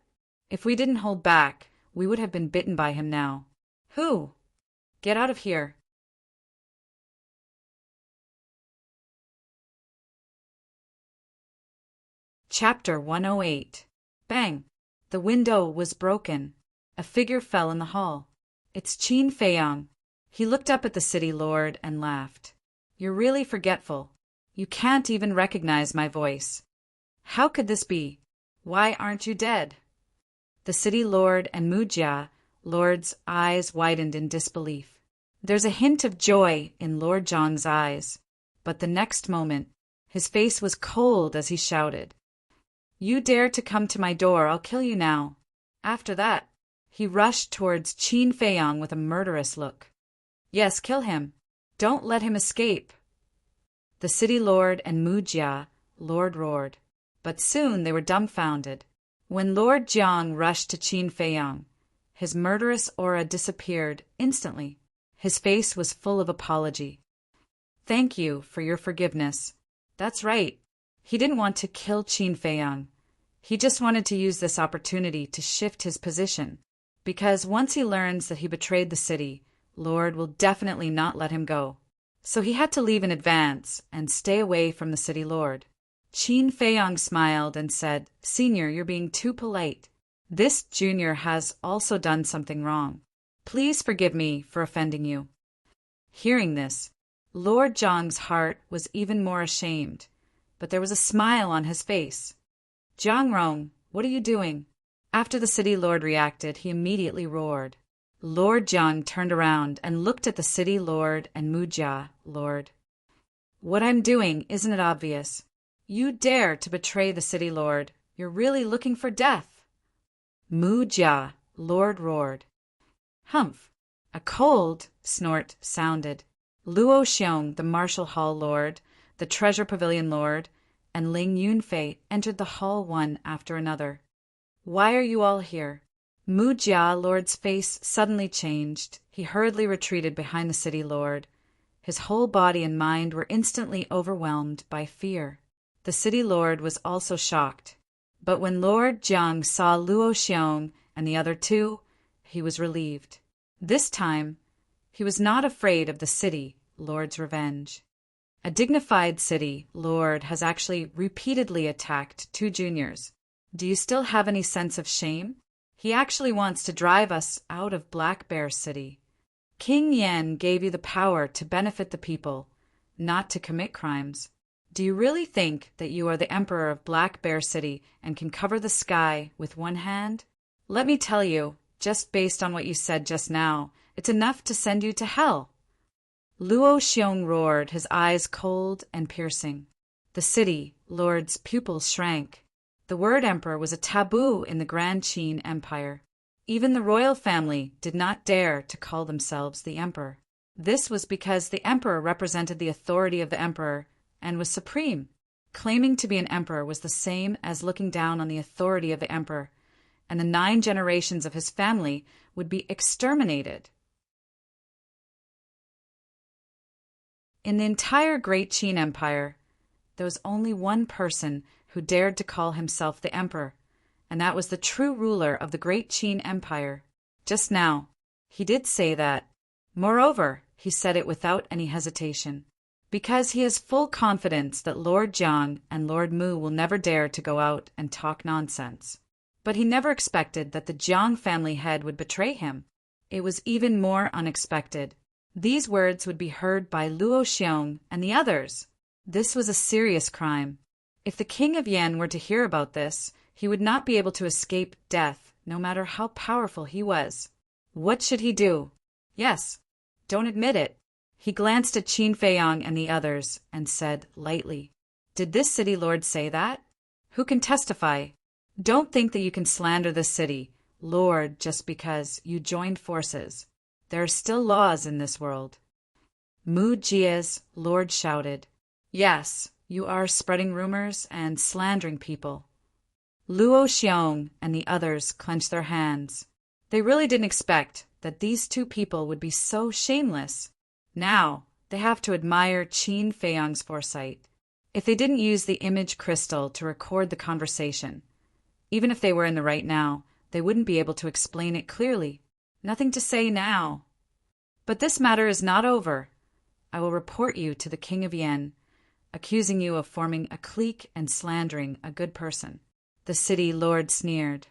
If we didn't hold back, we would have been bitten by him now." "Who? Get out of here." Chapter 108. Bang! The window was broken. A figure fell in the hall. "It's Qin Feiyang." He looked up at the city lord and laughed. "You're really forgetful. You can't even recognize my voice. How could this be? Why aren't you dead?" The city lord and Mujia lord's eyes widened in disbelief. There's a hint of joy in Lord Zhang's eyes, but the next moment his face was cold as he shouted, "You dare to come to my door, I'll kill you now." After that, he rushed towards Qin Feiyang with a murderous look. "Yes, kill him. Don't let him escape." The city lord and Mujia lord roared, but soon they were dumbfounded. When Lord Jiang rushed to Qin Feiyang, his murderous aura disappeared instantly. His face was full of apology. "Thank you for your forgiveness. That's right. He didn't want to kill Qin Feiyang. He just wanted to use this opportunity to shift his position, because once he learns that he betrayed the city, Lord will definitely not let him go. So he had to leave in advance and stay away from the city lord." Qin Feiyang smiled and said, "Senior, you're being too polite. This junior has also done something wrong. Please forgive me for offending you." Hearing this, Lord Zhang's heart was even more ashamed, but there was a smile on his face. "Zhang Rong, what are you doing?" After the city lord reacted, he immediately roared. Lord Jiang turned around and looked at the city lord and Mujia lord. "What I'm doing, isn't it obvious? You dare to betray the city lord. You're really looking for death." Mujia lord roared. "Humph!" A cold snort sounded. Luo Xiong, the martial hall lord, the treasure pavilion lord, and Ling Yunfei entered the hall one after another. "Why are you all here?" Mujia lord's face suddenly changed. He hurriedly retreated behind the city lord. His whole body and mind were instantly overwhelmed by fear. The city lord was also shocked. But when Lord Jiang saw Luo Xiong and the other two, he was relieved. This time, he was not afraid of the city lord's revenge. A dignified city lord has actually repeatedly attacked two juniors. Do you still have any sense of shame? He actually wants to drive us out of Black Bear City. King Yan gave you the power to benefit the people, not to commit crimes. Do you really think that you are the emperor of Black Bear City and can cover the sky with one hand? Let me tell you, just based on what you said just now, it's enough to send you to hell. Luo Xiong roared, his eyes cold and piercing. The city lord's pupils shrank. The word emperor was a taboo in the Grand Qin Empire. Even the royal family did not dare to call themselves the emperor. This was because the emperor represented the authority of the emperor and was supreme. Claiming to be an emperor was the same as looking down on the authority of the emperor, and the 9 generations of his family would be exterminated. In the entire Great Qin Empire, there was only one person who dared to call himself the emperor, and that was the true ruler of the Great Qin Empire. Just now, he did say that. Moreover, he said it without any hesitation, because he has full confidence that Lord Jiang and Lord Mu will never dare to go out and talk nonsense. But he never expected that the Jiang family head would betray him. It was even more unexpected. These words would be heard by Luo Xiong and the others. This was a serious crime. If the king of Yan were to hear about this, he would not be able to escape death, no matter how powerful he was. What should he do? Yes, don't admit it. He glanced at Qin Feiyang and the others and said lightly, "Did this city lord say that? Who can testify? Don't think that you can slander this city, lord, just because you joined forces. There are still laws in this world." Mu Jia's lord shouted, "Yes, you are spreading rumors and slandering people." Luo Xiong and the others clenched their hands. They really didn't expect that these two people would be so shameless. Now, they have to admire Qin Feiyang's foresight. If they didn't use the image crystal to record the conversation, even if they were in the right now, they wouldn't be able to explain it clearly. Nothing to say now. But this matter is not over. I will report you to the King of Yan, accusing you of forming a clique and slandering a good person. The city lord sneered.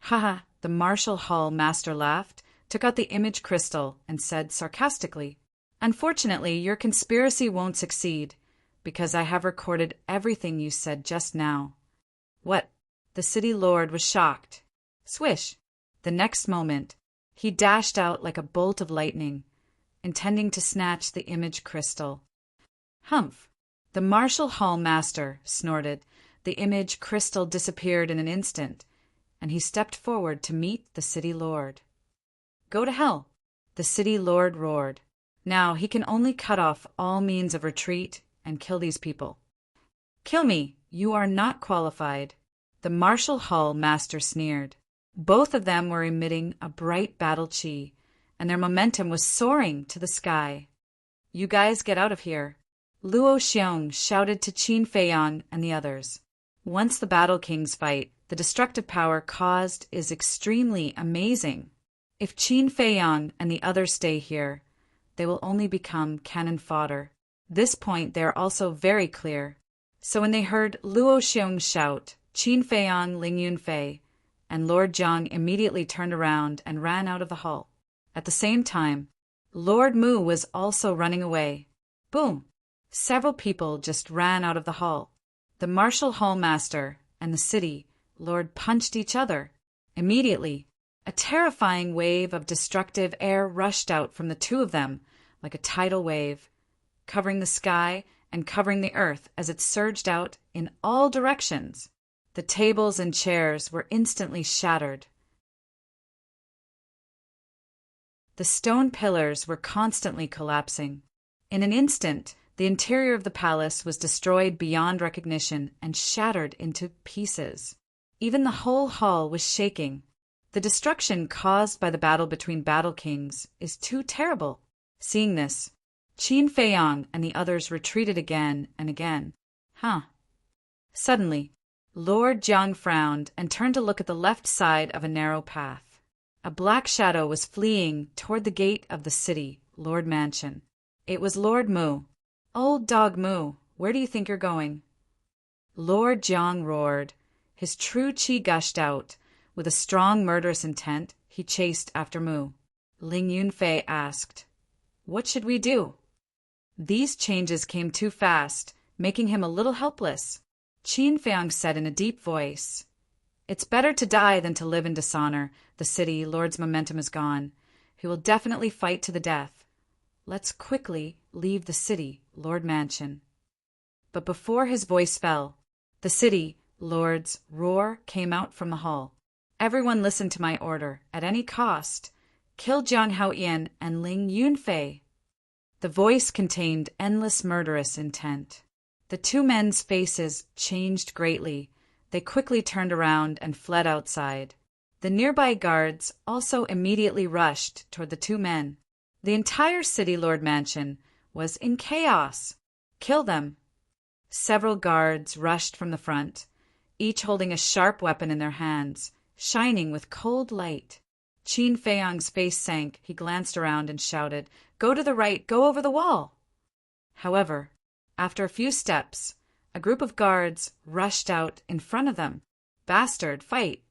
Haha, the Martial Hall master laughed, took out the image crystal, and said sarcastically, "Unfortunately, your conspiracy won't succeed, because I have recorded everything you said just now." What? The city lord was shocked. Swish! The next moment, he dashed out like a bolt of lightning, intending to snatch the image crystal. Humph! The Martial Hall master snorted. The image crystal disappeared in an instant, and he stepped forward to meet the city lord. "Go to hell!" the city lord roared. Now he can only cut off all means of retreat and kill these people. "Kill me! You are not qualified!" the Martial Hall master sneered. Both of them were emitting a bright battle chi, and their momentum was soaring to the sky. "You guys get out of here!" Luo Xiong shouted to Qin Feiyang and the others. Once the Battle Kings fight, the destructive power caused is extremely amazing. If Qin Feiyang and the others stay here, they will only become cannon fodder. This point they are also very clear. So when they heard Luo Xiong shout, Qin Feiyang, Ling Yunfei, and Lord Jiang immediately turned around and ran out of the hall. At the same time, Lord Mu was also running away. Boom! Several people just ran out of the hall. The Martial Hall master and the city lord punched each other. Immediately, a terrifying wave of destructive air rushed out from the two of them like a tidal wave, covering the sky and covering the earth as it surged out in all directions. The tables and chairs were instantly shattered. The stone pillars were constantly collapsing. In an instant, the interior of the palace was destroyed beyond recognition and shattered into pieces. Even the whole hall was shaking. The destruction caused by the battle between Battle Kings is too terrible. Seeing this, Qin Feiyang and the others retreated again and again. Suddenly, Lord Jiang frowned and turned to look at the left side of a narrow path. A black shadow was fleeing toward the gate of the city, Lord Mansion. It was Lord Mu. "Old dog Mu, where do you think you're going?" Lord Jiang roared. His true qi gushed out. With a strong murderous intent, he chased after Mu. Ling Yunfei asked, "What should we do?" These changes came too fast, making him a little helpless. Qin Feiyang said in a deep voice, "It's better to die than to live in dishonor. The city lord's momentum is gone. He will definitely fight to the death. Let's quickly leave the city, Lord Mansion." But before his voice fell, the city lord's roar came out from the hall. "Everyone listen to my order, at any cost. Kill Jiang Haoyan and Ling Yunfei." The voice contained endless murderous intent. The two men's faces changed greatly. They quickly turned around and fled outside. The nearby guards also immediately rushed toward the two men. The entire city lord mansion was in chaos. "Kill them." Several guards rushed from the front, each holding a sharp weapon in their hands, shining with cold light. Qin Feiyang's face sank. He glanced around and shouted, "Go to the right, go over the wall." However, after a few steps, a group of guards rushed out in front of them. "Bastard, fight!"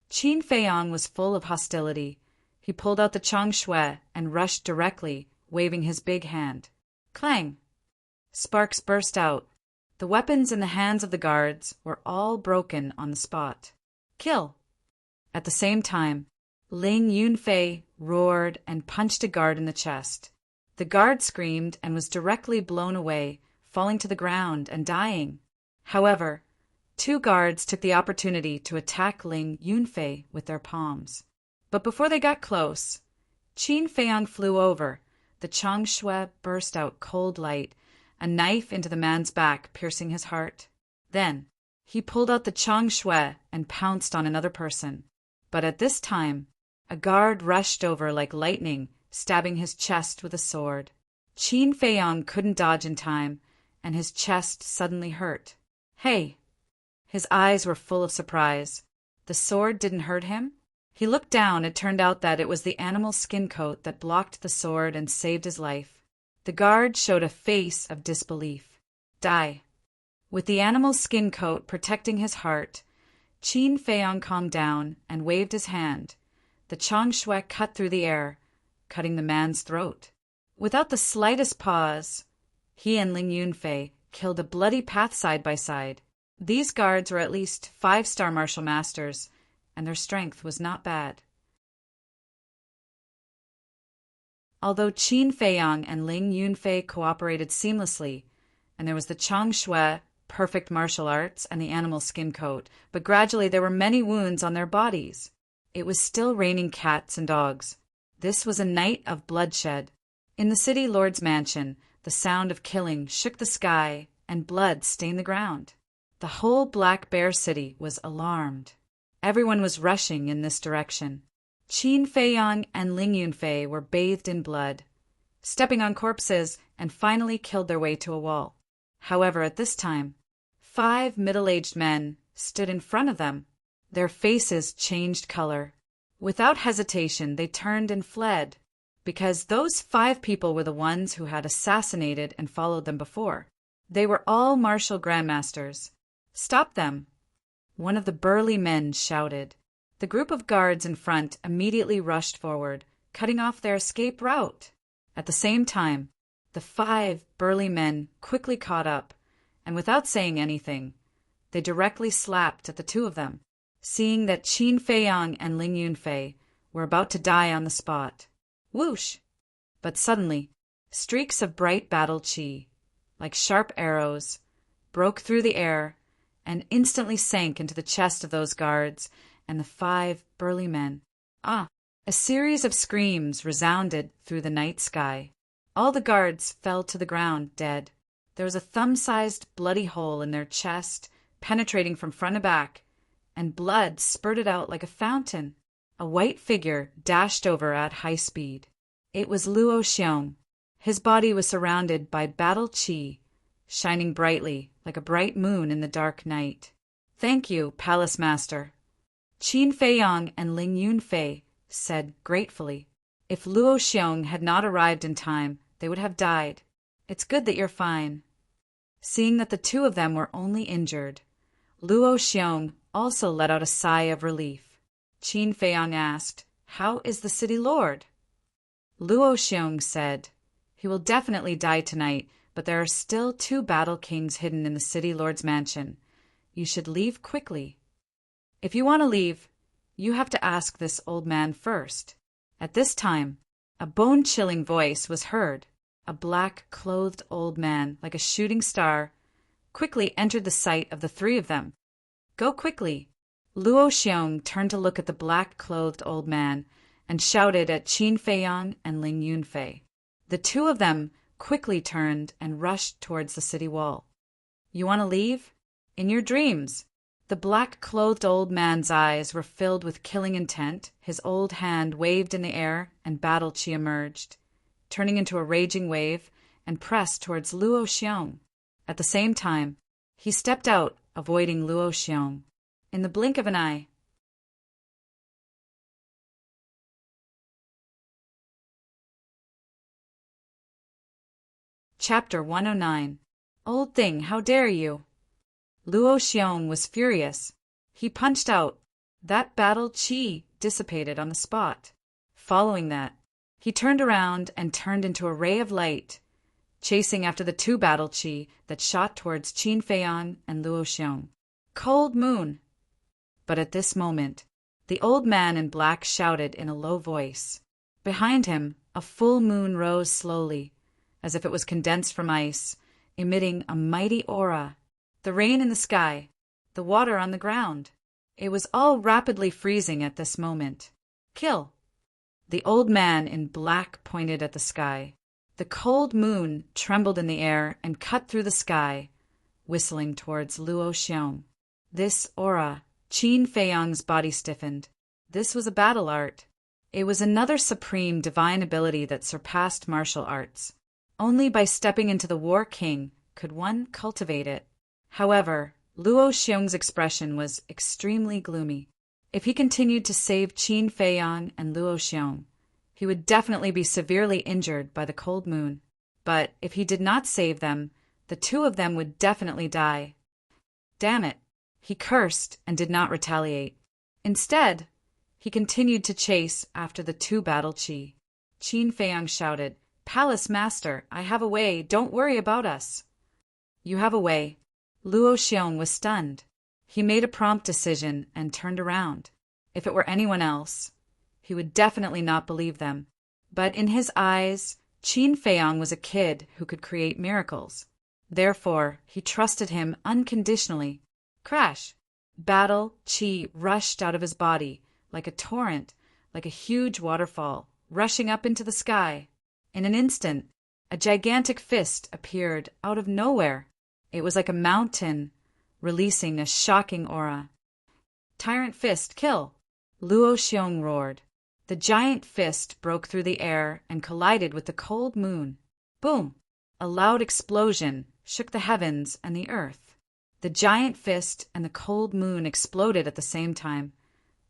Qin Feiyang was full of hostility. He pulled out the changshui and rushed directly, waving his big hand. Clang! Sparks burst out. The weapons in the hands of the guards were all broken on the spot. "Kill!" At the same time, Ling Yunfei roared and punched a guard in the chest. The guard screamed and was directly blown away, falling to the ground and dying. However, two guards took the opportunity to attack Ling Yunfei with their palms. But before they got close, Qin Feiyang flew over. The changshui burst out cold light, a knife into the man's back, piercing his heart. Then, he pulled out the changshui and pounced on another person. But at this time, a guard rushed over like lightning, stabbing his chest with a sword. Qin Feiyang couldn't dodge in time, and his chest suddenly hurt. "Hey!" His eyes were full of surprise. The sword didn't hurt him? He looked down. It turned out that it was the animal skin coat that blocked the sword and saved his life. The guard showed a face of disbelief. "Die." With the animal skin coat protecting his heart, Qin Feiyang calmed down and waved his hand. The changshui cut through the air, cutting the man's throat. Without the slightest pause, he and Ling Yunfei killed a bloody path side by side. These guards were at least 5-star martial masters, and their strength was not bad. Although Qin Feiyang and Ling Yunfei cooperated seamlessly, and there was the changshui, perfect martial arts, and the animal skin coat, but gradually there were many wounds on their bodies. It was still raining cats and dogs. This was a night of bloodshed. In the city lord's mansion, the sound of killing shook the sky, and blood stained the ground. The whole Black Bear City was alarmed. Everyone was rushing in this direction. Qin Feiyang and Ling Yunfei were bathed in blood, stepping on corpses, and finally killed their way to a wall. However, at this time, 5 middle-aged men stood in front of them. Their faces changed color. Without hesitation, they turned and fled, because those 5 people were the ones who had assassinated and followed them before. They were all martial grandmasters. "Stop them!" One of the burly men shouted. The group of guards in front immediately rushed forward, cutting off their escape route. At the same time, the 5 burly men quickly caught up, and without saying anything, they directly slapped at the 2 of them, seeing that Qin Feiyang and Ling Yunfei were about to die on the spot. Whoosh! But suddenly, streaks of bright battle qi, like sharp arrows, broke through the air and instantly sank into the chest of those guards and the 5 burly men. A series of screams resounded through the night sky. All the guards fell to the ground, dead. There was a thumb-sized bloody hole in their chest, penetrating from front to back, and blood spurted out like a fountain. A white figure dashed over at high speed. It was Luo Xiong. His body was surrounded by battle qi, shining brightly like a bright moon in the dark night. "Thank you, Palace Master," Qin Feiyang and Ling Yunfei said gratefully. "If Luo Xiong had not arrived in time, they would have died. It's good that you're fine." Seeing that the two of them were only injured, Luo Xiong also let out a sigh of relief. Qin Feiyang asked, "How is the city lord?" Luo Xiong said, "He will definitely die tonight, but there are still 2 battle kings hidden in the city lord's mansion. You should leave quickly. If you want to leave, you have to ask this old man first." At this time, a bone-chilling voice was heard. A black-clothed old man, like a shooting star, quickly entered the sight of the 3 of them. "Go quickly." Luo Xiong turned to look at the black-clothed old man and shouted at Qin Feiyang and Ling Yunfei. The 2 of them quickly turned and rushed towards the city wall. "You want to leave? In your dreams." The black-clothed old man's eyes were filled with killing intent, his old hand waved in the air, and battle qi emerged, turning into a raging wave, and pressed towards Luo Xiong. At the same time, he stepped out, avoiding Luo Xiong. In the blink of an eye. Chapter 109. "Old thing, how dare you!" Luo Xiong was furious. He punched out. That battle qi dissipated on the spot. Following that, he turned around and turned into a ray of light, chasing after the 2 battle qi that shot towards Qin Feiyang and Luo Xiong. "Cold moon!" But at this moment, the old man in black shouted in a low voice. Behind him, a full moon rose slowly, as if it was condensed from ice, emitting a mighty aura. The rain in the sky, the water on the ground. It was all rapidly freezing at this moment. "Kill!" The old man in black pointed at the sky. The cold moon trembled in the air and cut through the sky, whistling towards Luo Xiong. This aura, Qin Feiyang's body stiffened. This was a battle art. It was another supreme divine ability that surpassed martial arts. Only by stepping into the War King could one cultivate it. However, Luo Xiong's expression was extremely gloomy. If he continued to save Qin Feiyang and Luo Xiong, he would definitely be severely injured by the cold moon. But if he did not save them, the 2 of them would definitely die. Damn it! He cursed and did not retaliate. Instead, he continued to chase after the 2 battle qi. Qin Feiyang shouted, "Palace Master, I have a way, don't worry about us." "You have a way." Luo Xiong was stunned. He made a prompt decision and turned around. If it were anyone else, he would definitely not believe them. But in his eyes, Qin Feiyang was a kid who could create miracles. Therefore, he trusted him unconditionally. Crash! Battle qi rushed out of his body, like a torrent, like a huge waterfall, rushing up into the sky. In an instant, a gigantic fist appeared out of nowhere. It was like a mountain, releasing a shocking aura. "Tyrant fist, kill!" Luo Xiong roared. The giant fist broke through the air and collided with the cold moon. Boom! A loud explosion shook the heavens and the earth. The giant fist and the cold moon exploded at the same time,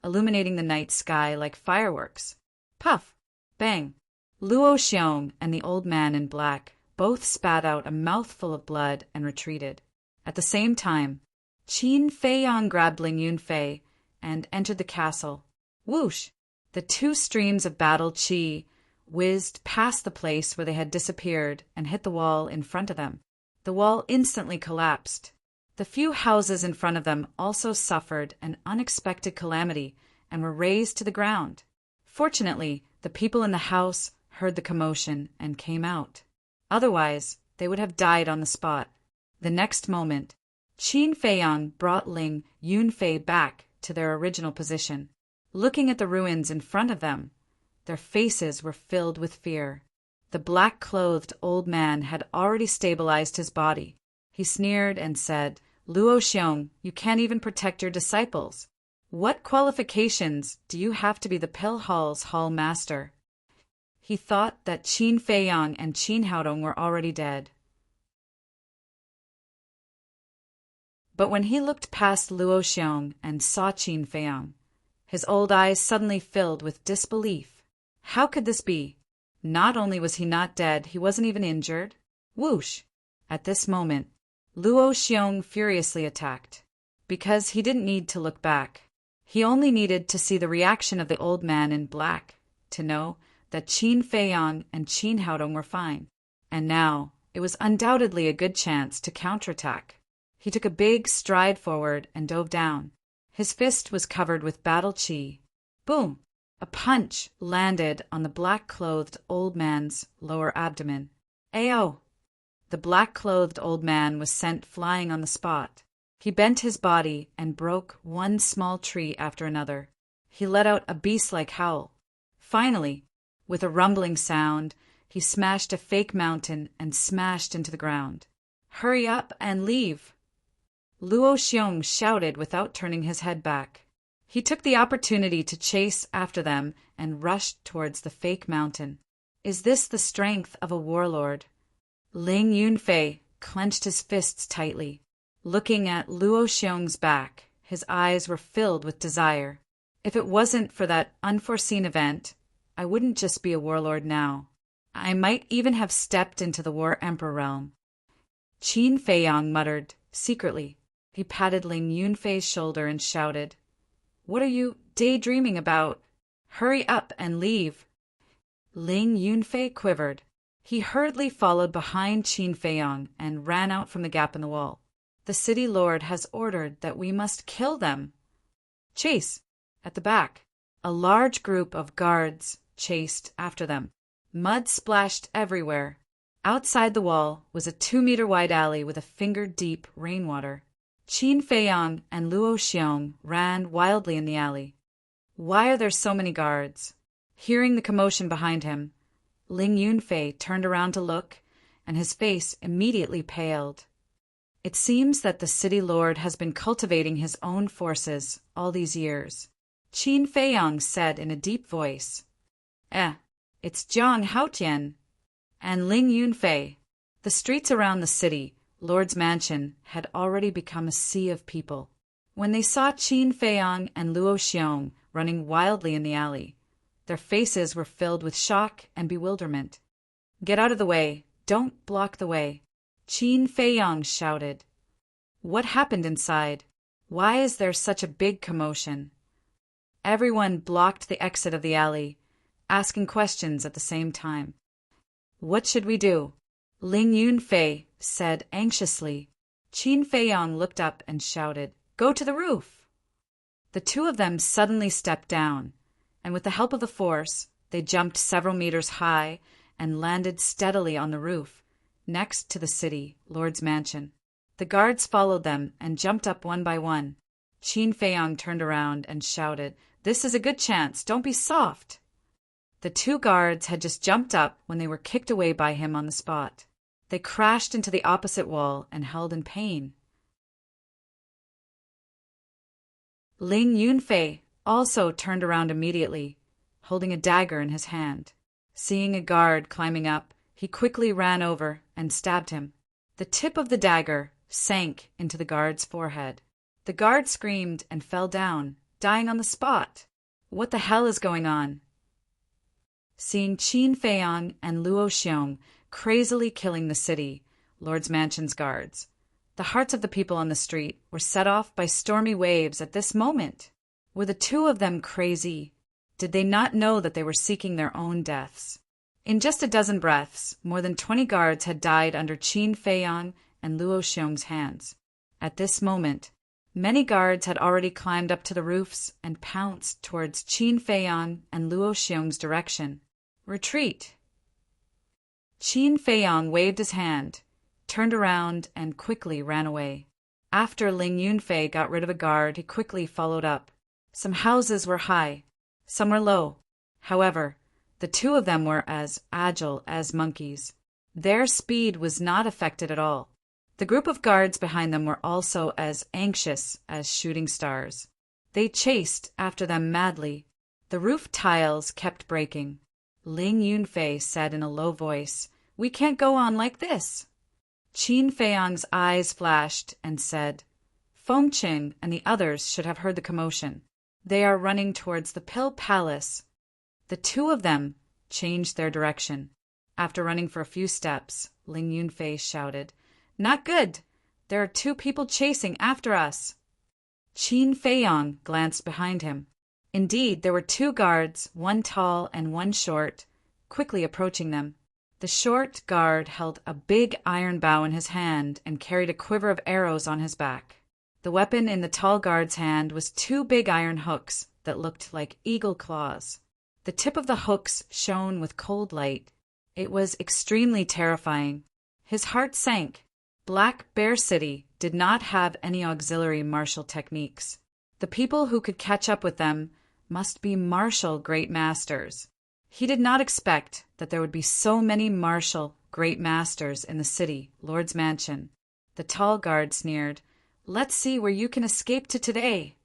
illuminating the night sky like fireworks. Puff! Bang! Luo Xiong and the old man in black both spat out a mouthful of blood and retreated. At the same time, Qin Feiyang grabbed Ling Yunfei and entered the castle. Whoosh! The 2 streams of battle qi whizzed past the place where they had disappeared and hit the wall in front of them. The wall instantly collapsed. The few houses in front of them also suffered an unexpected calamity and were razed to the ground. Fortunately, the people in the house heard the commotion and came out. Otherwise, they would have died on the spot. The next moment, Qin Feiyang brought Ling Yunfei back to their original position. Looking at the ruins in front of them, their faces were filled with fear. The black-clothed old man had already stabilized his body. He sneered and said, "Luo Xiong, you can't even protect your disciples. What qualifications do you have to be the pill hall's hall master?" He thought that Qin Feiyang and Qin Haodong were already dead. But when he looked past Luo Xiong and saw Qin Feiyang, his old eyes suddenly filled with disbelief. How could this be? Not only was he not dead, he wasn't even injured. Whoosh! At this moment, Luo Xiong furiously attacked. Because he didn't need to look back. He only needed to see the reaction of the old man in black to know that Qin Feiyang and Qin Haodong were fine. And now, it was undoubtedly a good chance to counterattack. He took a big stride forward and dove down. His fist was covered with battle chi. Boom! A punch landed on the black-clothed old man's lower abdomen. Ayo! The black-clothed old man was sent flying on the spot. He bent his body and broke one small tree after another. He let out a beast-like howl. Finally, with a rumbling sound, he smashed a fake mountain and smashed into the ground. Hurry up and leave! Luo Xiong shouted without turning his head back. He took the opportunity to chase after them and rushed towards the fake mountain. Is this the strength of a warlord? Ling Yunfei clenched his fists tightly. Looking at Luo Xiong's back, his eyes were filled with desire. If it wasn't for that unforeseen event, I wouldn't just be a warlord now. I might even have stepped into the War Emperor realm. Qin Feiyang muttered, secretly. He patted Ling Yunfei's shoulder and shouted, "What are you daydreaming about? Hurry up and leave." Ling Yunfei quivered. He hurriedly followed behind Qin Feiyang and ran out from the gap in the wall. The city lord has ordered that we must kill them. Chase! At the back, a large group of guards chased after them. Mud splashed everywhere. Outside the wall was a 2-meter wide alley with a finger-deep rainwater. Qin Feiyang and Luo Xiong ran wildly in the alley. Why are there so many guards? Hearing the commotion behind him, Ling Yunfei turned around to look, and his face immediately paled. It seems that the city lord has been cultivating his own forces all these years. Qin Feiyang said in a deep voice, It's Jiang Haotian. And Ling Yunfei. The streets around the city, Lord's mansion, had already become a sea of people. When they saw Qin Feiyang and Luo Xiong running wildly in the alley, their faces were filled with shock and bewilderment. Get out of the way. Don't block the way. Qin Feiyang shouted. What happened inside? Why is there such a big commotion? Everyone blocked the exit of the alley, asking questions at the same time. What should we do? Ling Yunfei said anxiously. Qin Feiyang looked up and shouted, Go to the roof! The two of them suddenly stepped down, and with the help of the force, they jumped several meters high and landed steadily on the roof, next to the city, Lord's mansion. The guards followed them and jumped up one by one. Qin Feiyang turned around and shouted, This is a good chance, don't be soft! The two guards had just jumped up when they were kicked away by him on the spot. They crashed into the opposite wall and held in pain. Ling Yunfei also turned around immediately, holding a dagger in his hand. Seeing a guard climbing up, he quickly ran over and stabbed him. The tip of the dagger sank into the guard's forehead. The guard screamed and fell down, dying on the spot. What the hell is going on? Seeing Qin Feiyang and Luo Xiong crazily killing the city, Lord's mansion's guards, the hearts of the people on the street were set off by stormy waves at this moment. Were the two of them crazy? Did they not know that they were seeking their own deaths? In just a dozen breaths, more than 20 guards had died under Qin Feiyang and Luo Xiong's hands. At this moment, many guards had already climbed up to the roofs and pounced towards Qin Feiyang and Luo Xiong's direction. Retreat! Qin Feiyang waved his hand, turned around, and quickly ran away. After Ling Yunfei got rid of a guard, he quickly followed up. Some houses were high, some were low. However, the two of them were as agile as monkeys. Their speed was not affected at all. The group of guards behind them were also as anxious as shooting stars. They chased after them madly. The roof tiles kept breaking. Ling Yunfei said in a low voice, "We can't go on like this." Qin Feiyang's eyes flashed and said, "Fengqing and the others should have heard the commotion. They are running towards the Pill Palace." The two of them changed their direction. After running for a few steps, Ling Yunfei shouted, "Not good! There are two people chasing after us." Qin Feiyang glanced behind him. Indeed, there were two guards, one tall and one short, quickly approaching them. The short guard held a big iron bow in his hand and carried a quiver of arrows on his back. The weapon in the tall guard's hand was two big iron hooks that looked like eagle claws. The tip of the hooks shone with cold light. It was extremely terrifying. His heart sank. Black Bear City did not have any auxiliary martial techniques. The people who could catch up with them must be martial great masters. He did not expect that there would be so many martial great masters in the city, Lord's Mansion. The tall guard sneered, "Let's see where you can escape to today."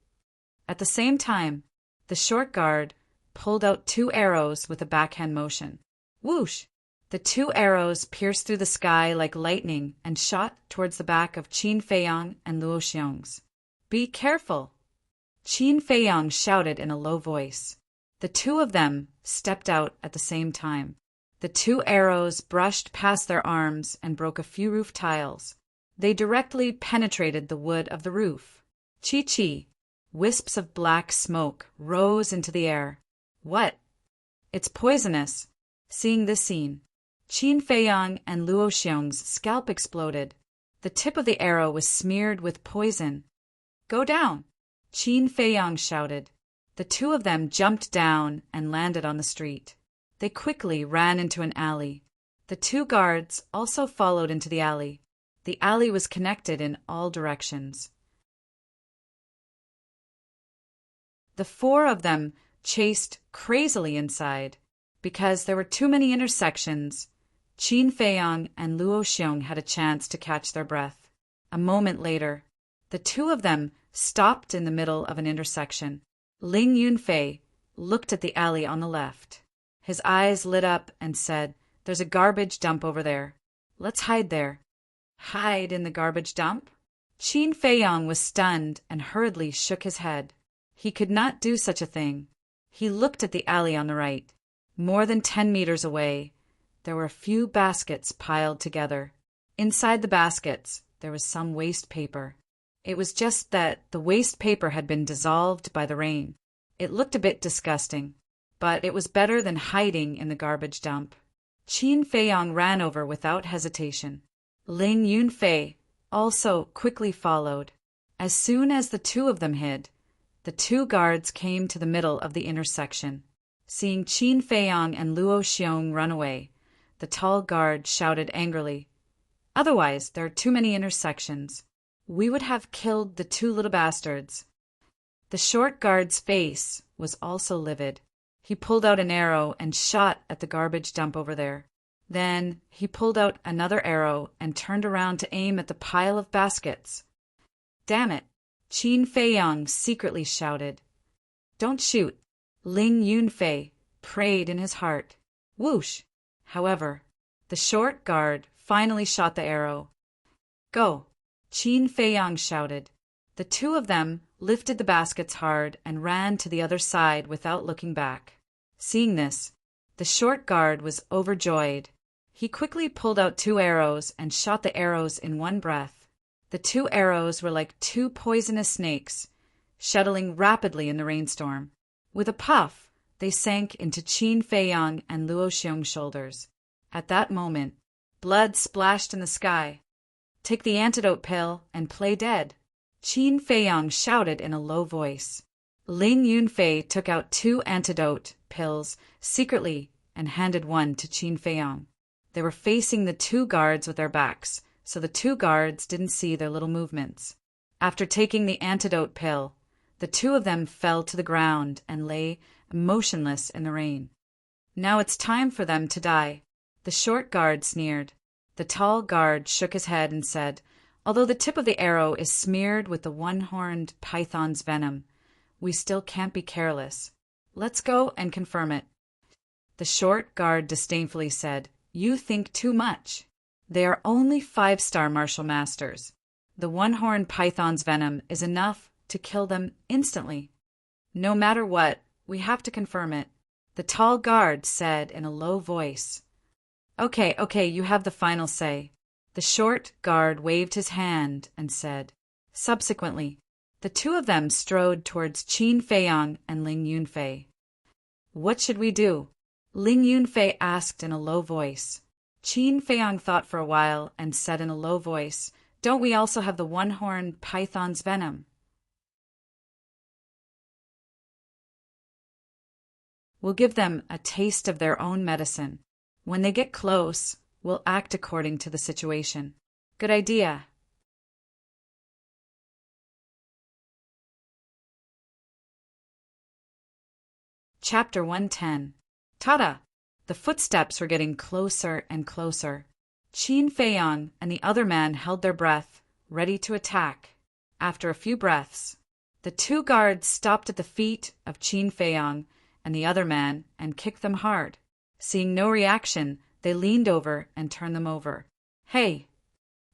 At the same time, the short guard pulled out two arrows with a backhand motion. Whoosh! The two arrows pierced through the sky like lightning and shot towards the back of Qin Feiyang and Luo Xiong's. "Be careful!" Qin Feiyang shouted in a low voice. The two of them stepped out at the same time. The two arrows brushed past their arms and broke a few roof tiles. They directly penetrated the wood of the roof. Chi-chi! Wisps of black smoke rose into the air. "What? It's poisonous." Seeing this scene, Qin Feiyang and Luo Xiong's scalp exploded. The tip of the arrow was smeared with poison. "Go down!" Qin Feiyang shouted. The two of them jumped down and landed on the street. They quickly ran into an alley. The two guards also followed into the alley. The alley was connected in all directions. The four of them chased crazily inside. Because there were too many intersections, Qin Feiyang and Luo Xiong had a chance to catch their breath. A moment later, the two of them stopped in the middle of an intersection. Ling Yunfei looked at the alley on the left. His eyes lit up and said, "There's a garbage dump over there. Let's hide there." "Hide in the garbage dump?" Qin Feiyang was stunned and hurriedly shook his head. He could not do such a thing. He looked at the alley on the right. More than 10 meters away, there were a few baskets piled together. Inside the baskets, there was some waste paper. It was just that the waste paper had been dissolved by the rain. It looked a bit disgusting, but it was better than hiding in the garbage dump. Qin Feiyang ran over without hesitation. Ling Yunfei also quickly followed. As soon as the two of them hid, the two guards came to the middle of the intersection. Seeing Qin Feiyang and Luo Xiong run away, the tall guard shouted angrily, "Otherwise, there are too many intersections. We would have killed the two little bastards." The short guard's face was also livid. He pulled out an arrow and shot at the garbage dump over there. Then he pulled out another arrow and turned around to aim at the pile of baskets. "Damn it!" Qin Feiyang secretly shouted. "Don't shoot!" Ling Yunfei prayed in his heart. Whoosh! However, the short guard finally shot the arrow. "Go!" Qin Feiyang shouted. The two of them lifted the baskets hard and ran to the other side without looking back. Seeing this, the short guard was overjoyed. He quickly pulled out two arrows and shot the arrows in one breath. The two arrows were like two poisonous snakes, shuttling rapidly in the rainstorm. With a puff, they sank into Qin Feiyang and Luo Xiong's shoulders. At that moment, blood splashed in the sky. "Take the antidote pill and play dead," Qin Feiyang shouted in a low voice. Ling Yunfei took out two antidote pills secretly and handed one to Qin Feiyang. They were facing the two guards with their backs, so the two guards didn't see their little movements. After taking the antidote pill, the two of them fell to the ground and lay motionless in the rain. "Now it's time for them to die," the short guard sneered. The tall guard shook his head and said, "Although the tip of the arrow is smeared with the one-horned python's venom, we still can't be careless. Let's go and confirm it." The short guard disdainfully said, "You think too much. They are only 5-star martial masters. The one-horned python's venom is enough to kill them instantly. No matter what, we have to confirm it." The tall guard said in a low voice. Okay, you have the final say." The short guard waved his hand and said. Subsequently, the two of them strode towards Qin Feiyang and Ling Yunfei. "What should we do?" Ling Yunfei asked in a low voice. Qin Feiyang thought for a while and said in a low voice, "Don't we also have the one-horned python's venom?" "We'll give them a taste of their own medicine. When they get close, we'll act according to the situation." "Good idea." Chapter 110. Tada! The footsteps were getting closer and closer. Qin Feiyang and the other man held their breath, ready to attack. After a few breaths, the two guards stopped at the feet of Qin Feiyang and the other man and kicked them hard. Seeing no reaction, they leaned over and turned them over. "Hey!"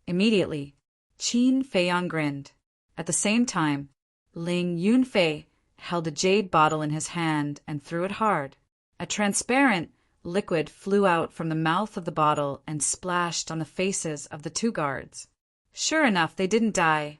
Immediately, Qin Feiyang grinned. At the same time, Ling Yunfei held a jade bottle in his hand and threw it hard. A transparent liquid flew out from the mouth of the bottle and splashed on the faces of the two guards. Sure enough, they didn't die.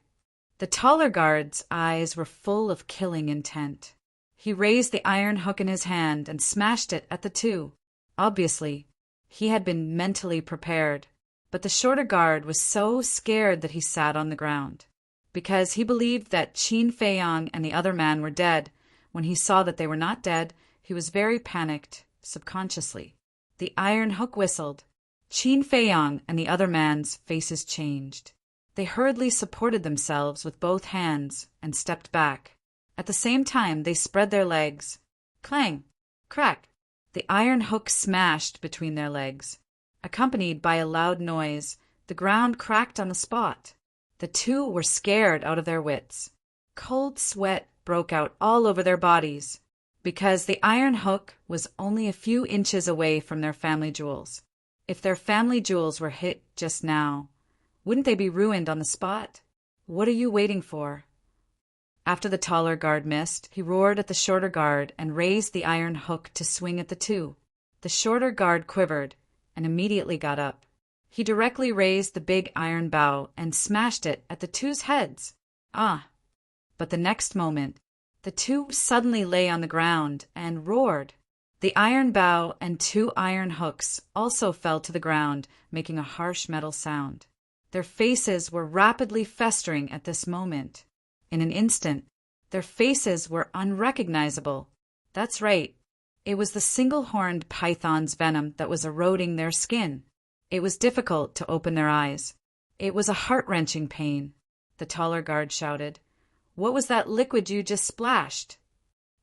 The taller guard's eyes were full of killing intent. He raised the iron hook in his hand and smashed it at the two. Obviously, he had been mentally prepared, but the shorter guard was so scared that he sat on the ground. Because he believed that Qin Feiyang and the other man were dead, when he saw that they were not dead, he was very panicked, subconsciously. The iron hook whistled. Qin Feiyang and the other man's faces changed. They hurriedly supported themselves with both hands and stepped back. At the same time, they spread their legs. Clang! Crack! The iron hook smashed between their legs. Accompanied by a loud noise, the ground cracked on the spot. The two were scared out of their wits. Cold sweat broke out all over their bodies, because the iron hook was only a few inches away from their family jewels. If their family jewels were hit just now, wouldn't they be ruined on the spot? What are you waiting for? After the taller guard missed, he roared at the shorter guard and raised the iron hook to swing at the two. The shorter guard quivered and immediately got up. He directly raised the big iron bow and smashed it at the two's heads. Ah! But the next moment, the two suddenly lay on the ground and roared. The iron bow and two iron hooks also fell to the ground, making a harsh metal sound. Their faces were rapidly festering at this moment. In an instant, their faces were unrecognizable. That's right. It was the single-horned python's venom that was eroding their skin. It was difficult to open their eyes. It was a heart-wrenching pain. The taller guard shouted, "What was that liquid you just splashed?"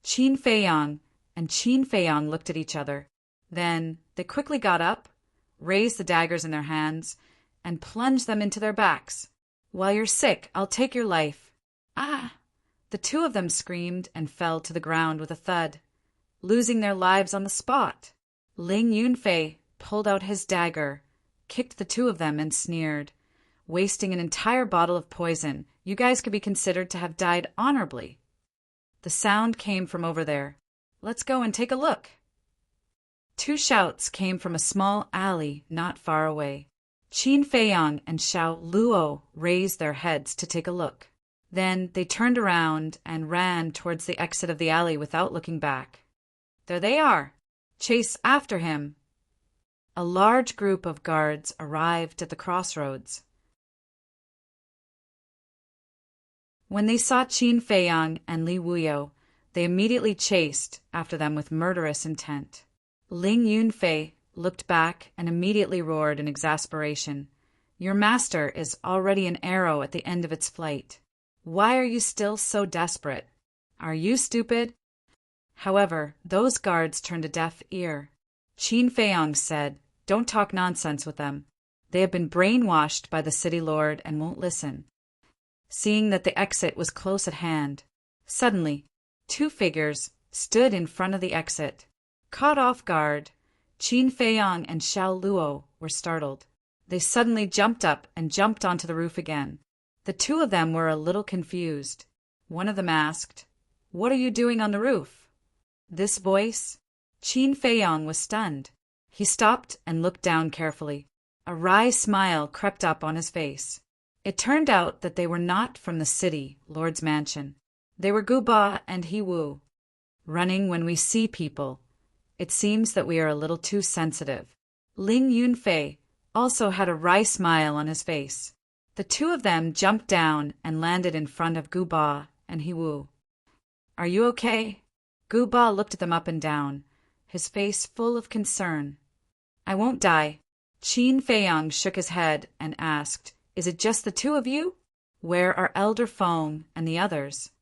Qin Feiyang and Qin Feiyang looked at each other. Then they quickly got up, raised the daggers in their hands, and plunged them into their backs. "While you're sick, I'll take your life." "Ah!" The two of them screamed and fell to the ground with a thud, losing their lives on the spot. Ling Yunfei pulled out his dagger, kicked the two of them, and sneered, "Wasting an entire bottle of poison. You guys could be considered to have died honorably." The sound came from over there. "Let's go and take a look." Two shouts came from a small alley not far away. Qin Feiyang and Xiao Luo raised their heads to take a look. Then they turned around and ran towards the exit of the alley without looking back. "There they are! Chase after him!" A large group of guards arrived at the crossroads. When they saw Qin Feiyang and Li Wuyo, they immediately chased after them with murderous intent. Ling Yunfei looked back and immediately roared in exasperation, "Your master is already an arrow at the end of its flight. Why are you still so desperate? Are you stupid?" However, those guards turned a deaf ear. Qin Feiyang said, "Don't talk nonsense with them. They have been brainwashed by the city lord and won't listen." Seeing that the exit was close at hand, suddenly, two figures stood in front of the exit. Caught off guard, Qin Feiyang and Xiao Luo were startled. They suddenly jumped up and jumped onto the roof again. The two of them were a little confused. One of them asked, "What are you doing on the roof?" This voice? Qin Feiyang was stunned. He stopped and looked down carefully. A wry smile crept up on his face. It turned out that they were not from the city, Lord's mansion. They were Guba and Hiwu. Running when we see people. It seems that we are a little too sensitive. Ling Yunfei also had a wry smile on his face. The two of them jumped down and landed in front of Guba and Hiwu. "Are you okay?" Guba looked at them up and down, his face full of concern. "I won't die." Qin Feiyang shook his head and asked, "Is it just the two of you? Where are Elder Feng and the others?"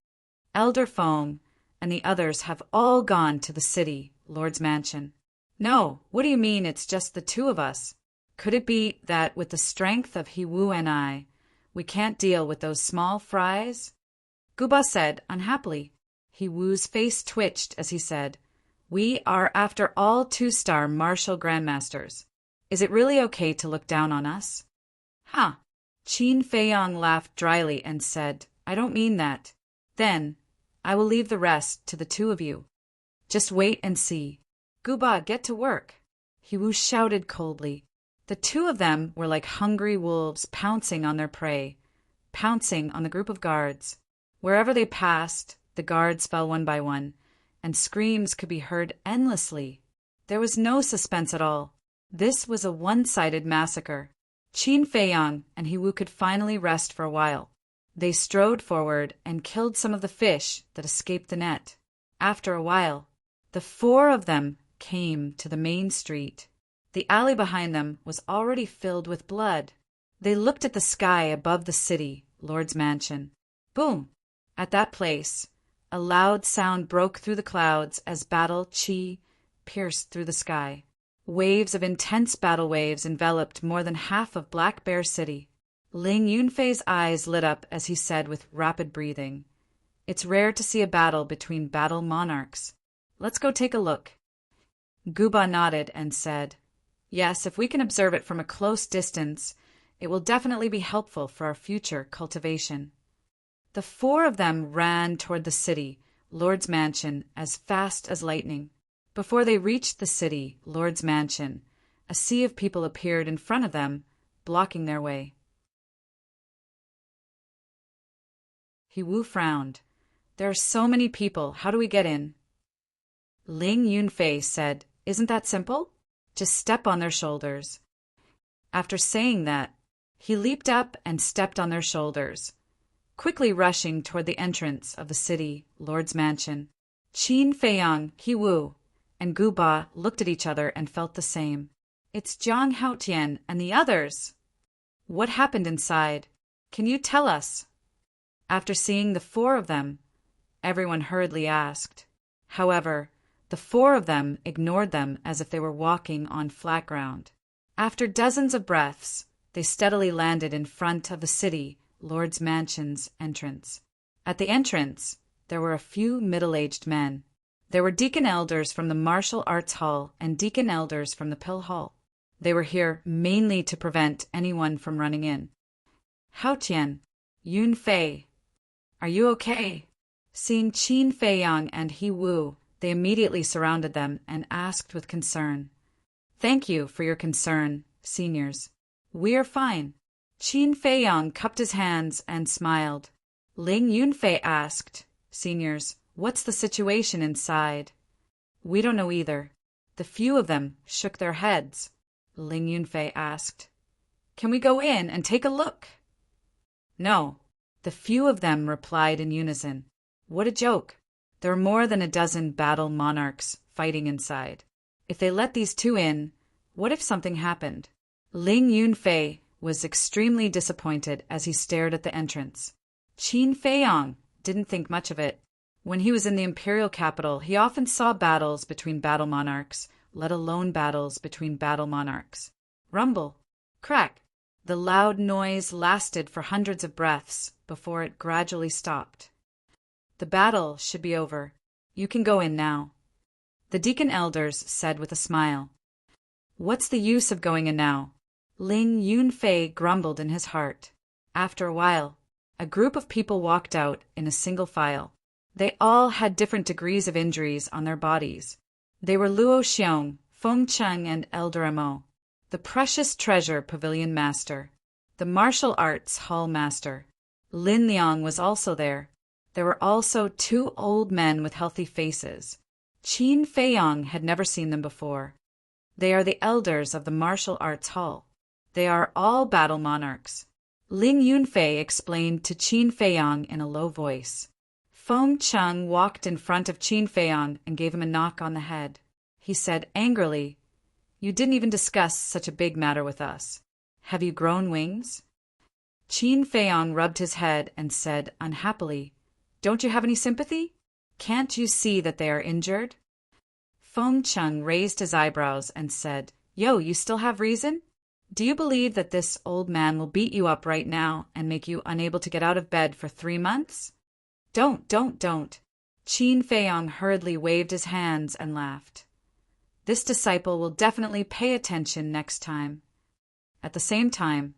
"Elder Feng and the others have all gone to the city, Lord's mansion." "No, what do you mean it's just the two of us? Could it be that with the strength of Hiwu and I, we can't deal with those small fries?" Guba said unhappily. Hiwu's face twitched as he said, "We are after all two-star martial grandmasters. Is it really okay to look down on us?" "Huh." Qin Feiyang laughed dryly and said, "I don't mean that. Then, I will leave the rest to the two of you. Just wait and see." "Guba, get to work," Hiwu shouted coldly. The two of them were like hungry wolves pouncing on their prey, pouncing on the group of guards. Wherever they passed, the guards fell one by one, and screams could be heard endlessly. There was no suspense at all. This was a one-sided massacre. Qin Feiyang and Hiwu could finally rest for a while. They strode forward and killed some of the fish that escaped the net. After a while, the four of them came to the main street. The alley behind them was already filled with blood. They looked at the sky above the city, Lord's mansion. Boom! At that place, a loud sound broke through the clouds as battle chi pierced through the sky. Waves of intense battle waves enveloped more than half of Black Bear City. Ling Yunfei's eyes lit up as he said with rapid breathing, "It's rare to see a battle between battle monarchs. Let's go take a look." Guba nodded and said, "Yes, if we can observe it from a close distance, it will definitely be helpful for our future cultivation." The four of them ran toward the city, Lord's mansion, as fast as lightning. Before they reached the city, Lord's mansion, a sea of people appeared in front of them, blocking their way. Hiwu frowned. "There are so many people. How do we get in?" Ling Yunfei said, "Isn't that simple? Just step on their shoulders." After saying that, he leaped up and stepped on their shoulders, quickly rushing toward the entrance of the city, Lord's mansion. Qin Feiyang, Hiwu, and Guba looked at each other and felt the same. "It's Zhang Haotian and the others! What happened inside? Can you tell us?" After seeing the four of them, everyone hurriedly asked. However, the four of them ignored them as if they were walking on flat ground. After dozens of breaths, they steadily landed in front of the city, Lord's mansion's entrance. At the entrance, there were a few middle-aged men. There were deacon elders from the martial arts hall and deacon elders from the pill hall. They were here mainly to prevent anyone from running in. "Haotian, Yunfei, are you okay?" Seeing Qin Feiyang and Hiwu, they immediately surrounded them and asked with concern. "Thank you for your concern, seniors. We are fine." Qin Feiyang cupped his hands and smiled. Ling Yunfei asked, "Seniors, what's the situation inside?" "We don't know either." The few of them shook their heads. Ling Yunfei asked, "Can we go in and take a look?" "No." The few of them replied in unison. What a joke. There are more than a dozen battle monarchs fighting inside. If they let these two in, what if something happened? Ling Yunfei was extremely disappointed as he stared at the entrance. Qin Feiyang didn't think much of it. When he was in the imperial capital, he often saw battles between battle monarchs, let alone battles between battle monarchs. Rumble. Crack. The loud noise lasted for hundreds of breaths before it gradually stopped. "The battle should be over. You can go in now." The deacon elders said with a smile. What's the use of going in now? Ling Yunfei grumbled in his heart. After a while, a group of people walked out in a single file. They all had different degrees of injuries on their bodies. They were Luo Xiong, Feng Cheng, and Elder Mo, the precious treasure pavilion master, the martial arts hall master. Lin Liang was also there. There were also 2 old men with healthy faces. Qin Feiyang had never seen them before. They are the elders of the martial arts hall. They are all battle monarchs. Ling Yunfei explained to Qin Feiyang in a low voice. Feng Cheng walked in front of Qin Feiyang and gave him a knock on the head. He said angrily, "You didn't even discuss such a big matter with us. Have you grown wings?" Qin Feiyang rubbed his head and said unhappily, "Don't you have any sympathy? Can't you see that they are injured?" Feng Cheng raised his eyebrows and said, "Yo, you still have reason? Do you believe that this old man will beat you up right now and make you unable to get out of bed for 3 months? Don't. Qin Feiyang hurriedly waved his hands and laughed. This disciple will definitely pay attention next time. At the same time,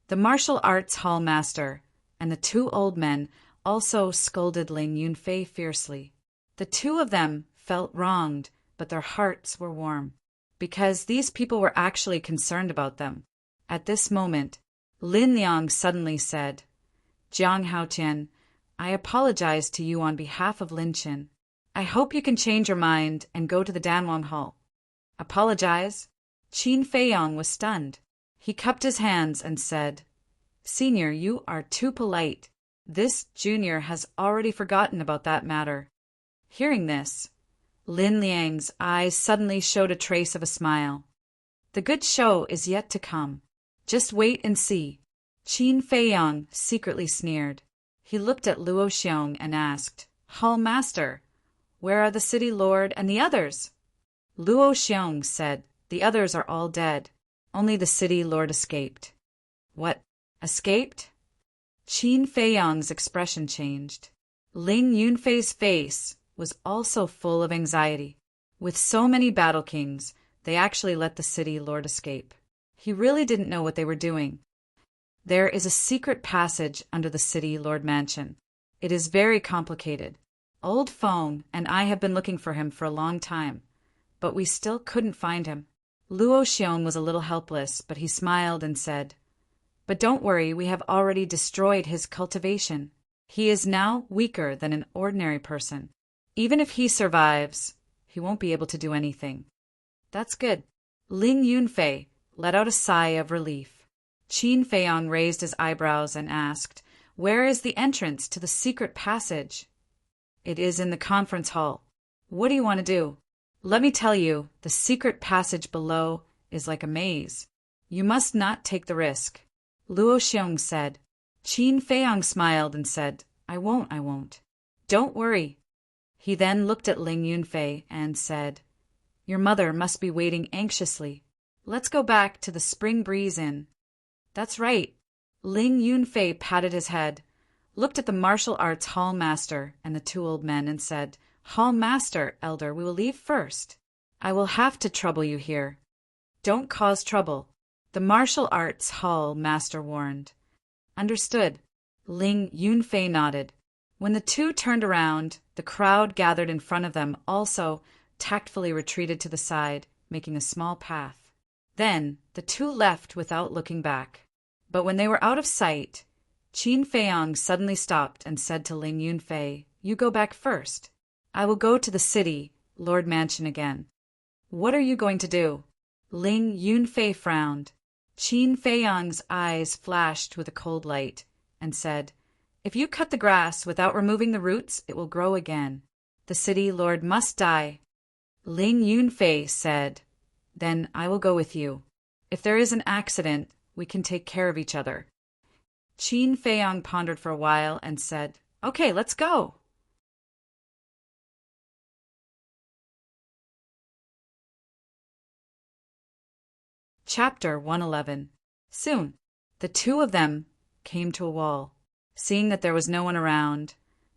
the martial arts hall master and the 2 old men also scolded Ling Yunfei fiercely. The 2 of them felt wronged, but their hearts were warm, because these people were actually concerned about them. At this moment, Lin Liang suddenly said, "Jiang Haotian, I apologize to you on behalf of Lin Qin. I hope you can change your mind and go to the Danwang Hall." "Apologize?" Qin Feiyang was stunned. He cupped his hands and said, "Senior, you are too polite. This junior has already forgotten about that matter." Hearing this, Lin Liang's eyes suddenly showed a trace of a smile. "The good show is yet to come. Just wait and see." Qin Feiyang secretly sneered. He looked at Luo Xiong and asked, "Hall Master, where are the city lord and the others?" Luo Xiong said, "The others are all dead. Only the city lord escaped." "What? Escaped?" Qin Feiyang's expression changed. Ling Yunfei's face was also full of anxiety. With so many battle kings, they actually let the city lord escape. He really didn't know what they were doing. There is a secret passage under the city lord mansion. It is very complicated. Old Feng and I have been looking for him for a long time, but we still couldn't find him. Luo Xiong was a little helpless, but he smiled and said, "But don't worry, we have already destroyed his cultivation. He is now weaker than an ordinary person. Even if he survives, he won't be able to do anything." "That's good." Ling Yunfei let out a sigh of relief. Qin Feiyang raised his eyebrows and asked, "Where is the entrance to the secret passage?" "It is in the conference hall. What do you want to do?" "Let me tell you, the secret passage below is like a maze. You must not take the risk," Luo Xiong said. Qin Feiyang smiled and said, I won't. Don't worry." He then looked at Ling Yunfei and said, "Your mother must be waiting anxiously. Let's go back to the Spring Breeze Inn." "That's right." Ling Yunfei patted his head, looked at the martial arts hall master and the 2 old men and said, "Hall master, elder, we will leave first. I will have to trouble you here." "Don't cause trouble," the martial arts hall master warned. "Understood." Ling Yunfei nodded. When the 2 turned around, the crowd gathered in front of them also tactfully retreated to the side, making a small path. Then the 2 left without looking back. But when they were out of sight, Qin Feiyang suddenly stopped and said to Ling Yunfei, "You go back first. I will go to the city lord mansion again." "What are you going to do?" Ling Yunfei frowned. Qin Feiyang's eyes flashed with a cold light and said, "If you cut the grass without removing the roots, it will grow again. The city lord must die." Ling Yunfei said, "Then I will go with you. If there is an accident, we can take care of each other." Qin Feiyang pondered for a while and said, "Okay, let's go." Chapter 111. Soon, the 2 of them came to a wall. Seeing that there was no one around,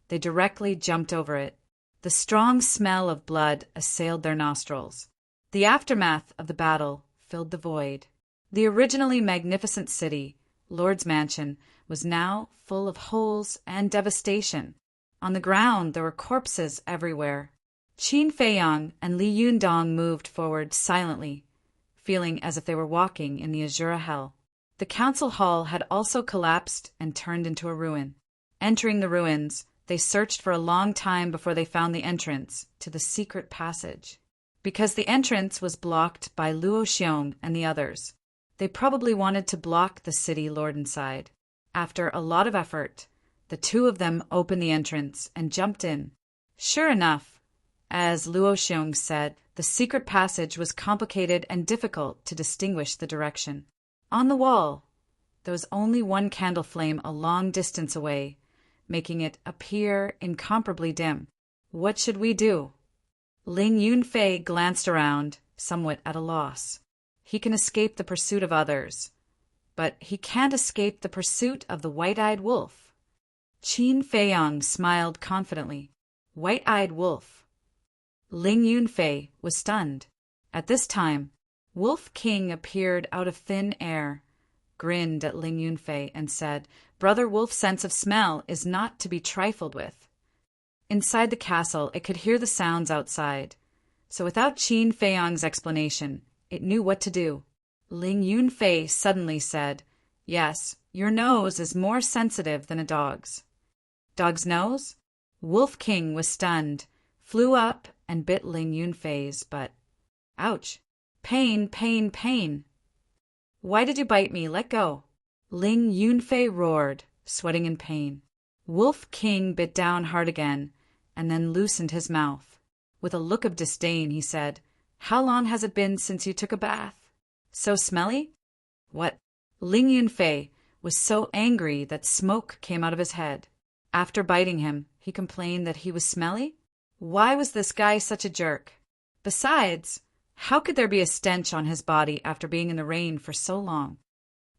They directly jumped over it. The strong smell of blood assailed their nostrils. The aftermath of the battle filled the void. The originally magnificent city, Lord's Mansion, was now full of holes and devastation. On the ground there were corpses everywhere. Qin Feiyang and Li Yundong moved forward silently, feeling as if they were walking in the Azura Hell. The council hall had also collapsed and turned into a ruin. Entering the ruins, they searched for a long time before they found the entrance to the secret passage. Because the entrance was blocked by Luo Xiong and the others, they probably wanted to block the city lord inside. After a lot of effort, the two of them opened the entrance and jumped in. Sure enough, as Luo Xiong said, the secret passage was complicated and difficult to distinguish the direction. On the wall, there was only one candle flame a long distance away, making it appear incomparably dim. What should we do? Ling Yunfei glanced around, somewhat at a loss. He can escape the pursuit of others, but he can't escape the pursuit of the white-eyed wolf. Qin Feiyang smiled confidently. White-eyed wolf. Ling Yunfei was stunned. At this time, Wolf King appeared out of thin air, grinned at Ling Yunfei, and said, "Brother Wolf's sense of smell is not to be trifled with." Inside the castle, it could hear the sounds outside, so without Qin Feiyang's explanation, it knew what to do. Ling Yunfei suddenly said, "Yes, your nose is more sensitive than a dog's." Dog's nose? Wolf King was stunned, flew up and bit Ling Yunfei's butt. Ouch! Pain, pain, pain! Why did you bite me? Let go! Ling Yunfei roared, sweating in pain. Wolf King bit down hard again, and then loosened his mouth. With a look of disdain, he said, "How long has it been since you took a bath? So smelly?" What? Ling Yunfei was so angry that smoke came out of his head. After biting him, he complained that he was smelly? Why was this guy such a jerk? Besides, how could there be a stench on his body after being in the rain for so long?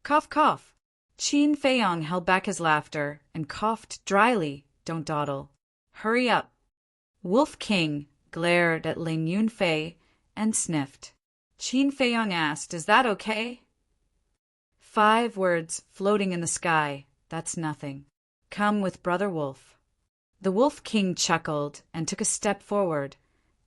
Cough, cough. Qin Feiyang held back his laughter and coughed dryly. Don't dawdle. Hurry up. Wolf King glared at Ling Yunfei and sniffed. Qin Feiyang asked, "Is that okay?" 5 words floating in the sky. That's nothing. Come with Brother Wolf. The Wolf King chuckled and took a step forward,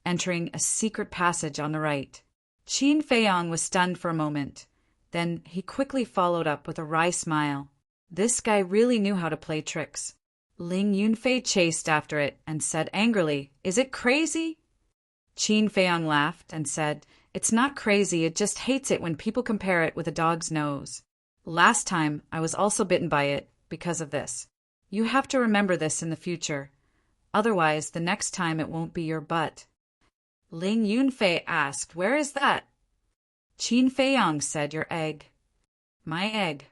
entering a secret passage on the right. Qin Feiyang was stunned for a moment. Then he quickly followed up with a wry smile. This guy really knew how to play tricks. Ling Yunfei chased after it and said angrily, "Is it crazy?" Qin Feiyang laughed and said, "It's not crazy, it just hates it when people compare it with a dog's nose. Last time I was also bitten by it because of this. You have to remember this in the future. Otherwise, the next time it won't be your butt." Ling Yunfei asked, "Where is that?" Qin Feiyang said, "Your egg." "My egg."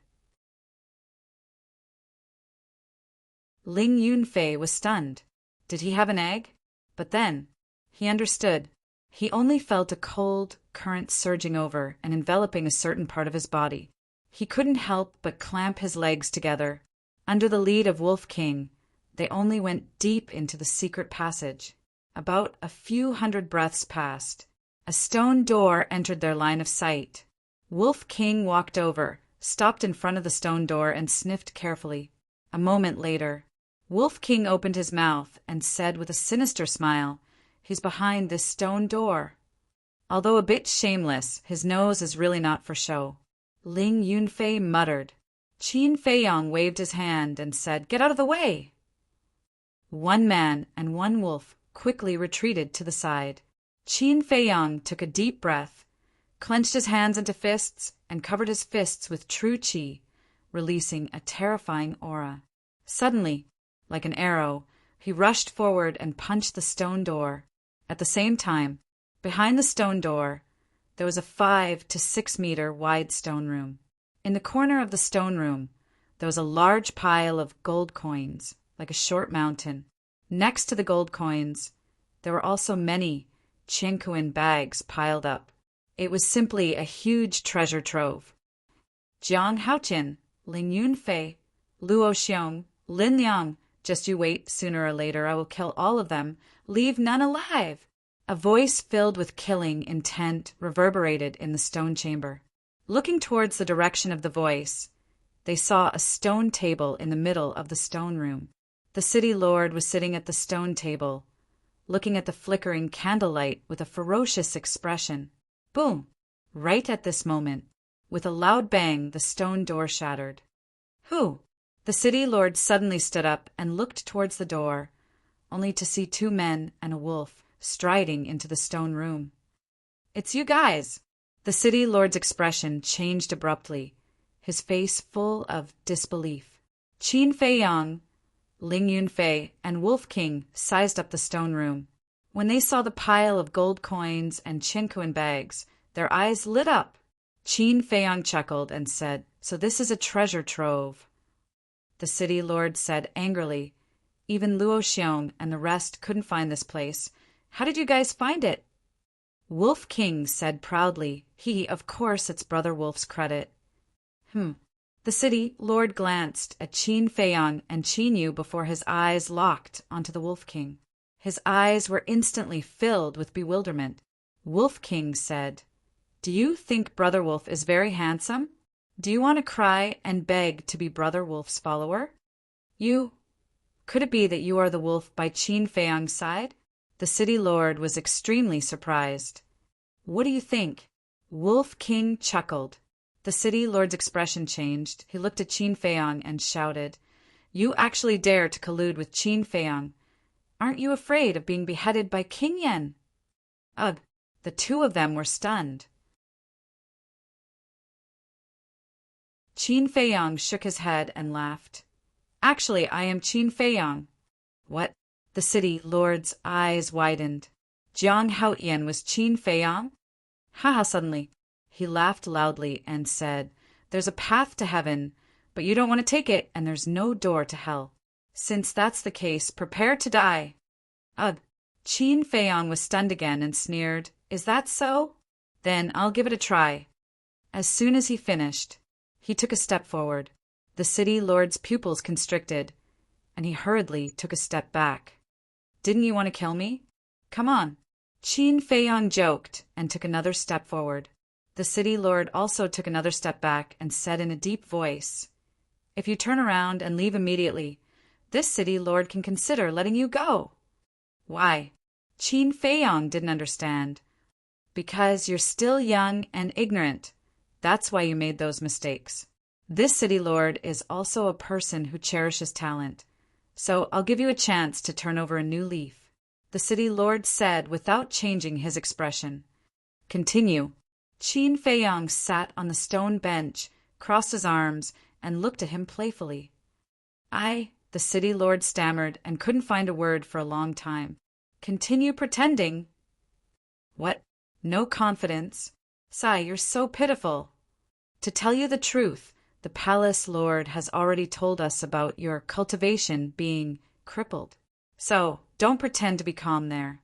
Ling Yunfei was stunned. Did he have an egg? But then, he understood. He only felt a cold current surging over and enveloping a certain part of his body. He couldn't help but clamp his legs together. Under the lead of Wolf King, they only went deep into the secret passage. About a few hundred breaths passed. A stone door entered their line of sight. Wolf King walked over, stopped in front of the stone door, and sniffed carefully. A moment later, Wolf King opened his mouth and said with a sinister smile, "He's behind this stone door." Although a bit shameless, his nose is really not for show. Ling Yunfei muttered. Qin Feiyang waved his hand and said, "Get out of the way!" One man and one wolf quickly retreated to the side. Qin Feiyang took a deep breath, clenched his hands into fists, and covered his fists with true qi, releasing a terrifying aura. Suddenly, like an arrow, he rushed forward and punched the stone door. At the same time, behind the stone door, there was a 5 to 6 meter wide stone room. In the corner of the stone room, there was a large pile of gold coins, like a short mountain. Next to the gold coins, there were also many Qiankuan bags piled up. It was simply a huge treasure trove. Jiang Haoqian, Ling Yunfei, Luo Xiong, Lin Liang, Just you wait, sooner or later I will kill all of them, leave none alive." A voice filled with killing intent reverberated in the stone chamber. Looking towards the direction of the voice, they saw a stone table in the middle of the stone room. The city lord was sitting at the stone table, looking at the flickering candlelight with a ferocious expression. Boom! Right at this moment, with a loud bang, the stone door shattered. "Who?" The city lord suddenly stood up and looked towards the door, only to see two men and a wolf striding into the stone room. "It's you guys." The city lord's expression changed abruptly, his face full of disbelief. Qin Fei Yang, Ling Yunfei, and Wolf King sized up the stone room. When they saw the pile of gold coins and chinquan bags, their eyes lit up. Qin Fei Yang chuckled and said, "So this is a treasure trove." The city lord said angrily, "Even Luo Xiong and the rest couldn't find this place. How did you guys find it?" Wolf King said proudly, "Of course it's Brother Wolf's credit." The city lord glanced at Qin Fei Yang and Qin Yu before his eyes locked onto the Wolf King. His eyes were instantly filled with bewilderment. Wolf King said, "Do you think Brother Wolf is very handsome? Do you want to cry and beg to be Brother Wolf's follower? Could it be that you are the wolf by Qin Fei Yang's side?" The city lord was extremely surprised. "What do you think?" Wolf King chuckled. The city lord's expression changed. He looked at Qin Fei Yang and shouted, "You actually dare to collude with Qin Fei Yang? Aren't you afraid of being beheaded by King Yen?" Ugh! The two of them were stunned. Qin Fei Yang shook his head and laughed. "Actually, I am Qin Fei Yang." "What?" The city lord's eyes widened. Jiang Haotian was Qin Fei Yang? Haha! Suddenly, he laughed loudly and said, "There's a path to heaven, but you don't want to take it, and there's no door to hell. Since that's the case, prepare to die." Ugh! Qin Fei Yang was stunned again and sneered, "Is that so? Then I'll give it a try." As soon as he finished, he took a step forward. The city lord's pupils constricted, and he hurriedly took a step back. "Didn't you want to kill me? Come on." Qin Fei Yang joked and took another step forward. The city lord also took another step back and said in a deep voice, "If you turn around and leave immediately, this city lord can consider letting you go." "Why?" Qin Fei Yang didn't understand. "Because you're still young and ignorant. That's why you made those mistakes. This city lord is also a person who cherishes talent. So I'll give you a chance to turn over a new leaf," the city lord said without changing his expression. "Continue." Qin Fei Yang sat on the stone bench, crossed his arms, and looked at him playfully. The city lord stammered and couldn't find a word for a long time. "Continue pretending." "What? No confidence? Sai, you're so pitiful." "To tell you the truth, the palace lord has already told us about your cultivation being crippled. So don't pretend to be calm there,"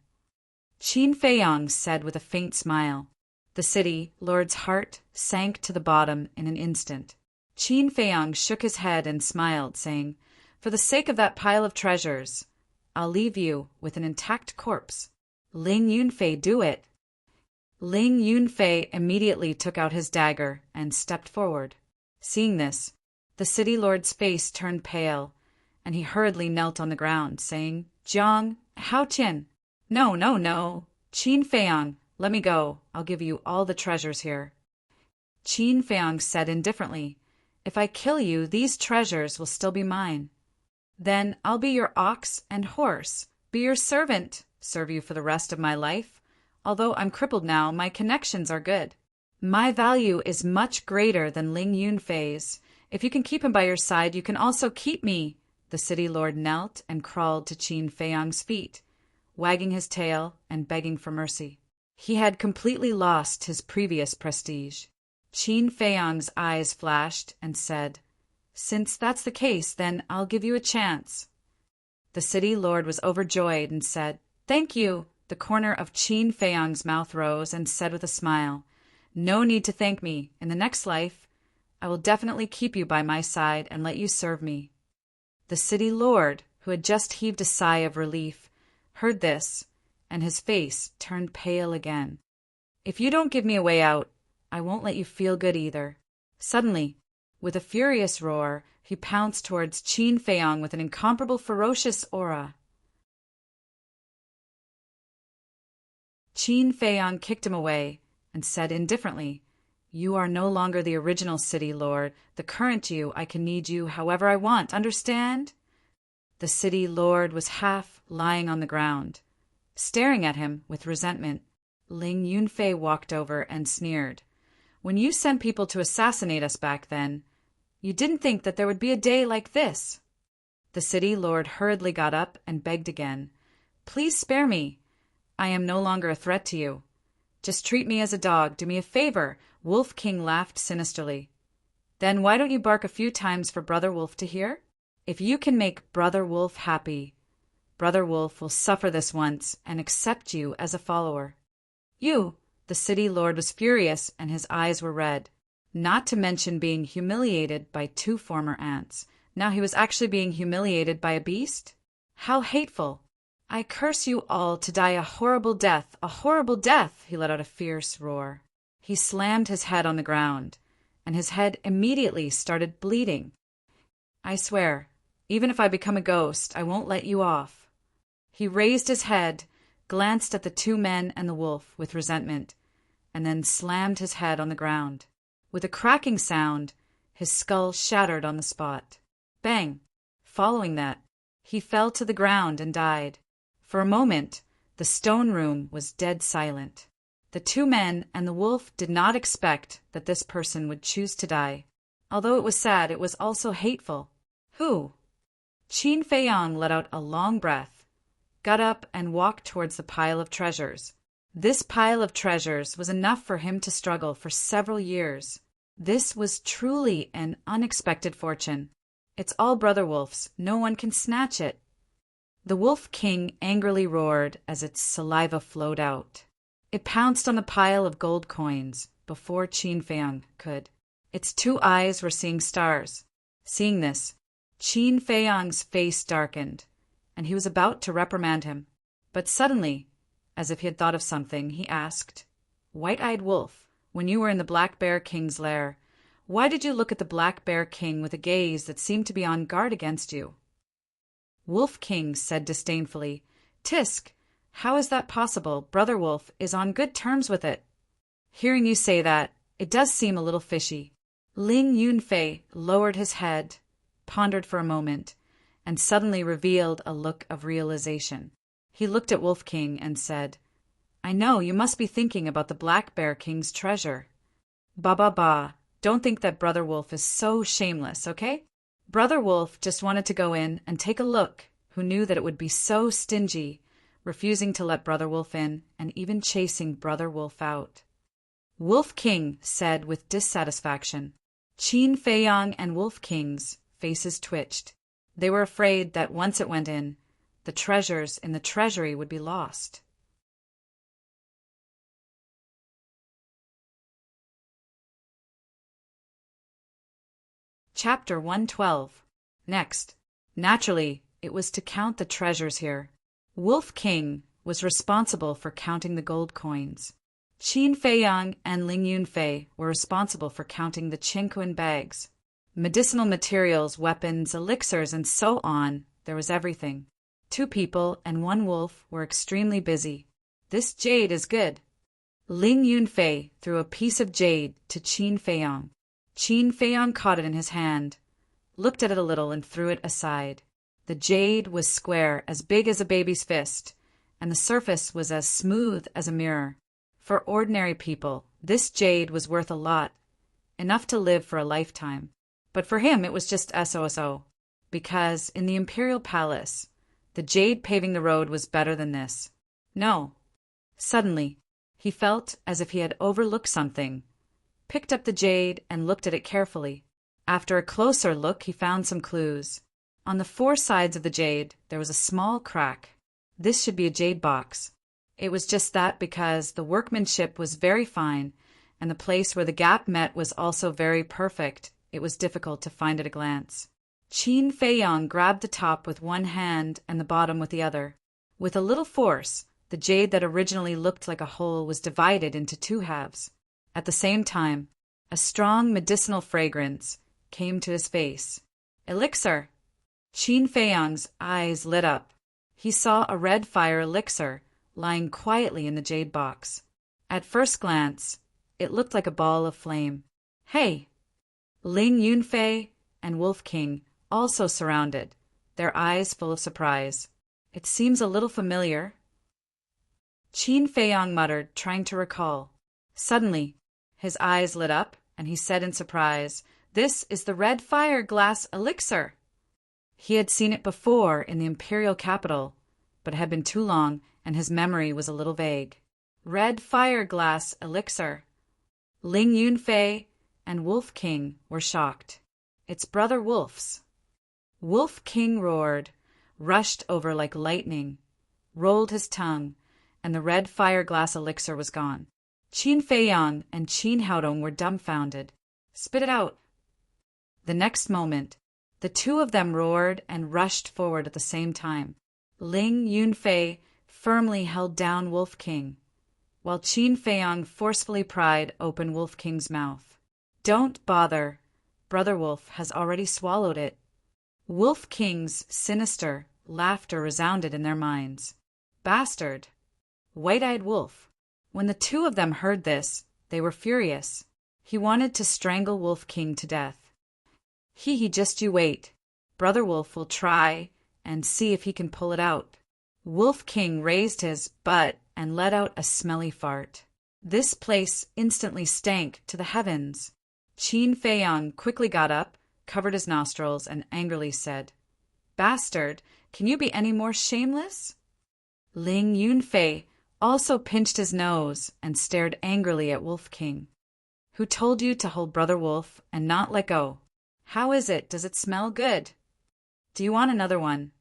Qin Fei Yang said with a faint smile. The city lord's heart sank to the bottom in an instant. Qin Fei Yang shook his head and smiled, saying, "For the sake of that pile of treasures, I'll leave you with an intact corpse." "Ling Yunfei, do it." Ling Yunfei immediately took out his dagger and stepped forward. Seeing this, the city lord's face turned pale, and he hurriedly knelt on the ground, saying, "Jiang Haotian, no, no, no. Qin Fei Yang, let me go. I'll give you all the treasures here." Qin Fei Yang said indifferently, "If I kill you, these treasures will still be mine. Then I'll be your ox and horse, be your servant, serve you for the rest of my life. Although I'm crippled now, my connections are good. My value is much greater than Ling Yunfei's. If you can keep him by your side, you can also keep me." The city lord knelt and crawled to Qin Fei Yang's feet, wagging his tail and begging for mercy. He had completely lost his previous prestige. Qin Fei Yang's eyes flashed and said, "Since that's the case, then I'll give you a chance." The city lord was overjoyed and said, "Thank you." The corner of Qin Fei Yang's mouth rose and said with a smile, "No need to thank me. In the next life, I will definitely keep you by my side and let you serve me." The city lord, who had just heaved a sigh of relief, heard this, and his face turned pale again. "If you don't give me a way out, I won't let you feel good either." Suddenly, with a furious roar, he pounced towards Qin Feiyong with an incomparable ferocious aura. Qin Feiyong kicked him away and said indifferently, "You are no longer the original city lord. The current you, I can need you however I want, understand?" The city lord was half lying on the ground. Staring at him with resentment, Ling Yunfei walked over and sneered. "When you sent people to assassinate us back then, you didn't think that there would be a day like this." The city lord hurriedly got up and begged again. "Please spare me. I am no longer a threat to you. Just treat me as a dog. Do me a favor." Wolf King laughed sinisterly. "Then why don't you bark a few times for Brother Wolf to hear? If you can make Brother Wolf happy, Brother Wolf will suffer this once and accept you as a follower." "You!" The city lord was furious and his eyes were red. Not to mention being humiliated by 2 former aunts. Now he was actually being humiliated by a beast? How hateful! "I curse you all to die a horrible death, a horrible death!" He let out a fierce roar. He slammed his head on the ground, and his head immediately started bleeding. "I swear, even if I become a ghost, I won't let you off." He raised his head, glanced at the 2 men and the wolf with resentment, and then slammed his head on the ground. With a cracking sound, his skull shattered on the spot. Bang! Following that, he fell to the ground and died. For a moment, the stone room was dead silent. The 2 men and the wolf did not expect that this person would choose to die. Although it was sad, it was also hateful. Who? Qin Feiyong let out a long breath, got up and walked towards the pile of treasures. This pile of treasures was enough for him to struggle for several years. This was truly an unexpected fortune. It's all Brother Wolf's. No one can snatch it. The Wolf King angrily roared as its saliva flowed out. It pounced on the pile of gold coins before Qin Feiyong could. Its 2 eyes were seeing stars. Seeing this, Qin Feiyong's face darkened, and he was about to reprimand him. But suddenly, as if he had thought of something, he asked, "White-eyed wolf, when you were in the Black Bear King's lair, why did you look at the Black Bear King with a gaze that seemed to be on guard against you?" Wolf King said disdainfully, "Tisk, how is that possible? Brother Wolf is on good terms with it." "Hearing you say that, it does seem a little fishy." Ling Yunfei lowered his head, pondered for a moment, and suddenly revealed a look of realization. He looked at Wolf King and said, "I know, you must be thinking about the Black Bear King's treasure. Ba. Don't think that Brother Wolf is so shameless, okay? Brother Wolf just wanted to go in and take a look, who knew that it would be so stingy, refusing to let Brother Wolf in and even chasing Brother Wolf out." Wolf King said with dissatisfaction. Qin Feiyong and Wolf King's faces twitched. They were afraid that once it went in, the treasures in the treasury would be lost. Chapter 112. Next, naturally, it was to count the treasures here. Wolf King was responsible for counting the gold coins. Qin Feiyong and Ling Yunfei were responsible for counting the Qinquan bags. Medicinal materials, weapons, elixirs, and so on, there was everything. 2 people and 1 wolf were extremely busy. "This jade is good." Ling Yunfei threw a piece of jade to Qin Feiyong. Qin Feiyong caught it in his hand, looked at it a little and threw it aside. The jade was square, as big as a baby's fist, and the surface was as smooth as a mirror. For ordinary people, this jade was worth a lot, enough to live for a lifetime. But for him it was just SOSO, because in the imperial palace, the jade paving the road was better than this. No. Suddenly, he felt as if he had overlooked something, picked up the jade and looked at it carefully. After a closer look, he found some clues. On the 4 sides of the jade, there was a small crack. This should be a jade box. It was just that because the workmanship was very fine, and the place where the gap met was also very perfect. It was difficult to find at a glance. Qin Feiyang grabbed the top with one hand and the bottom with the other. With a little force, the jade that originally looked like a hole was divided into two halves. At the same time, a strong medicinal fragrance came to his face. Elixir! Qin Feiyang's eyes lit up. He saw a red fire elixir lying quietly in the jade box. At first glance, it looked like a ball of flame. Hey! Ling Yunfei and Wolf King also surrounded, their eyes full of surprise. It seems a little familiar. Qin Feiyang muttered, trying to recall. Suddenly, his eyes lit up, and he said in surprise, "This is the red fire glass elixir." He had seen it before in the imperial capital, but it had been too long, and his memory was a little vague. Red fire glass elixir. Ling Yunfei and Wolf King were shocked. It's Brother Wolf's. Wolf King roared, rushed over like lightning, rolled his tongue, and the red fire glass elixir was gone. Qin Feiyang and Qin Haodong were dumbfounded. Spit it out. The next moment, the two of them roared and rushed forward at the same time. Ling Yunfei firmly held down Wolf King, while Qin Feiyang forcefully pried open Wolf King's mouth. Don't bother. Brother Wolf has already swallowed it. Wolf King's sinister laughter resounded in their minds. Bastard! White-eyed wolf. When the two of them heard this, they were furious. He wanted to strangle Wolf King to death. Just you wait. Brother Wolf will try and see if he can pull it out. Wolf King raised his butt and let out a smelly fart. This place instantly stank to the heavens. Qin Feiyang quickly got up, covered his nostrils, and angrily said, "Bastard, can you be any more shameless?" Ling Yunfei also pinched his nose and stared angrily at Wolf King. "Who told you to hold Brother Wolf and not let go? How is it? Does it smell good? Do you want another one?"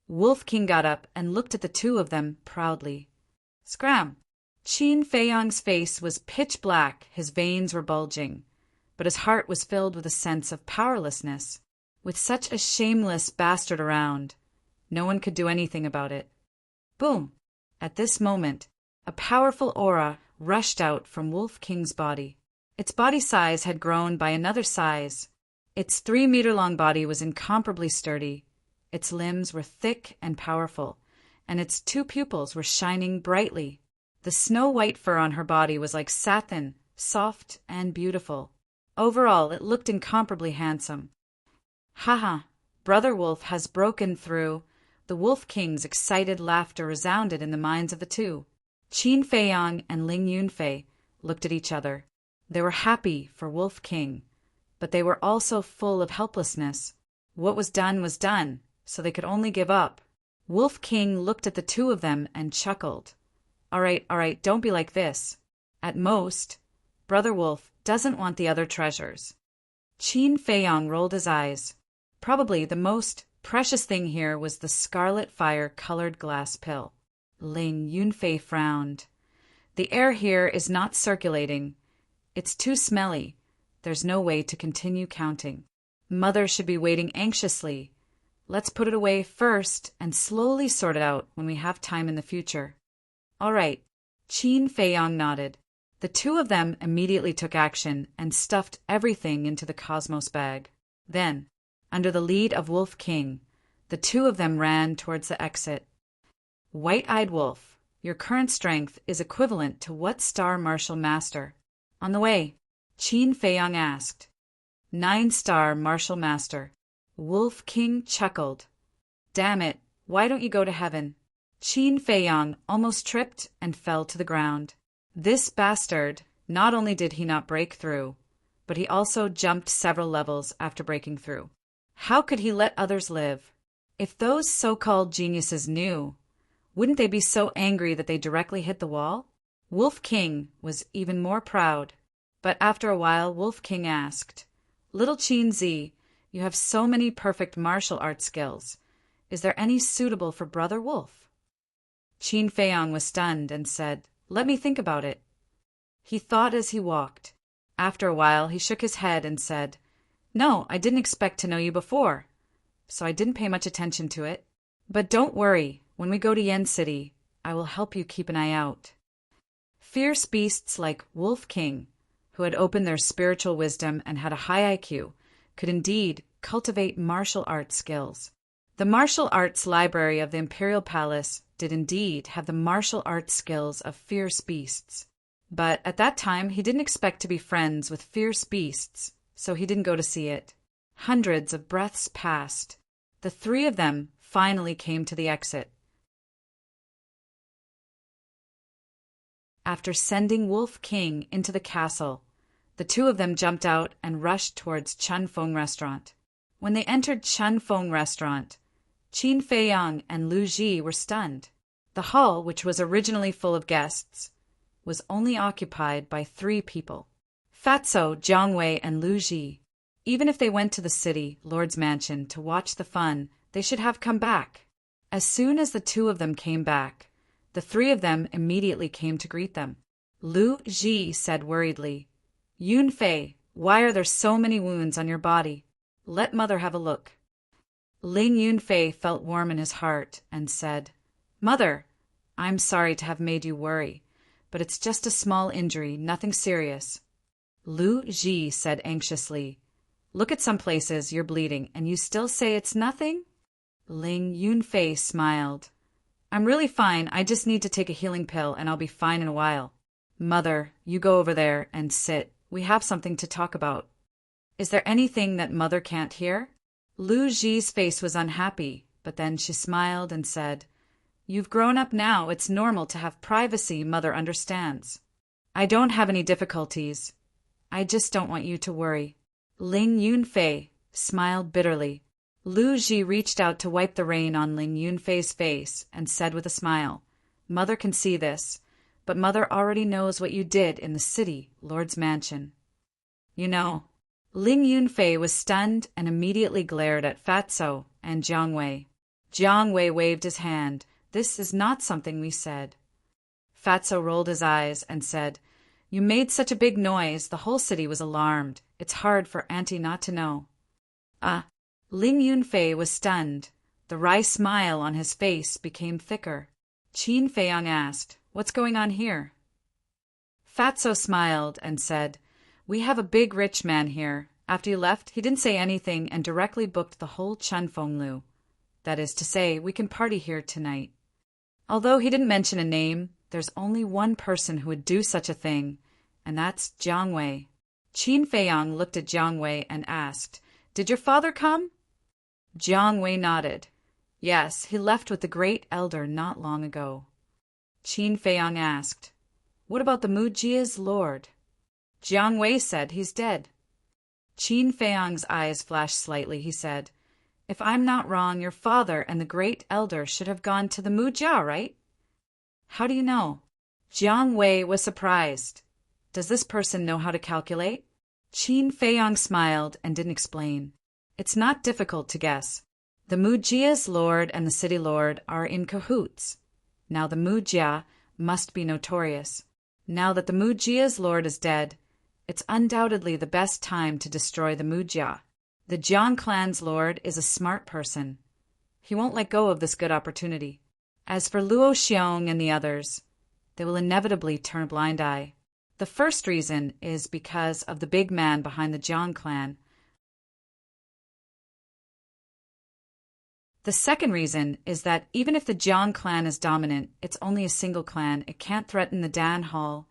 Wolf King got up and looked at the two of them proudly. Scram! Qin Feiyang's face was pitch black, his veins were bulging, but his heart was filled with a sense of powerlessness. With such a shameless bastard around, no one could do anything about it. Boom! At this moment, a powerful aura rushed out from Wolf King's body. Its body size had grown by another size. Its 3-meter-long body was incomparably sturdy. Its limbs were thick and powerful, and its 2 pupils were shining brightly. The snow-white fur on her body was like satin, soft and beautiful. Overall, it looked incomparably handsome. Haha, Brother Wolf has broken through. The Wolf King's excited laughter resounded in the minds of the two. Qin Feiyang and Ling Yunfei looked at each other. They were happy for Wolf King, but they were also full of helplessness. What was done, so they could only give up. Wolf King looked at the two of them and chuckled. All right, don't be like this. At most, Brother Wolf doesn't want the other treasures. Qin Feiyang rolled his eyes. Probably the most precious thing here was the scarlet fire-colored glass pill. Ling Yunfei frowned. The air here is not circulating. It's too smelly. There's no way to continue counting. Mother should be waiting anxiously. Let's put it away first and slowly sort it out when we have time in the future. All right. Qin Feiyang nodded. The two of them immediately took action and stuffed everything into the Cosmos bag. Then, under the lead of Wolf King, the two of them ran towards the exit. White-eyed Wolf, your current strength is equivalent to what star Martial Master? On the way, Qin Feiyang asked. 9-star Martial Master. Wolf King chuckled. Damn it, why don't you go to heaven? Qin Feiyang almost tripped and fell to the ground. This bastard, not only did he not break through, but he also jumped several levels after breaking through. How could he let others live? If those so-called geniuses knew, wouldn't they be so angry that they directly hit the wall? Wolf King was even more proud. But after a while, Wolf King asked, Little Qin Zi, you have so many perfect martial art skills. Is there any suitable for Brother Wolf? Qin Feiyang was stunned and said, Let me think about it. He thought as he walked. After a while, he shook his head and said, "No, I didn't expect to know you before, so I didn't pay much attention to it. But don't worry, when we go to Yen City, I will help you keep an eye out." Fierce beasts like Wolf King, who had opened their spiritual wisdom and had a high IQ, could indeed cultivate martial arts skills. The martial arts library of the Imperial Palace did indeed have the martial arts skills of fierce beasts. But at that time he didn't expect to be friends with fierce beasts, so he didn't go to see it. Hundreds of breaths passed. The three of them finally came to the exit. After sending Wolf King into the castle, the two of them jumped out and rushed towards Chun Fong Restaurant. When they entered Chun Fong Restaurant, Qin Feiyang and Lu Ji were stunned. The hall, which was originally full of guests, was only occupied by 3 people: Fatso, Jiang Wei, and Lu Ji. Even if they went to the city lord's mansion to watch the fun, they should have come back. As soon as the 2 of them came back, the 3 of them immediately came to greet them. Lu Ji said worriedly, "Yun Fei, why are there so many wounds on your body? Let mother have a look." Ling Yunfei felt warm in his heart and said, "Mother, I'm sorry to have made you worry, but it's just a small injury, nothing serious." Lu Ji said anxiously, "Look at some places you're bleeding and you still say it's nothing?" Ling Yunfei smiled. "I'm really fine, I just need to take a healing pill and I'll be fine in a while." "Mother, you go over there and sit. We have something to talk about." "Is there anything that mother can't hear?" Lu Ji's face was unhappy, but then she smiled and said, "You've grown up now, it's normal to have privacy, mother understands. I don't have any difficulties. I just don't want you to worry." Ling Yunfei smiled bitterly. Lu Ji reached out to wipe the rain on Ling Yunfei's face and said with a smile, "Mother can see this, but mother already knows what you did in the city lord's mansion." "You know." Ling Yunfei was stunned and immediately glared at Fatso and Jiang Wei. Jiang Wei waved his hand. "This is not something we said." Fatso rolled his eyes and said, "You made such a big noise, the whole city was alarmed. It's hard for Auntie not to know." Ling Yunfei was stunned. The wry smile on his face became thicker. Qin Feiyang asked, "What's going on here?" Fatso smiled and said, "We have a big rich man here. After you left, he didn't say anything and directly booked the whole Chun Fong Lu. That is to say, we can party here tonight. Although he didn't mention a name, there's only one person who would do such a thing, and that's Jiang Wei." Qin Feiyang looked at Jiang Wei and asked, "Did your father come?" Jiang Wei nodded. "Yes, he left with the great elder not long ago." Qin Feiyang asked, "What about the Mujia's lord?" Jiang Wei said he's dead. Qin Feiyang's eyes flashed slightly. He said, "If I'm not wrong, your father and the great elder should have gone to the Mujia, right?" "How do you know?" Jiang Wei was surprised. "Does this person know how to calculate?" Qin Feiyang smiled and didn't explain. "It's not difficult to guess. The Mujia's lord and the city lord are in cahoots. Now the Mujia must be notorious. Now that the Mujia's lord is dead, it's undoubtedly the best time to destroy the Mujia. The Jiang clan's lord is a smart person. He won't let go of this good opportunity. As for Luo Xiong and the others, they will inevitably turn a blind eye. The first reason is because of the big man behind the Jiang clan. The second reason is that even if the Jiang clan is dominant, it's only a single clan. It can't threaten the Dan Hall,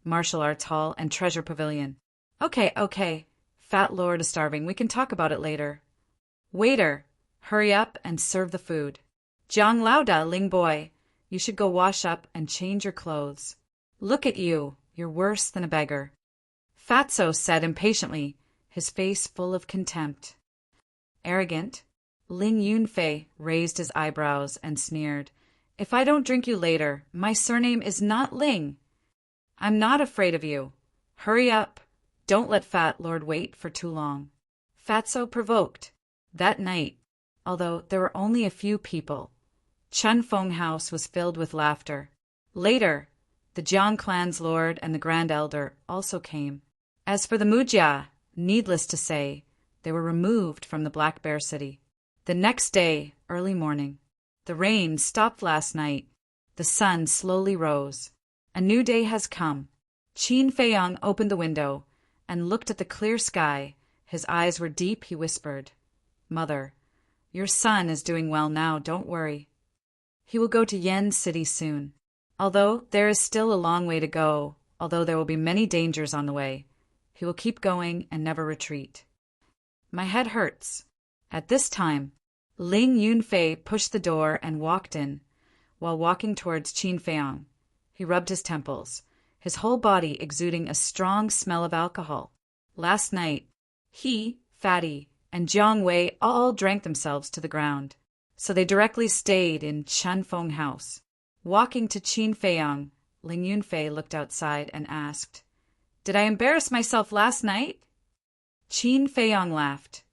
Martial Arts Hall, and Treasure Pavilion." Okay. Fat Lord is starving. We can talk about it later." "Waiter, hurry up and serve the food." "Jiang Laoda, Ling boy, you should go wash up and change your clothes. Look at you, you're worse than a beggar." Fatso said impatiently, his face full of contempt. "Arrogant." Ling Yunfei raised his eyebrows and sneered, "If I don't drink you later, my surname is not Ling. I'm not afraid of you. Hurry up. Don't let Fat Lord wait for too long." Fatso provoked. That night, although there were only a few people, Chun Fong House was filled with laughter. Later, the Jiang clan's lord and the Grand Elder also came. As for the Mujia, needless to say, they were removed from the Black Bear City. The next day, early morning, the rain stopped last night. The sun slowly rose. A new day has come. Qin Feiyang opened the window and looked at the clear sky. His eyes were deep. He whispered, "Mother, your son is doing well now, don't worry. He will go to Yen City soon. Although there is still a long way to go, although there will be many dangers on the way, he will keep going and never retreat." My head hurts. At this time, Ling Yunfei pushed the door and walked in. While walking towards Qin Feiyang, he rubbed his temples, his whole body exuding a strong smell of alcohol. Last night, he, Fatty, and Jiang Wei all drank themselves to the ground, so they directly stayed in Chanfeng House. Walking to Qin Feiyang, Ling Yunfei looked outside and asked, "Did I embarrass myself last night?" Qin Feiyang laughed.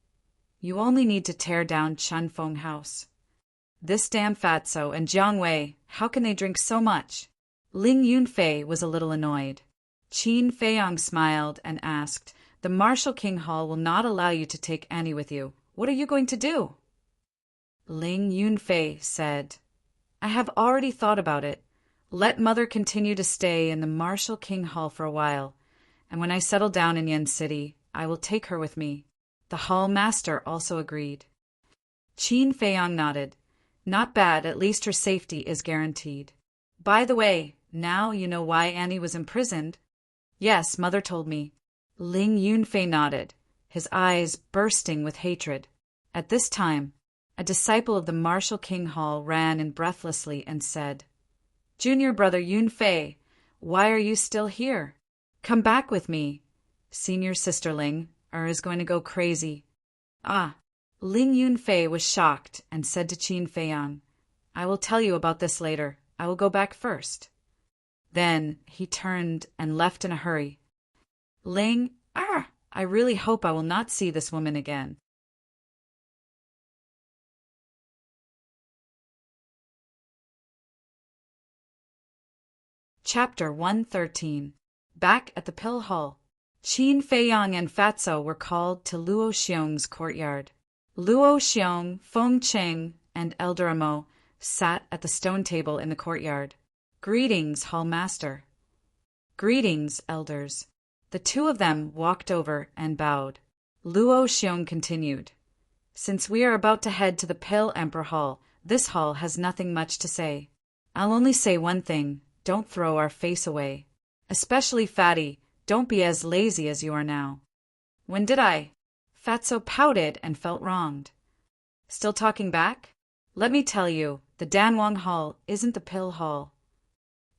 "You only need to tear down Chanfeng House. This damn fatso and Jiang Wei, how can they drink so much?" Ling Yunfei was a little annoyed. Qin Feiyang smiled and asked, "The Martial King Hall will not allow you to take Annie with you. What are you going to do?" Ling Yunfei said, "I have already thought about it. Let Mother continue to stay in the Martial King Hall for a while, and when I settle down in Yen City, I will take her with me." The hall master also agreed. Qin Feiyang nodded. "Not bad, at least her safety is guaranteed. By the way, now you know why Annie was imprisoned?" "Yes, Mother told me." Ling Yunfei nodded, his eyes bursting with hatred. At this time, a disciple of the Martial King Hall ran in breathlessly and said, "Junior brother Yunfei, why are you still here? Come back with me. Senior sister Ling is going to go crazy." "Ah." Ling Yunfei was shocked and said to Qin Feiyang, "I will tell you about this later. I will go back first." Then he turned and left in a hurry. Ling, I really hope I will not see this woman again. Chapter 113. Back at the Pill Hall. Qin Feiyang and Fatso were called to Luo Xiong's courtyard. Luo Xiong, Feng Cheng, and Elder Amo sat at the stone table in the courtyard. "Greetings, Hall Master." "Greetings, elders." The two of them walked over and bowed. Luo Xiong continued, "Since we are about to head to the Pale Emperor Hall, this hall has nothing much to say. I'll only say one thing, don't throw our face away. Especially Fatty, don't be as lazy as you are now." "When did I?" Fatso pouted and felt wronged. "Still talking back? Let me tell you, the Danwang Hall isn't the Pill Hall.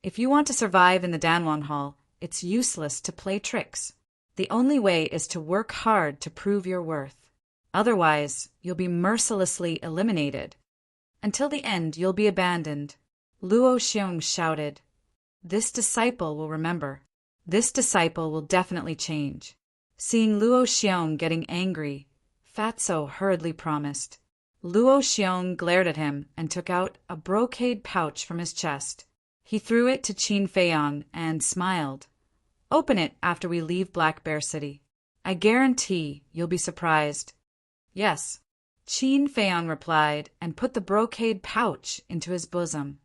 If you want to survive in the Danwang Hall, it's useless to play tricks. The only way is to work hard to prove your worth. Otherwise, you'll be mercilessly eliminated. Until the end, you'll be abandoned." Luo Xiong shouted. "This disciple will remember. This disciple will definitely change." Seeing Luo Xiong getting angry, Fatso hurriedly promised. Luo Xiong glared at him and took out a brocade pouch from his chest. He threw it to Qin Feiyang and smiled. "Open it after we leave Black Bear City. I guarantee you'll be surprised." "Yes," Qin Feiyang replied and put the brocade pouch into his bosom.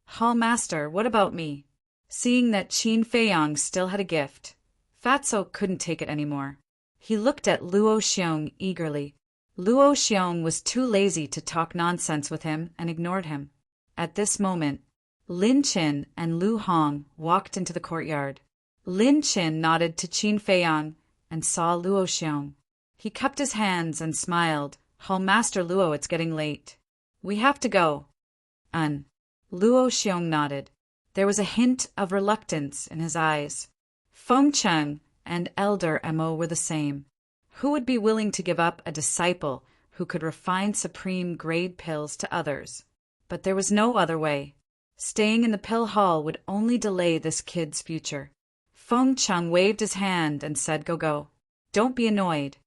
"Hall Master, what about me?" Seeing that Qin Feiyang still had a gift, Fatso couldn't take it anymore. He looked at Luo Xiong eagerly. Luo Xiong was too lazy to talk nonsense with him and ignored him. At this moment, Lin Qin and Lu Hong walked into the courtyard. Lin Qin nodded to Qin Feiyang and saw Luo Xiong. He cupped his hands and smiled. "Hall Master Luo, it's getting late. We have to go." Luo Xiong nodded. There was a hint of reluctance in his eyes. Feng Cheng and Elder Amo were the same. Who would be willing to give up a disciple who could refine supreme grade pills to others? But there was no other way. Staying in the pill hall would only delay this kid's future. Feng Cheng waved his hand and said, "Go. Don't be annoyed."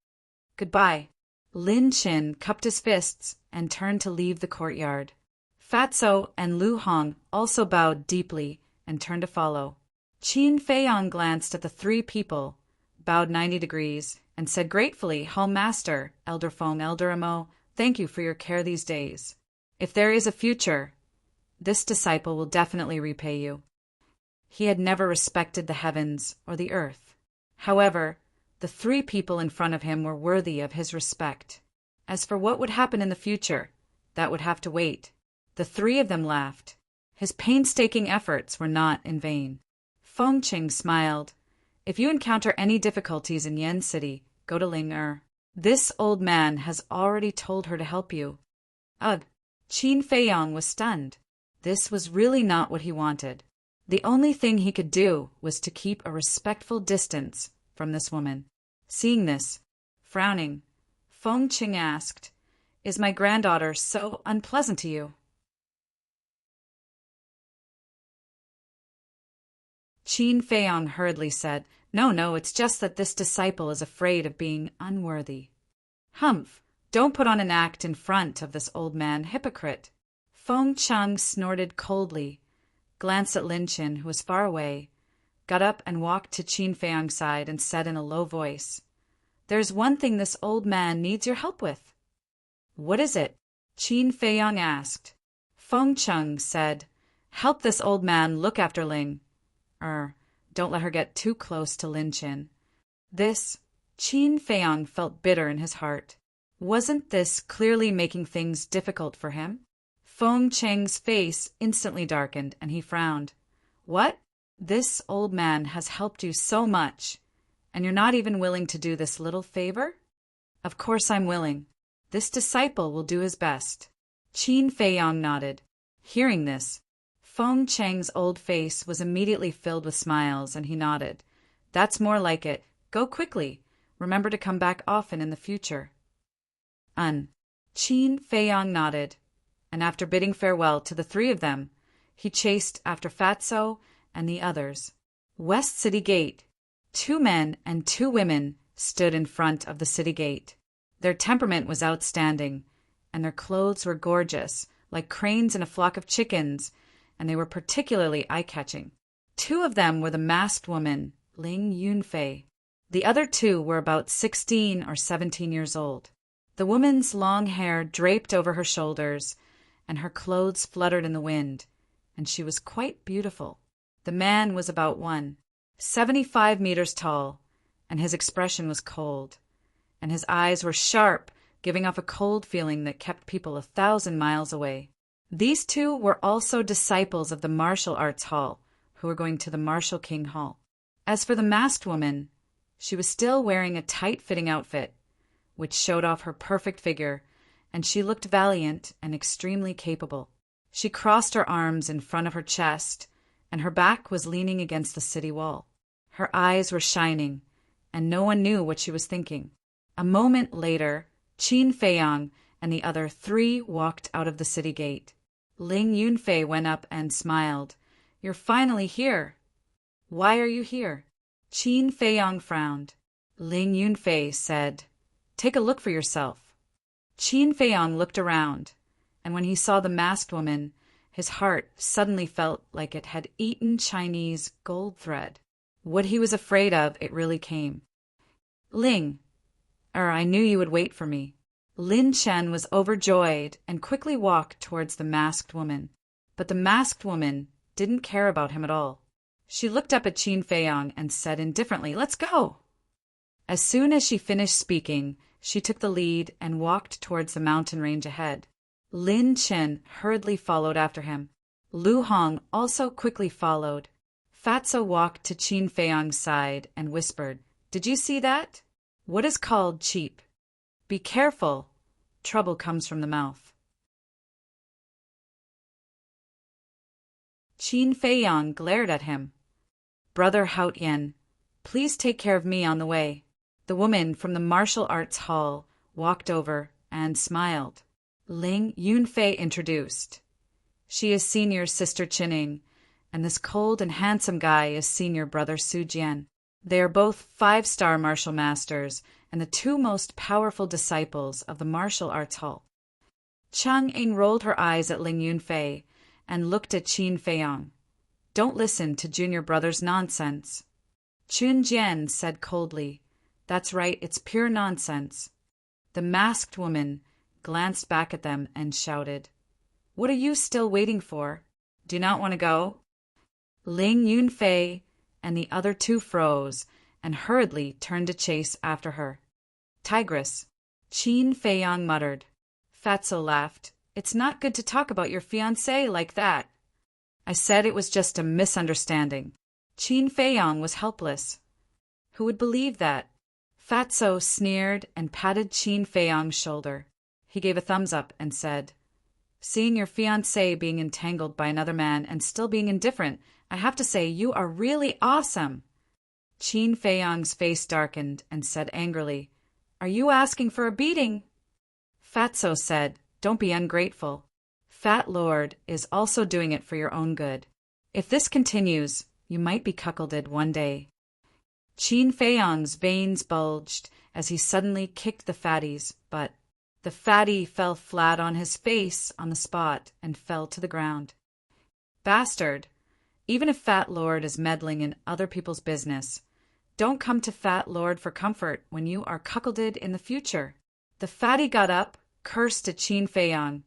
"Goodbye." Lin Qin cupped his fists and turned to leave the courtyard. Fatso and Lu Hong also bowed deeply and turned to follow. Qin Feiyang glanced at the three people, bowed 90 degrees, and said gratefully, Home Master, Elder Fong, Elder Amo, thank you for your care these days. If there is a future, this disciple will definitely repay you. He had never respected the heavens or the earth. However, the three people in front of him were worthy of his respect. As for what would happen in the future, that would have to wait. The three of them laughed. His painstaking efforts were not in vain. Feng Qing smiled. If you encounter any difficulties in Yen City, go to Ling Er. This old man has already told her to help you. Ugh! Qin Feiyang was stunned. This was really not what he wanted. The only thing he could do was to keep a respectful distance from this woman. Seeing this, frowning, Feng Qing asked, Is my granddaughter so unpleasant to you? Qin Feiyang hurriedly said, No, it's just that this disciple is afraid of being unworthy. Humph! Don't put on an act in front of this old man, hypocrite. Feng Chang snorted coldly, glanced at Lin Qin, who was far away, got up and walked to Qin Feiyang's side and said in a low voice, There's one thing this old man needs your help with. What is it? Qin Feiyang asked. Feng Chang said, Help this old man look after Ling. Don't let her get too close to Lin Qin. This, Qin Feiyang felt bitter in his heart. Wasn't this clearly making things difficult for him? Feng Chang's face instantly darkened, and he frowned. What? This old man has helped you so much, and you're not even willing to do this little favor? Of course I'm willing. This disciple will do his best. Qin Feiyang nodded. Hearing this, Feng Chang's old face was immediately filled with smiles, and he nodded. That's more like it. Go quickly. Remember to come back often in the future. Qin Feiyang nodded, and after bidding farewell to the three of them, he chased after Fatso and the others. West City Gate. 2 men and 2 women stood in front of the city gate. Their temperament was outstanding, and their clothes were gorgeous, like cranes in a flock of chickens, and they were particularly eye-catching. 2 of them were the masked woman, Ling Yunfei. The other 2 were about 16 or 17 years old. The woman's long hair draped over her shoulders, and her clothes fluttered in the wind, and she was quite beautiful. The man was about 175 meters tall, and his expression was cold, and his eyes were sharp, giving off a cold feeling that kept people 1,000 miles away. These 2 were also disciples of the martial arts hall, who were going to the Martial King Hall. As for the masked woman, she was still wearing a tight-fitting outfit, which showed off her perfect figure, and she looked valiant and extremely capable. She crossed her arms in front of her chest, and her back was leaning against the city wall. Her eyes were shining, and no one knew what she was thinking. A moment later, Qin Feiyang and the other 3 walked out of the city gate. Ling Yunfei went up and smiled. You're finally here. Why are you here? Qin Feiyang frowned. Ling Yunfei said, Take a look for yourself. Qin Feiyang looked around, and when he saw the masked woman, his heart suddenly felt like it had eaten Chinese gold thread. What he was afraid of, it really came. Ling, I knew you would wait for me. Lin Chen was overjoyed and quickly walked towards the masked woman. But the masked woman didn't care about him at all. She looked up at Qin Feiyang and said indifferently, Let's go! As soon as she finished speaking, she took the lead and walked towards the mountain range ahead. Lin Chen hurriedly followed after him. Lu Hong also quickly followed. Fatso walked to Qin Feiyang's side and whispered, Did you see that? What is called cheap? Be careful. Trouble comes from the mouth. Qin Feiyang glared at him. Brother Haotian, please take care of me on the way. The woman from the martial arts hall walked over and smiled. Ling Yunfei introduced. She is senior sister Qining, and this cold and handsome guy is senior brother Su Jian. They are both 5-star martial masters and the 2 most powerful disciples of the martial arts hall. Chang Ying rolled her eyes at Ling Yunfei and looked at Qin Feiyang. Don't listen to junior brother's nonsense. Chun Jian said coldly, "That's right, it's pure nonsense." The masked woman glanced back at them and shouted, "What are you still waiting for? Do you not want to go?" Ling Yunfei and the other two froze and hurriedly turned to chase after her. "Tigress," Qin Feiyang muttered. Fatso laughed. "It's not good to talk about your fiancé like that." "I said it was just a misunderstanding." Qin Feiyang was helpless. Who would believe that? Fatso sneered and patted Qin Feiyang's shoulder. He gave a thumbs up and said, "Seeing your fiancé being entangled by another man and still being indifferent, I have to say you are really awesome." Qin Feiyang's face darkened and said angrily, "Are you asking for a beating?" Fatso said, "Don't be ungrateful. Fat Lord is also doing it for your own good. If this continues, you might be cuckolded one day." Qin Feiyang's veins bulged as he suddenly kicked the fatties, but the fatty fell flat on his face on the spot and fell to the ground. "Bastard! Even if Fat Lord is meddling in other people's business, don't come to Fat Lord for comfort when you are cuckolded in the future." The fatty got up, cursed at Qin Feiyang,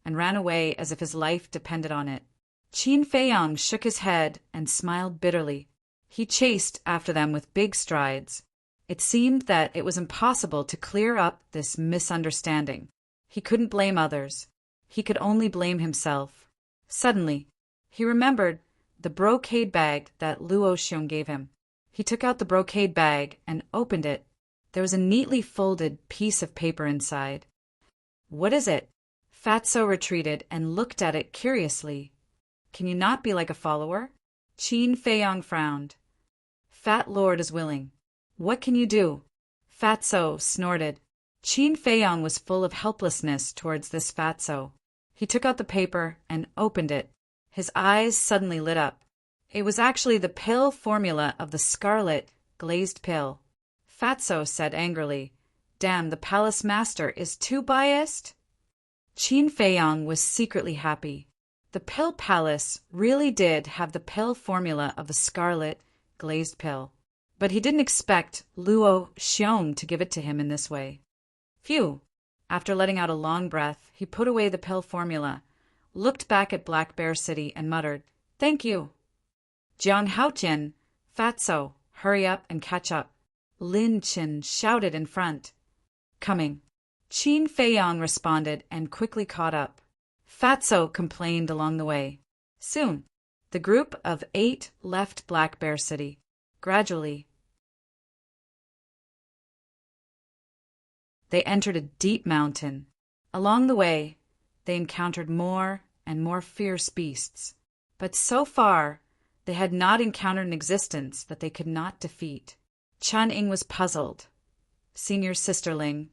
and ran away as if his life depended on it. Qin Feiyang shook his head and smiled bitterly. He chased after them with big strides. It seemed that it was impossible to clear up this misunderstanding. He couldn't blame others. He could only blame himself. Suddenly, he remembered the brocade bag that Luo Xiong gave him. He took out the brocade bag and opened it. There was a neatly folded piece of paper inside. "What is it?" Fatso retreated and looked at it curiously. "Can you not be like a follower?" Qin Feiyang frowned. "Fat Lord is willing. What can you do?" Fatso snorted. Qin Feiyang was full of helplessness towards this Fatso. He took out the paper and opened it. His eyes suddenly lit up. It was actually the pill formula of the scarlet glazed pill. Fatso said angrily, "Damn, the palace master is too biased." Qin Feiyang was secretly happy. The pill palace really did have the pill formula of the scarlet glazed pill. But he didn't expect Luo Xiong to give it to him in this way. Phew! After letting out a long breath, he put away the pill formula, looked back at Black Bear City and muttered, "Thank you." "Jiang Haojian, Fatso, hurry up and catch up." Lin Qin shouted in front. "Coming." Qin Feiyang responded and quickly caught up. Fatso complained along the way. Soon, the group of 8 left Black Bear City. Gradually, they entered a deep mountain. Along the way, they encountered more and more fierce beasts. But so far, they had not encountered an existence that they could not defeat. Chun Ying was puzzled. "Senior sisterling,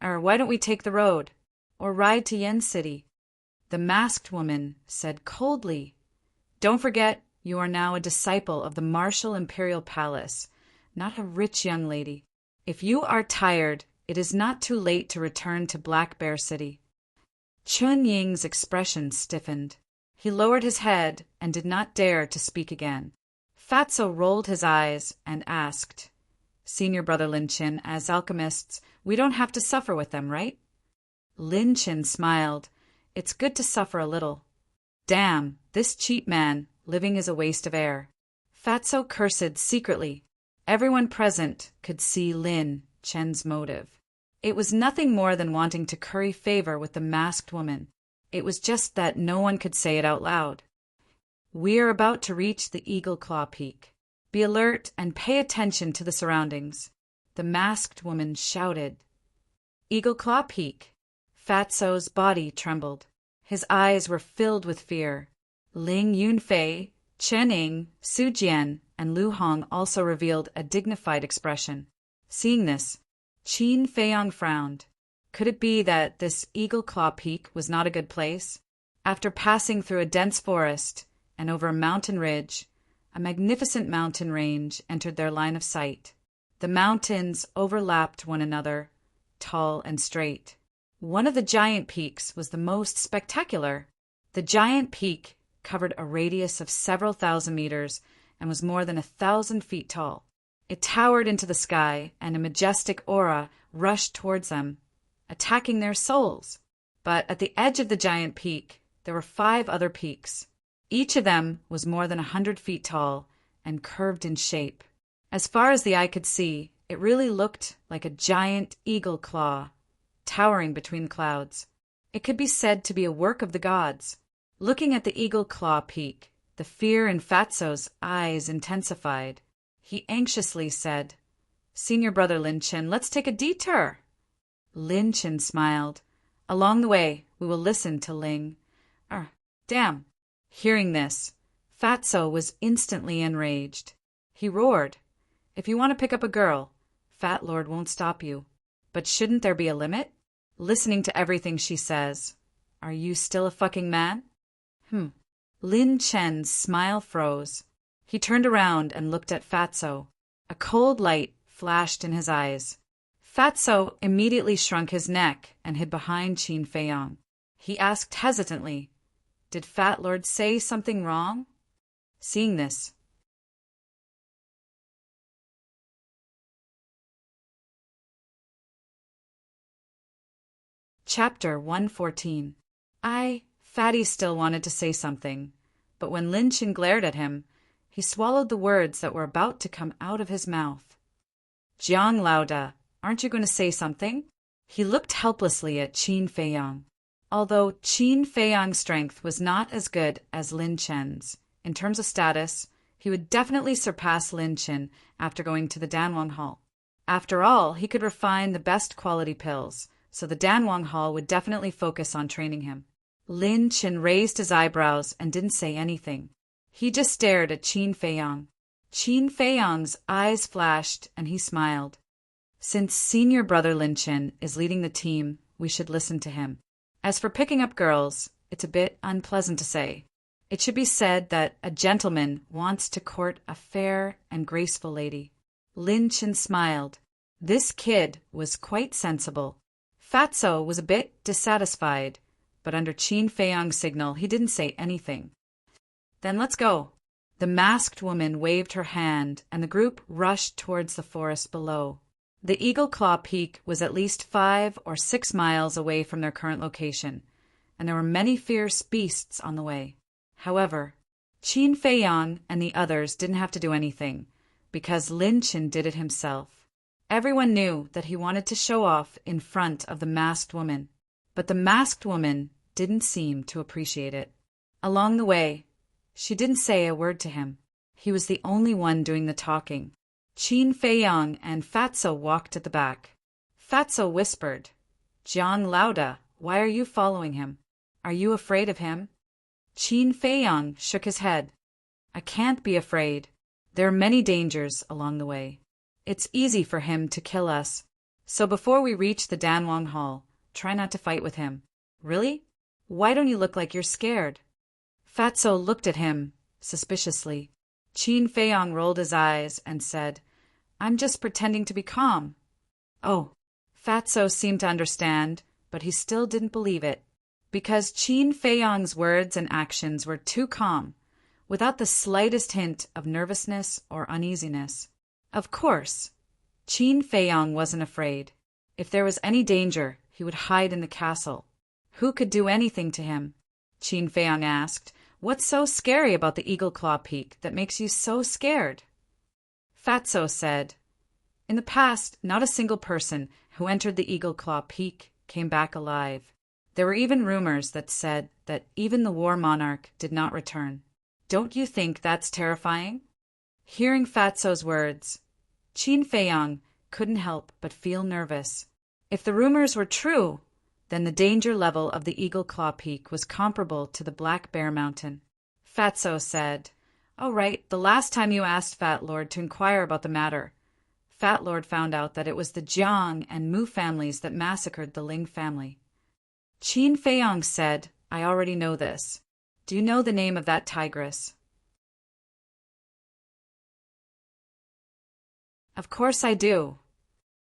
why don't we take the road, or ride to Yen City?" The masked woman said coldly, "Don't forget, you are now a disciple of the martial imperial palace, not a rich young lady. If you are tired, it is not too late to return to Black Bear City." Chun Ying's expression stiffened. He lowered his head and did not dare to speak again. Fatso rolled his eyes and asked, "Senior brother Lin Qin, as alchemists, we don't have to suffer with them, right?" Lin Qin smiled. "It's good to suffer a little." "Damn, this cheap man, living is a waste of air." Fatso cursed secretly. Everyone present could see Lin Qin's motive. It was nothing more than wanting to curry favor with the masked woman. It was just that no one could say it out loud. "We are about to reach the Eagle Claw Peak. Be alert and pay attention to the surroundings," the masked woman shouted. Eagle Claw Peak. Fatso's body trembled. His eyes were filled with fear. Ling Yunfei, Chen Ying, Su Jian, and Lu Hong also revealed a dignified expression. Seeing this, Qin Feiyang frowned. Could it be that this Eagle Claw Peak was not a good place? After passing through a dense forest and over a mountain ridge, a magnificent mountain range entered their line of sight. The mountains overlapped one another, tall and straight. One of the giant peaks was the most spectacular. The giant peak covered a radius of several thousand meters and was more than 1,000 feet tall. It towered into the sky, and a majestic aura rushed towards them, attacking their souls. But at the edge of the giant peak, there were 5 other peaks. Each of them was more than 100 feet tall and curved in shape. As far as the eye could see, it really looked like a giant eagle claw, towering between the clouds. It could be said to be a work of the gods. Looking at the eagle claw peak, the fear in Fatso's eyes intensified. He anxiously said, "Senior brother Lin Chen, let's take a detour." Lin Chen smiled. "Along the way, we will listen to Ling." Damn. Hearing this, Fatso was instantly enraged. He roared, "If you want to pick up a girl, Fat Lord won't stop you. But shouldn't there be a limit? Listening to everything she says. Are you still a fucking man?" Lin Chen's smile froze. He turned around and looked at Fatso. A cold light flashed in his eyes. Fatso immediately shrunk his neck and hid behind Qin Feiyang. He asked hesitantly, "Did Fat Lord say something wrong?" Seeing this, Chapter 114. Fatty still wanted to say something, but when Lin Chen glared at him, he swallowed the words that were about to come out of his mouth. "Jiang Laoda, aren't you going to say something?" He looked helplessly at Qin Feiyang. Although Qin Feiyang's strength was not as good as Lin Chen's, in terms of status, he would definitely surpass Lin Chen after going to the Danwang Hall. After all, he could refine the best quality pills, so the Danwang Hall would definitely focus on training him. Lin Chen raised his eyebrows and didn't say anything. He just stared at Qin Feiyang. Qin Feiyang's eyes flashed and he smiled. Since senior brother Lin Chen is leading the team, we should listen to him. As for picking up girls, it's a bit unpleasant to say. It should be said that a gentleman wants to court a fair and graceful lady. Lin Chen smiled. This kid was quite sensible. Fatso was a bit dissatisfied, but under Qin Feiyang's signal, he didn't say anything. "Then let's go." The masked woman waved her hand, and the group rushed towards the forest below. The Eagle Claw Peak was at least 5 or 6 miles away from their current location, and there were many fierce beasts on the way. However, Qin Feiyang and the others didn't have to do anything, because Lin Chen did it himself. Everyone knew that he wanted to show off in front of the masked woman, but the masked woman didn't seem to appreciate it. Along the way, she didn't say a word to him. He was the only one doing the talking. Qin Feiyang and Fatso walked at the back. Fatso whispered, "Jiang Laoda, why are you following him? Are you afraid of him?" Qin Feiyang shook his head. "I can't be afraid. There are many dangers along the way. It's easy for him to kill us. So before we reach the Danwang Hall, try not to fight with him." "Really? Why don't you look like you're scared?" Fatso looked at him suspiciously. Qin Feiyang rolled his eyes and said, "I'm just pretending to be calm." Oh, Fatso seemed to understand, but he still didn't believe it, because Qin Feiyang's words and actions were too calm, without the slightest hint of nervousness or uneasiness. Of course, Qin Feiyang wasn't afraid. If there was any danger, he would hide in the castle. Who could do anything to him? Qin Feiyang asked, "What's so scary about the Eagle Claw Peak that makes you so scared?" Fatso said, "In the past, not a single person who entered the Eagle Claw Peak came back alive. There were even rumors that said that even the war monarch did not return. Don't you think that's terrifying?" Hearing Fatso's words, Qin Feiyang couldn't help but feel nervous. If the rumors were true, then the danger level of the Eagle Claw Peak was comparable to the Black Bear Mountain. Fatso said, "Oh right, the last time you asked Fat Lord to inquire about the matter, Fat Lord found out that it was the Jiang and Mu families that massacred the Ling family." Qin Feiyang said, "I already know this. Do you know the name of that tigress?" "Of course I do.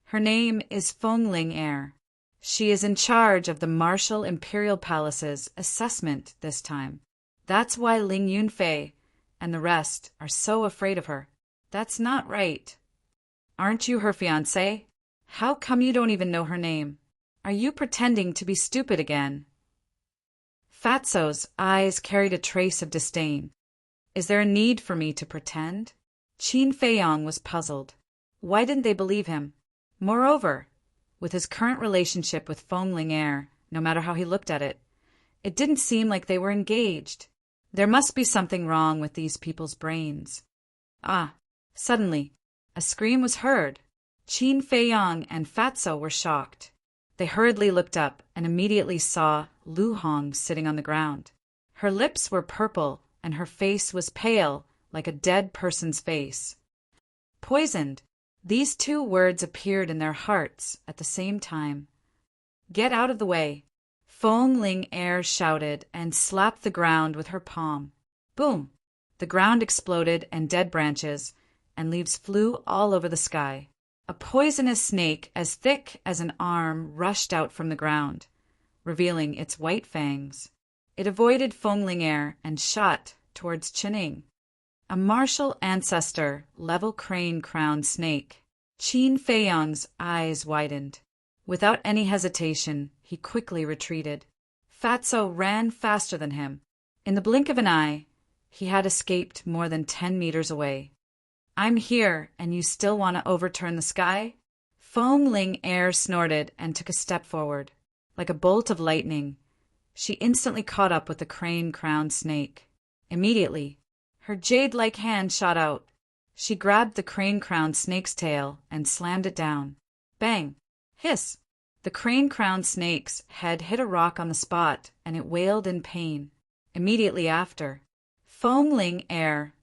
Her name is Feng Ling Air. She is in charge of the Martial Imperial Palace's assessment this time. That's why Ling Yunfei and the rest are so afraid of her." "That's not right." Aren't you her fiancé? How come you don't even know her name? Are you pretending to be stupid again? Fatso's eyes carried a trace of disdain. Is there a need for me to pretend? Qin Feiyong was puzzled. Why didn't they believe him? Moreover, with his current relationship with Feng Ling, no matter how he looked at it, it didn't seem like they were engaged. There must be something wrong with these people's brains. Suddenly, a scream was heard. Qin Feiyong and Fatso were shocked. They hurriedly looked up and immediately saw Lu Hong sitting on the ground. Her lips were purple and her face was pale, like a dead person's face. Poisoned. These two words appeared in their hearts at the same time. Get out of the way. Feng Ling shouted and slapped the ground with her palm. Boom! The ground exploded and dead branches and leaves flew all over the sky. A poisonous snake as thick as an arm rushed out from the ground, revealing its white fangs. It avoided Feng Ling and shot towards Qining. A martial ancestor, level crane-crowned snake. Qin Feiyong's eyes widened. Without any hesitation, he quickly retreated. Fatso ran faster than him. In the blink of an eye, he had escaped more than 10 meters away. I'm here, and you still want to overturn the sky? Feng Ling snorted and took a step forward. Like a bolt of lightning, she instantly caught up with the crane-crowned snake. Immediately, her jade-like hand shot out. She grabbed the crane-crowned snake's tail and slammed it down. Bang! Hiss! The crane-crowned snake's head hit a rock on the spot, and it wailed in pain. Immediately after, Feng Ling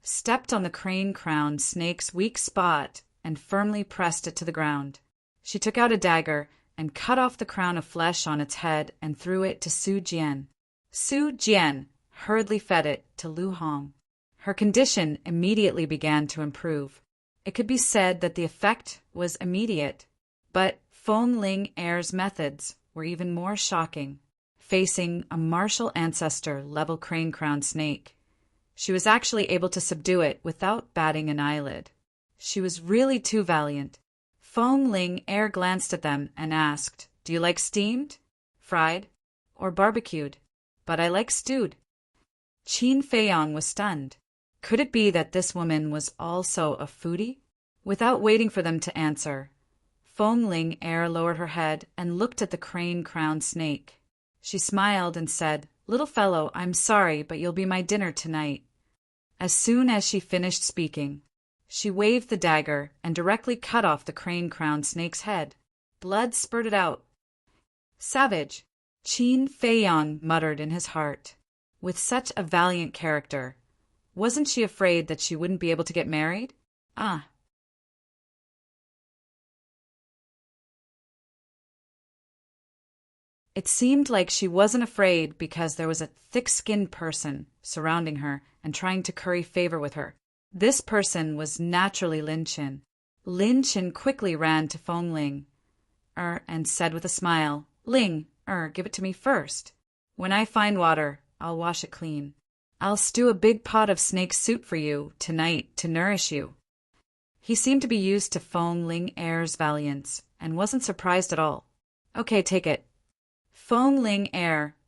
stepped on the crane-crowned snake's weak spot and firmly pressed it to the ground. She took out a dagger and cut off the crown of flesh on its head and threw it to Su Jian. Su Jian hurriedly fed it to Lu Hong. Her condition immediately began to improve. It could be said that the effect was immediate, but Feng Ling's methods were even more shocking. Facing a martial ancestor level crane-crowned snake, she was actually able to subdue it without batting an eyelid. She was really too valiant. Feng Ling glanced at them and asked, Do you like steamed, fried, or barbecued? But I like stewed. Qin Feiyong was stunned. Could it be that this woman was also a foodie? Without waiting for them to answer, Feng Ling lowered her head and looked at the crane-crowned snake. She smiled and said, Little fellow, I'm sorry, but you'll be my dinner tonight. As soon as she finished speaking, she waved the dagger and directly cut off the crane-crowned snake's head. Blood spurted out. Savage, Qin Feiyong muttered in his heart. With such a valiant character, wasn't she afraid that she wouldn't be able to get married? It seemed like she wasn't afraid because there was a thick-skinned person surrounding her and trying to curry favor with her. This person was naturally Lin Qin. Lin Qin quickly ran to Feng Ling and said with a smile, Ling, give it to me first. When I find water, I'll wash it clean. I'll stew a big pot of snake soup for you tonight to nourish you. He seemed to be used to Feng Ling's valiance and wasn't surprised at all. Okay, take it. Feng Ling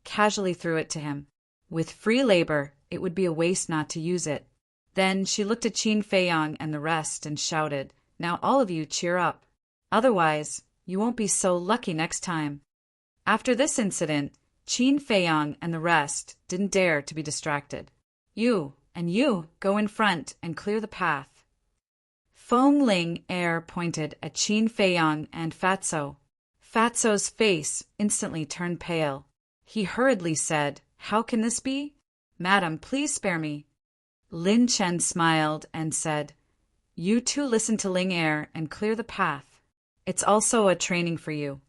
casually threw it to him. With free labor, it would be a waste not to use it. Then she looked at Qin Feiyong and the rest and shouted, Now all of you cheer up. Otherwise, you won't be so lucky next time. After this incident, Qin Feiyong and the rest didn't dare to be distracted. You and you go in front and clear the path. Feng Ling pointed at Qin Feiyong and Fatso. Fatso's face instantly turned pale. He hurriedly said, How can this be? Madam, please spare me. Lin Chen smiled and said, You two listen to Ling and clear the path. It's also a training for you.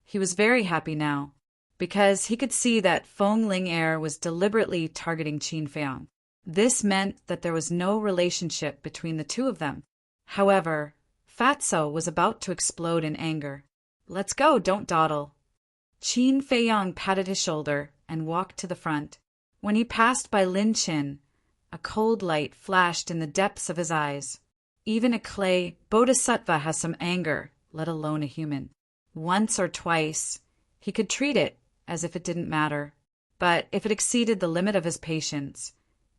He was very happy now, because he could see that Feng Ling was deliberately targeting Qin Feiyong. This meant that there was no relationship between the two of them. However, Fatso was about to explode in anger. Let's go, don't dawdle. Qin Feiyong patted his shoulder and walked to the front. When he passed by Lin Qin, a cold light flashed in the depths of his eyes. Even a clay bodhisattva has some anger, let alone a human. Once or twice, he could treat it as if it didn't matter. But if it exceeded the limit of his patience,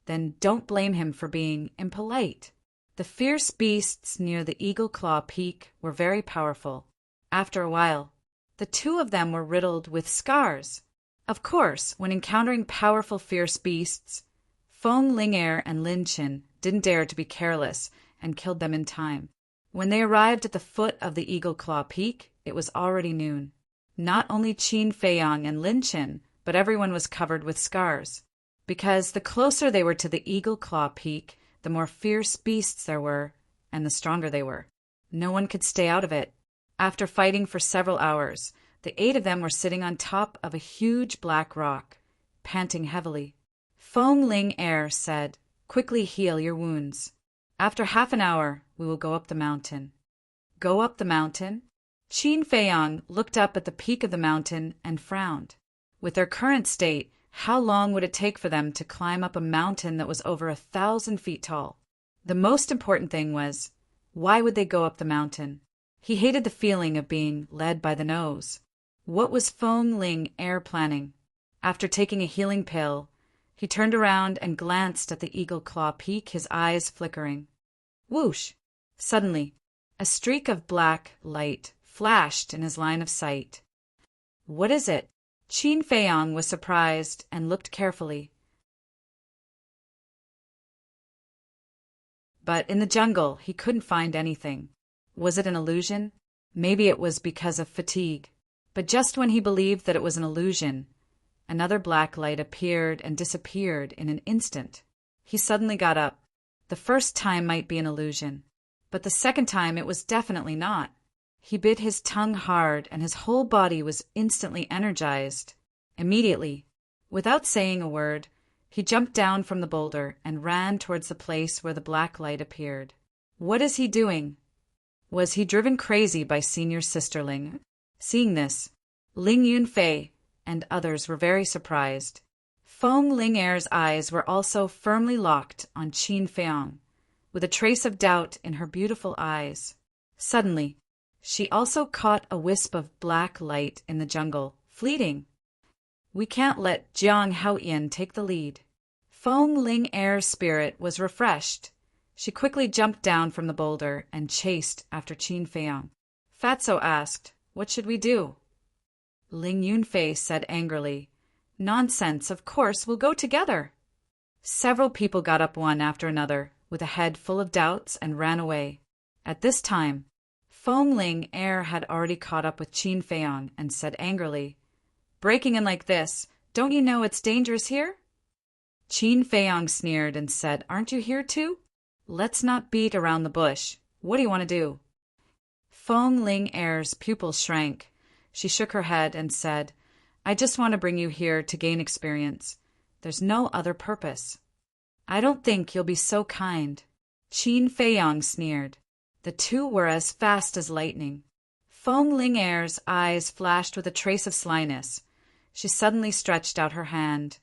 then don't blame him for being impolite. The fierce beasts near the Eagle Claw Peak were very powerful. After a while, the two of them were riddled with scars. Of course, when encountering powerful fierce beasts, Feng Lingair and Lin Qin didn't dare to be careless and killed them in time. When they arrived at the foot of the Eagle Claw Peak, it was already noon. Not only Qin Feiyang and Lin Qin, but everyone was covered with scars. Because the closer they were to the Eagle Claw Peak, the more fierce beasts there were, and the stronger they were. No one could stay out of it. After fighting for several hours, the 8 of them were sitting on top of a huge black rock, panting heavily. Feng Lingair said, "Quickly heal your wounds. After half an hour, we will go up the mountain." Go up the mountain? Qin Feiyang looked up at the peak of the mountain and frowned. With their current state, how long would it take for them to climb up a mountain that was over 1,000 feet tall? The most important thing was, why would they go up the mountain? He hated the feeling of being led by the nose. What was Feng Lingair planning? After taking a healing pill, he turned around and glanced at the Eagle Claw Peak, his eyes flickering. Whoosh! Suddenly, a streak of black light flashed in his line of sight. What is it? Qin Feiyang was surprised and looked carefully. But in the jungle, he couldn't find anything. Was it an illusion? Maybe it was because of fatigue. But just when he believed that it was an illusion, another black light appeared and disappeared in an instant. He suddenly got up. The first time might be an illusion, but the second time it was definitely not. He bit his tongue hard and his whole body was instantly energized. Immediately, without saying a word, he jumped down from the boulder and ran towards the place where the black light appeared. What is he doing? Was he driven crazy by Senior Sisterling? Seeing this, Ling Yunfei and others were very surprised. Feng Lingair's eyes were also firmly locked on Qin Feiyang, with a trace of doubt in her beautiful eyes. Suddenly, she also caught a wisp of black light in the jungle, fleeting. We can't let Jiang Haoyan take the lead. Feng Lingair's spirit was refreshed. She quickly jumped down from the boulder and chased after Qin Feiyang. Fatso asked, "What should we do?" Ling Yunfei said angrily, "Nonsense, of course, we'll go together." Several people got up one after another, with a head full of doubts, and ran away. At this time, Feng Lingair had already caught up with Qin Feiyang and said angrily, "Breaking in like this, don't you know it's dangerous here?" Qin Feiyang sneered and said, "Aren't you here too? Let's not beat around the bush. What do you want to do?" Feng Lingair's pupils shrank. She shook her head and said, "I just want to bring you here to gain experience. There's no other purpose." "I don't think you'll be so kind." Qin Feiyang sneered. The two were as fast as lightning. Feng Lingair's eyes flashed with a trace of slyness. She suddenly stretched out her hand,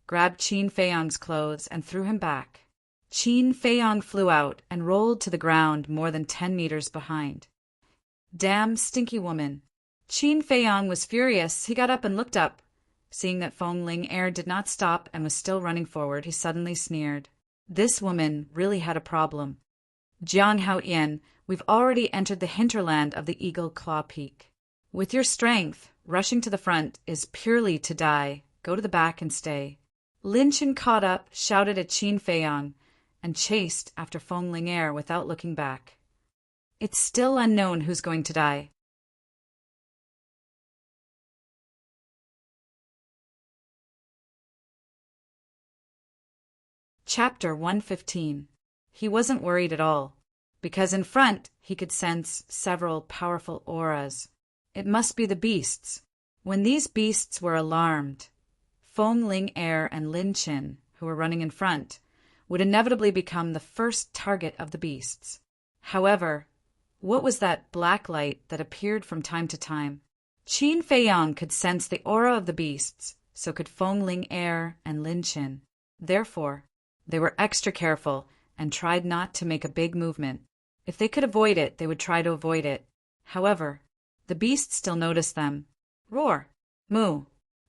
grabbed Qin Feiyang's clothes, and threw him back. Qin Feiyang flew out and rolled to the ground more than 10 meters behind. "Damn stinky woman." Qin Feiyang was furious. He got up and looked up. Seeing that Feng Lingair did not stop and was still running forward, he suddenly sneered. This woman really had a problem. "Jiang Haoyan, we've already entered the hinterland of the Eagle Claw Peak. With your strength, rushing to the front is purely to die. Go to the back and stay." Lin Qin caught up, shouted at Qin Feiyang, and chased after Feng Lingair without looking back. It's still unknown who's going to die. Chapter 115. He wasn't worried at all, because in front he could sense several powerful auras. It must be the beasts. When these beasts were alarmed, Feng Lingair and Lin Qin, who were running in front, would inevitably become the first target of the beasts. However, what was that black light that appeared from time to time? Qin Feiyang could sense the aura of the beasts, so could Feng Lingair and Lin Qin. Therefore, they were extra careful and tried not to make a big movement. If they could avoid it, they would try to avoid it. However, the beast still noticed them. Roar! Moo!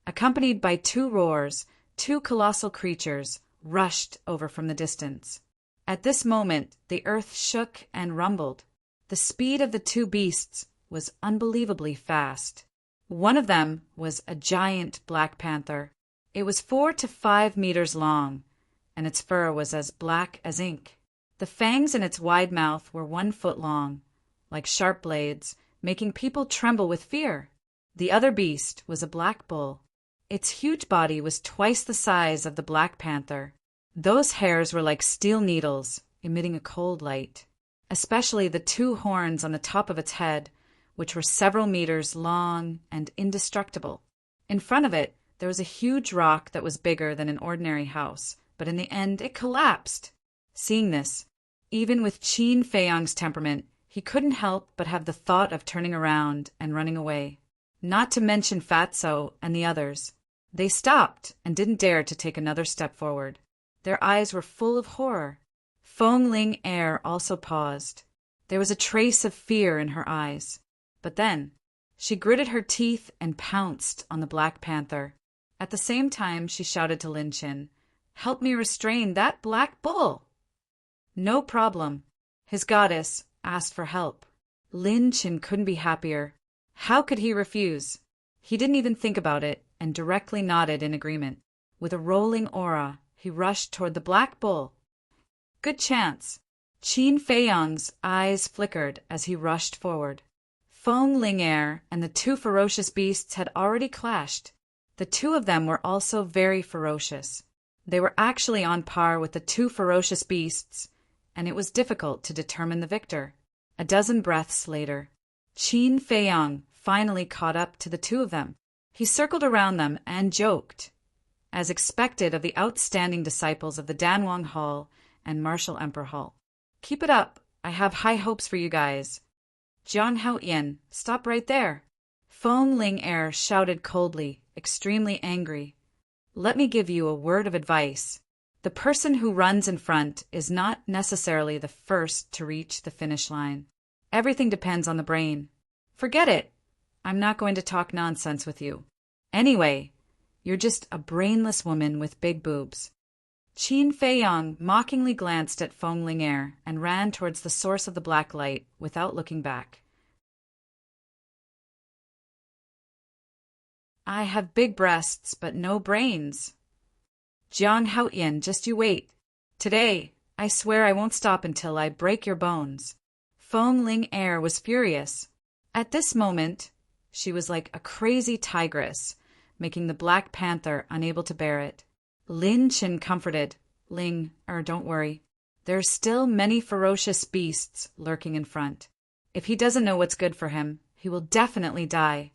Accompanied by two roars, two colossal creatures rushed over from the distance. At this moment, the earth shook and rumbled. The speed of the two beasts was unbelievably fast. One of them was a giant black panther. It was 4 to 5 meters long, and its fur was as black as ink. The fangs in its wide mouth were 1 foot long, like sharp blades, making people tremble with fear. The other beast was a black bull. Its huge body was twice the size of the black panther. Those hairs were like steel needles, emitting a cold light, especially the two horns on the top of its head, which were several meters long and indestructible. In front of it, there was a huge rock that was bigger than an ordinary house, but in the end it collapsed. Seeing this, even with Qin Feiyang's temperament, he couldn't help but have the thought of turning around and running away. Not to mention Fatso and the others. They stopped and didn't dare to take another step forward. Their eyes were full of horror. Feng Ling Er also paused. There was a trace of fear in her eyes. But then, she gritted her teeth and pounced on the Black Panther. At the same time, she shouted to Lin Qin, "Help me restrain that black bull!" No problem. His goddess asked for help. Lin Qin couldn't be happier. How could he refuse? He didn't even think about it and directly nodded in agreement. With a rolling aura, he rushed toward the black bull. Good chance. Qin Feiyang's eyes flickered as he rushed forward. Feng Ling Er and the two ferocious beasts had already clashed. The two of them were also very ferocious. They were actually on par with the two ferocious beasts, and it was difficult to determine the victor. A dozen breaths later, Qin Feiyang finally caught up to the two of them. He circled around them and joked, as expected of the outstanding disciples of the Danwang Hall and Martial Emperor Hall. "Keep it up. I have high hopes for you guys." "Jiang Haoyan, stop right there." Feng Ling Er shouted coldly, extremely angry. "Let me give you a word of advice. The person who runs in front is not necessarily the first to reach the finish line. Everything depends on the brain. Forget it. I'm not going to talk nonsense with you. Anyway, you're just a brainless woman with big boobs." Qin Feiyang mockingly glanced at Feng Ling Er and ran towards the source of the black light without looking back. "I have big breasts, but no brains." "Jiang Haoyan, just you wait. Today, I swear I won't stop until I break your bones." Feng Ling Er was furious. At this moment, she was like a crazy tigress, making the Black Panther unable to bear it. Lin Qin comforted, don't worry. There are still many ferocious beasts lurking in front. If he doesn't know what's good for him, he will definitely die.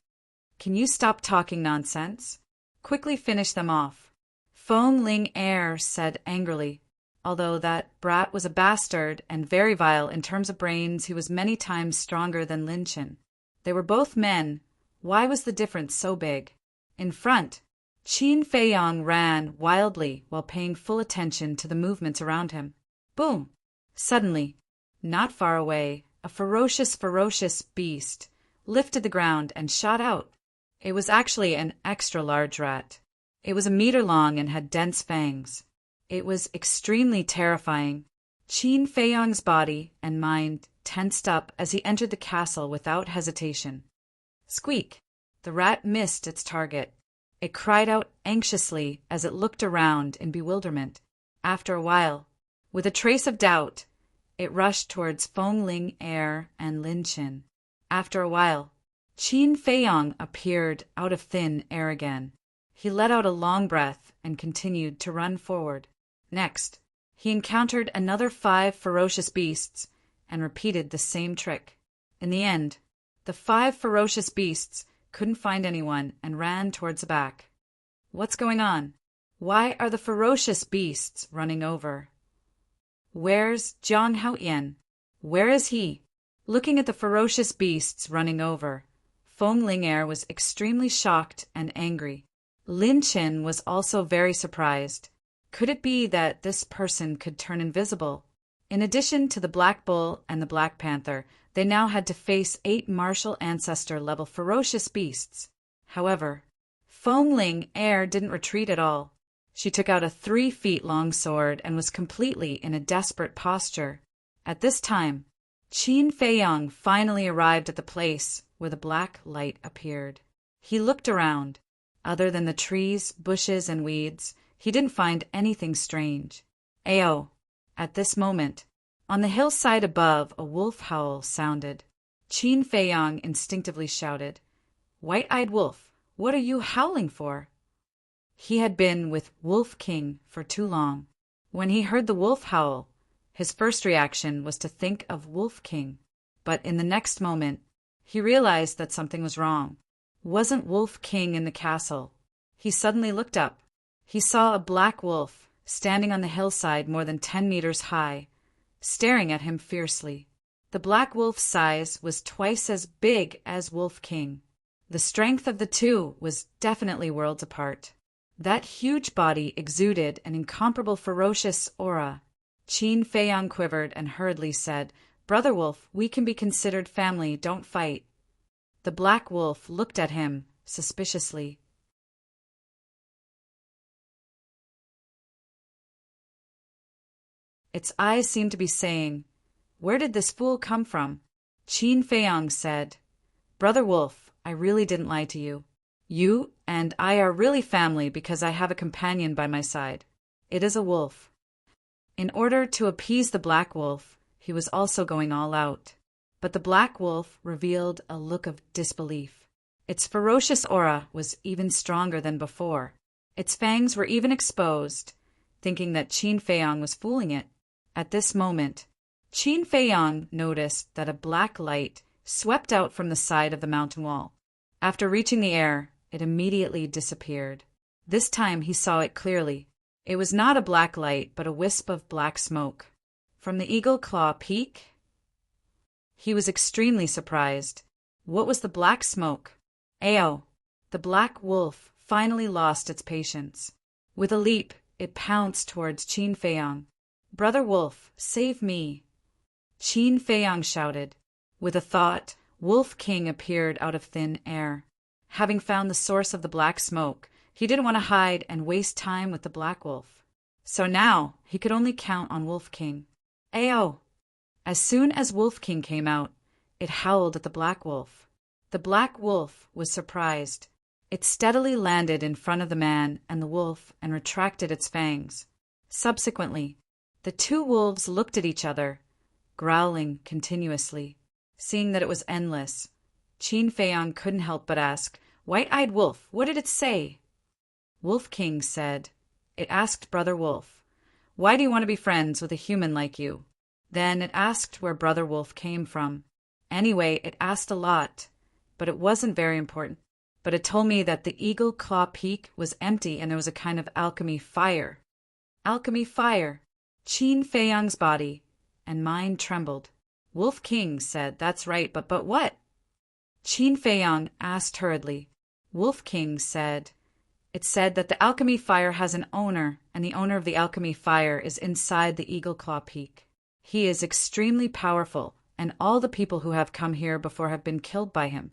Can you stop talking nonsense? Quickly finish them off." Feng Ling Er said angrily. Although that brat was a bastard and very vile in terms of brains, he was many times stronger than Lin Qin. They were both men. Why was the difference so big? In front, Qin Feiyang ran wildly while paying full attention to the movements around him. Boom! Suddenly, not far away, a ferocious beast lifted the ground and shot out. It was actually an extra-large rat. It was a meter long and had dense fangs. It was extremely terrifying. Qin Feiyang's body and mind tensed up as he entered the castle without hesitation. Squeak! The rat missed its target. It cried out anxiously as it looked around in bewilderment. After a while, with a trace of doubt, it rushed towards Feng Ling Er and Lin Qin. After a while, Qin Feiyang appeared out of thin air again. He let out a long breath and continued to run forward. Next, he encountered another 5 ferocious beasts and repeated the same trick. In the end, the 5 ferocious beasts couldn't find anyone and ran towards the back. What's going on? Why are the ferocious beasts running over? Where's Jiang Haoyan? Where is he? Looking at the ferocious beasts running over, Feng Ling Er was extremely shocked and angry. Lin Qin was also very surprised. Could it be that this person could turn invisible? In addition to the Black Bull and the Black Panther, they now had to face 8 martial ancestor-level ferocious beasts. However, Fong Air didn't retreat at all. She took out a 3-feet-long sword and was completely in a desperate posture. At this time, Qin Feiyang finally arrived at the place where the black light appeared. He looked around. Other than the trees, bushes, and weeds, he didn't find anything strange. Ayo! At this moment, on the hillside above, a wolf howl sounded. Qin Feiyang instinctively shouted, "White-eyed wolf, what are you howling for?" He had been with Wolf King for too long. When he heard the wolf howl, his first reaction was to think of Wolf King. But in the next moment, he realized that something was wrong. Wasn't Wolf King in the castle? He suddenly looked up. He saw a black wolf standing on the hillside more than 10 meters high, staring at him fiercely. The black wolf's size was twice as big as Wolf King. The strength of the two was definitely worlds apart. That huge body exuded an incomparable ferocious aura. Qin Feiyang quivered and hurriedly said, "Brother Wolf, we can be considered family, don't fight." The black wolf looked at him suspiciously. Its eyes seemed to be saying, "Where did this fool come from?" Qin Feiyang said, "Brother Wolf, I really didn't lie to you. You and I are really family because I have a companion by my side. It is a wolf." In order to appease the black wolf, he was also going all out. But the black wolf revealed a look of disbelief. Its ferocious aura was even stronger than before. Its fangs were even exposed, thinking that Qin Feiyang was fooling it. At this moment, Qin Feiyang noticed that a black light swept out from the side of the mountain wall. After reaching the air, it immediately disappeared. This time he saw it clearly. It was not a black light, but a wisp of black smoke. From the Eagle Claw Peak? He was extremely surprised. What was the black smoke? Ayo! The black wolf finally lost its patience. With a leap, it pounced towards Qin Feiyang. "Brother Wolf, save me!" Qin Feiyang shouted. With a thought, Wolf King appeared out of thin air. Having found the source of the black smoke, he didn't want to hide and waste time with the black wolf. So now he could only count on Wolf King. Ayo! As soon as Wolf King came out, it howled at the black wolf. The black wolf was surprised. It steadily landed in front of the man and the wolf and retracted its fangs. Subsequently, the two wolves looked at each other, growling continuously. Seeing that it was endless, Qin Feiyang couldn't help but ask, "White-eyed wolf, what did it say?" Wolf King said, "It asked Brother Wolf, 'Why do you want to be friends with a human like you?' Then it asked where Brother Wolf came from. Anyway, it asked a lot, but it wasn't very important. But it told me that the Eagle Claw Peak was empty and there was a kind of alchemy fire." Alchemy fire! Qin Feiyang's body and mind trembled. Wolf King said, "That's right, but what?" Qin Feiyang asked hurriedly. Wolf King said, "It said that the alchemy fire has an owner, and the owner of the alchemy fire is inside the Eagle Claw Peak. He is extremely powerful, and all the people who have come here before have been killed by him."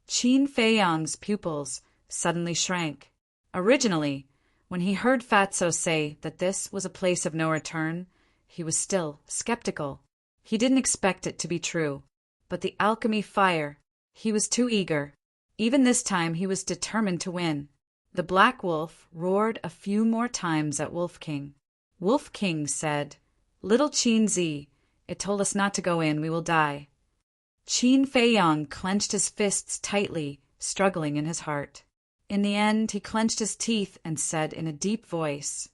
Qin Feiyang's pupils suddenly shrank. Originally, when he heard Fatso say that this was a place of no return, he was still skeptical. He didn't expect it to be true. But the alchemy fire, he was too eager. Even this time he was determined to win. The black wolf roared a few more times at Wolf King. Wolf King said, "Little Qin Zi, it told us not to go in, we will die." Qin Feiyang clenched his fists tightly, struggling in his heart. In the end, he clenched his teeth and said in a deep voice,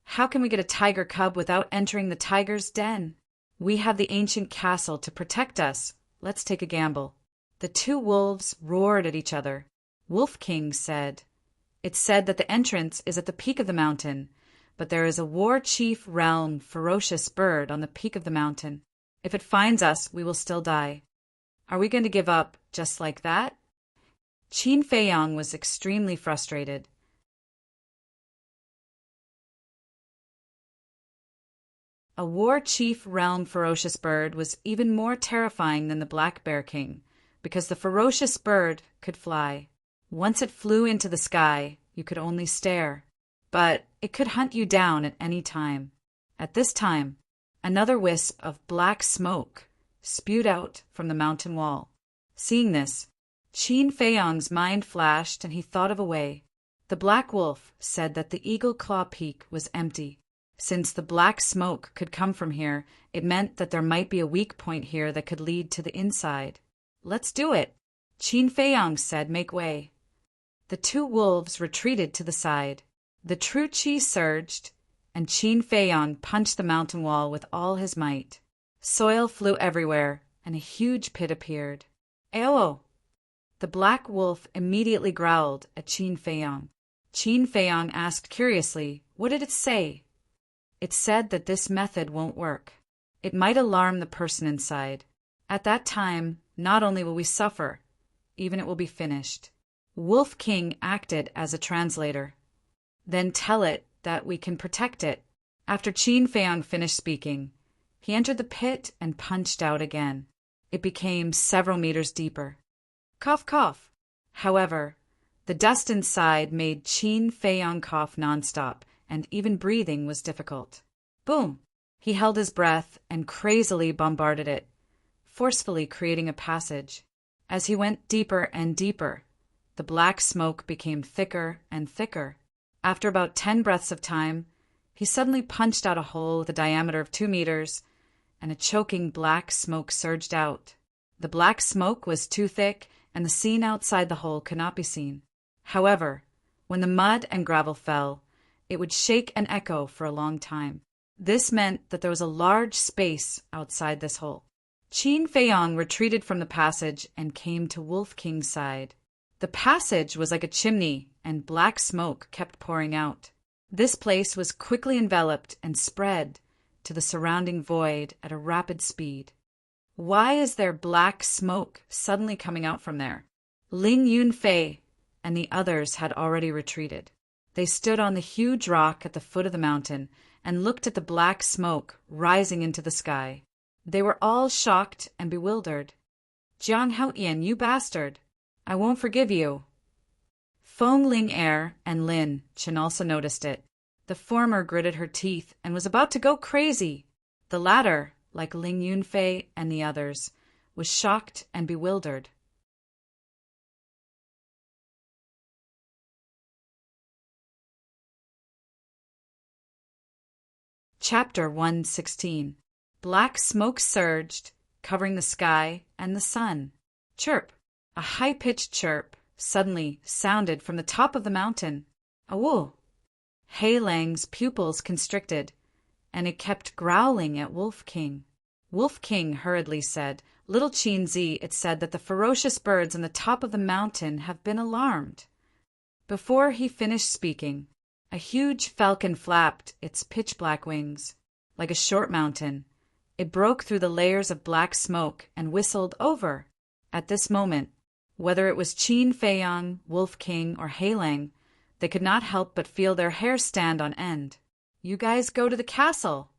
"How can we get a tiger cub without entering the tiger's den? We have the ancient castle to protect us. Let's take a gamble." The two wolves roared at each other. Wolf King said, "It said that the entrance is at the peak of the mountain, but there is a war chief realm ferocious bird on the peak of the mountain. If it finds us, we will still die. Are we going to give up just like that?" Qin Feiyang was extremely frustrated. A war chief realm ferocious bird was even more terrifying than the black bear king, because the ferocious bird could fly. Once it flew into the sky, you could only stare, but it could hunt you down at any time. At this time, another wisp of black smoke spewed out from the mountain wall. Seeing this, Qin Feiyang's mind flashed and he thought of a way. The Black Wolf said that the Eagle Claw Peak was empty. Since the black smoke could come from here, it meant that there might be a weak point here that could lead to the inside. Let's do it, Qin Feiyang said. Make way. The two wolves retreated to the side. The true qi surged, and Qin Feiyang punched the mountain wall with all his might. Soil flew everywhere, and a huge pit appeared. Ayo! The black wolf immediately growled at Qin Feiyang. Qin Feiyang asked curiously, "What did it say?" "It said that this method won't work. It might alarm the person inside. At that time, not only will we suffer, even it will be finished." Wolf King acted as a translator. "Then tell it that we can protect it." After Qin Feiyang finished speaking, he entered the pit and punched out again. It became several meters deeper. Cough, cough. However, the dust inside made Qin Feiyang cough nonstop, and even breathing was difficult. Boom! He held his breath and crazily bombarded it, forcefully creating a passage. As he went deeper and deeper, the black smoke became thicker and thicker. After about 10 breaths of time, he suddenly punched out a hole with a diameter of 2 meters, and a choking black smoke surged out. The black smoke was too thick, and the scene outside the hole could not be seen. However, when the mud and gravel fell, it would shake and echo for a long time. This meant that there was a large space outside this hole. Qin Feiyang retreated from the passage and came to Wolf King's side. The passage was like a chimney, and black smoke kept pouring out. This place was quickly enveloped and spread to the surrounding void at a rapid speed. Why is there black smoke suddenly coming out from there? Ling Yunfei and the others had already retreated. They stood on the huge rock at the foot of the mountain and looked at the black smoke rising into the sky. They were all shocked and bewildered. "Jiang Haoyan, you bastard! I won't forgive you." Feng Ling Er and Lin Chen also noticed it. The former gritted her teeth and was about to go crazy. The latter, like Ling Yunfei and the others, was shocked and bewildered. Chapter 116. Black smoke surged, covering the sky and the sun. Chirp! A high-pitched chirp suddenly sounded from the top of the mountain. Awoo! Hei Lang's pupils constricted, and it kept growling at Wolf King. Wolf King hurriedly said, "Little Qinzi, it said that the ferocious birds on the top of the mountain have been alarmed." Before he finished speaking, a huge falcon flapped its pitch-black wings. Like a short mountain, it broke through the layers of black smoke and whistled over. At this moment, whether it was Qin Feiyang, Wolf King, or Hei Lang, they could not help but feel their hair stand on end. "You guys go to the castle."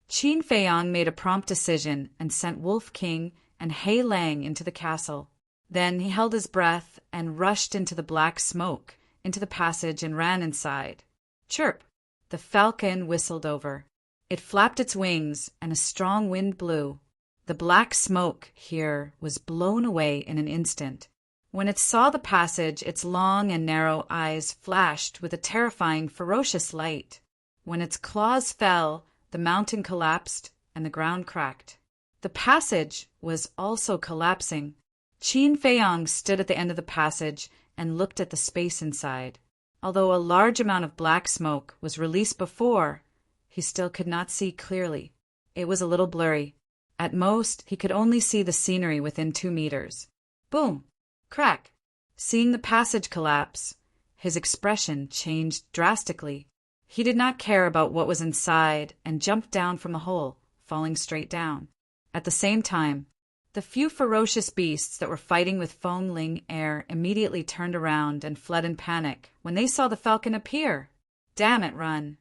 Qin Feiyang made a prompt decision and sent Wolf King and Hei Lang into the castle. Then he held his breath and rushed into the black smoke, into the passage, and ran inside. Chirp! The falcon whistled over. It flapped its wings, and a strong wind blew. The black smoke here was blown away in an instant. When it saw the passage, its long and narrow eyes flashed with a terrifying, ferocious light. When its claws fell, the mountain collapsed and the ground cracked. The passage was also collapsing. Qin Feiyang stood at the end of the passage and looked at the space inside. Although a large amount of black smoke was released before, he still could not see clearly. It was a little blurry. At most, he could only see the scenery within 2 meters. Boom! Crack! Seeing the passage collapse, his expression changed drastically. He did not care about what was inside and jumped down from the hole, falling straight down. At the same time, the few ferocious beasts that were fighting with Feng Ling Er immediately turned around and fled in panic when they saw the falcon appear. "Damn it, run!"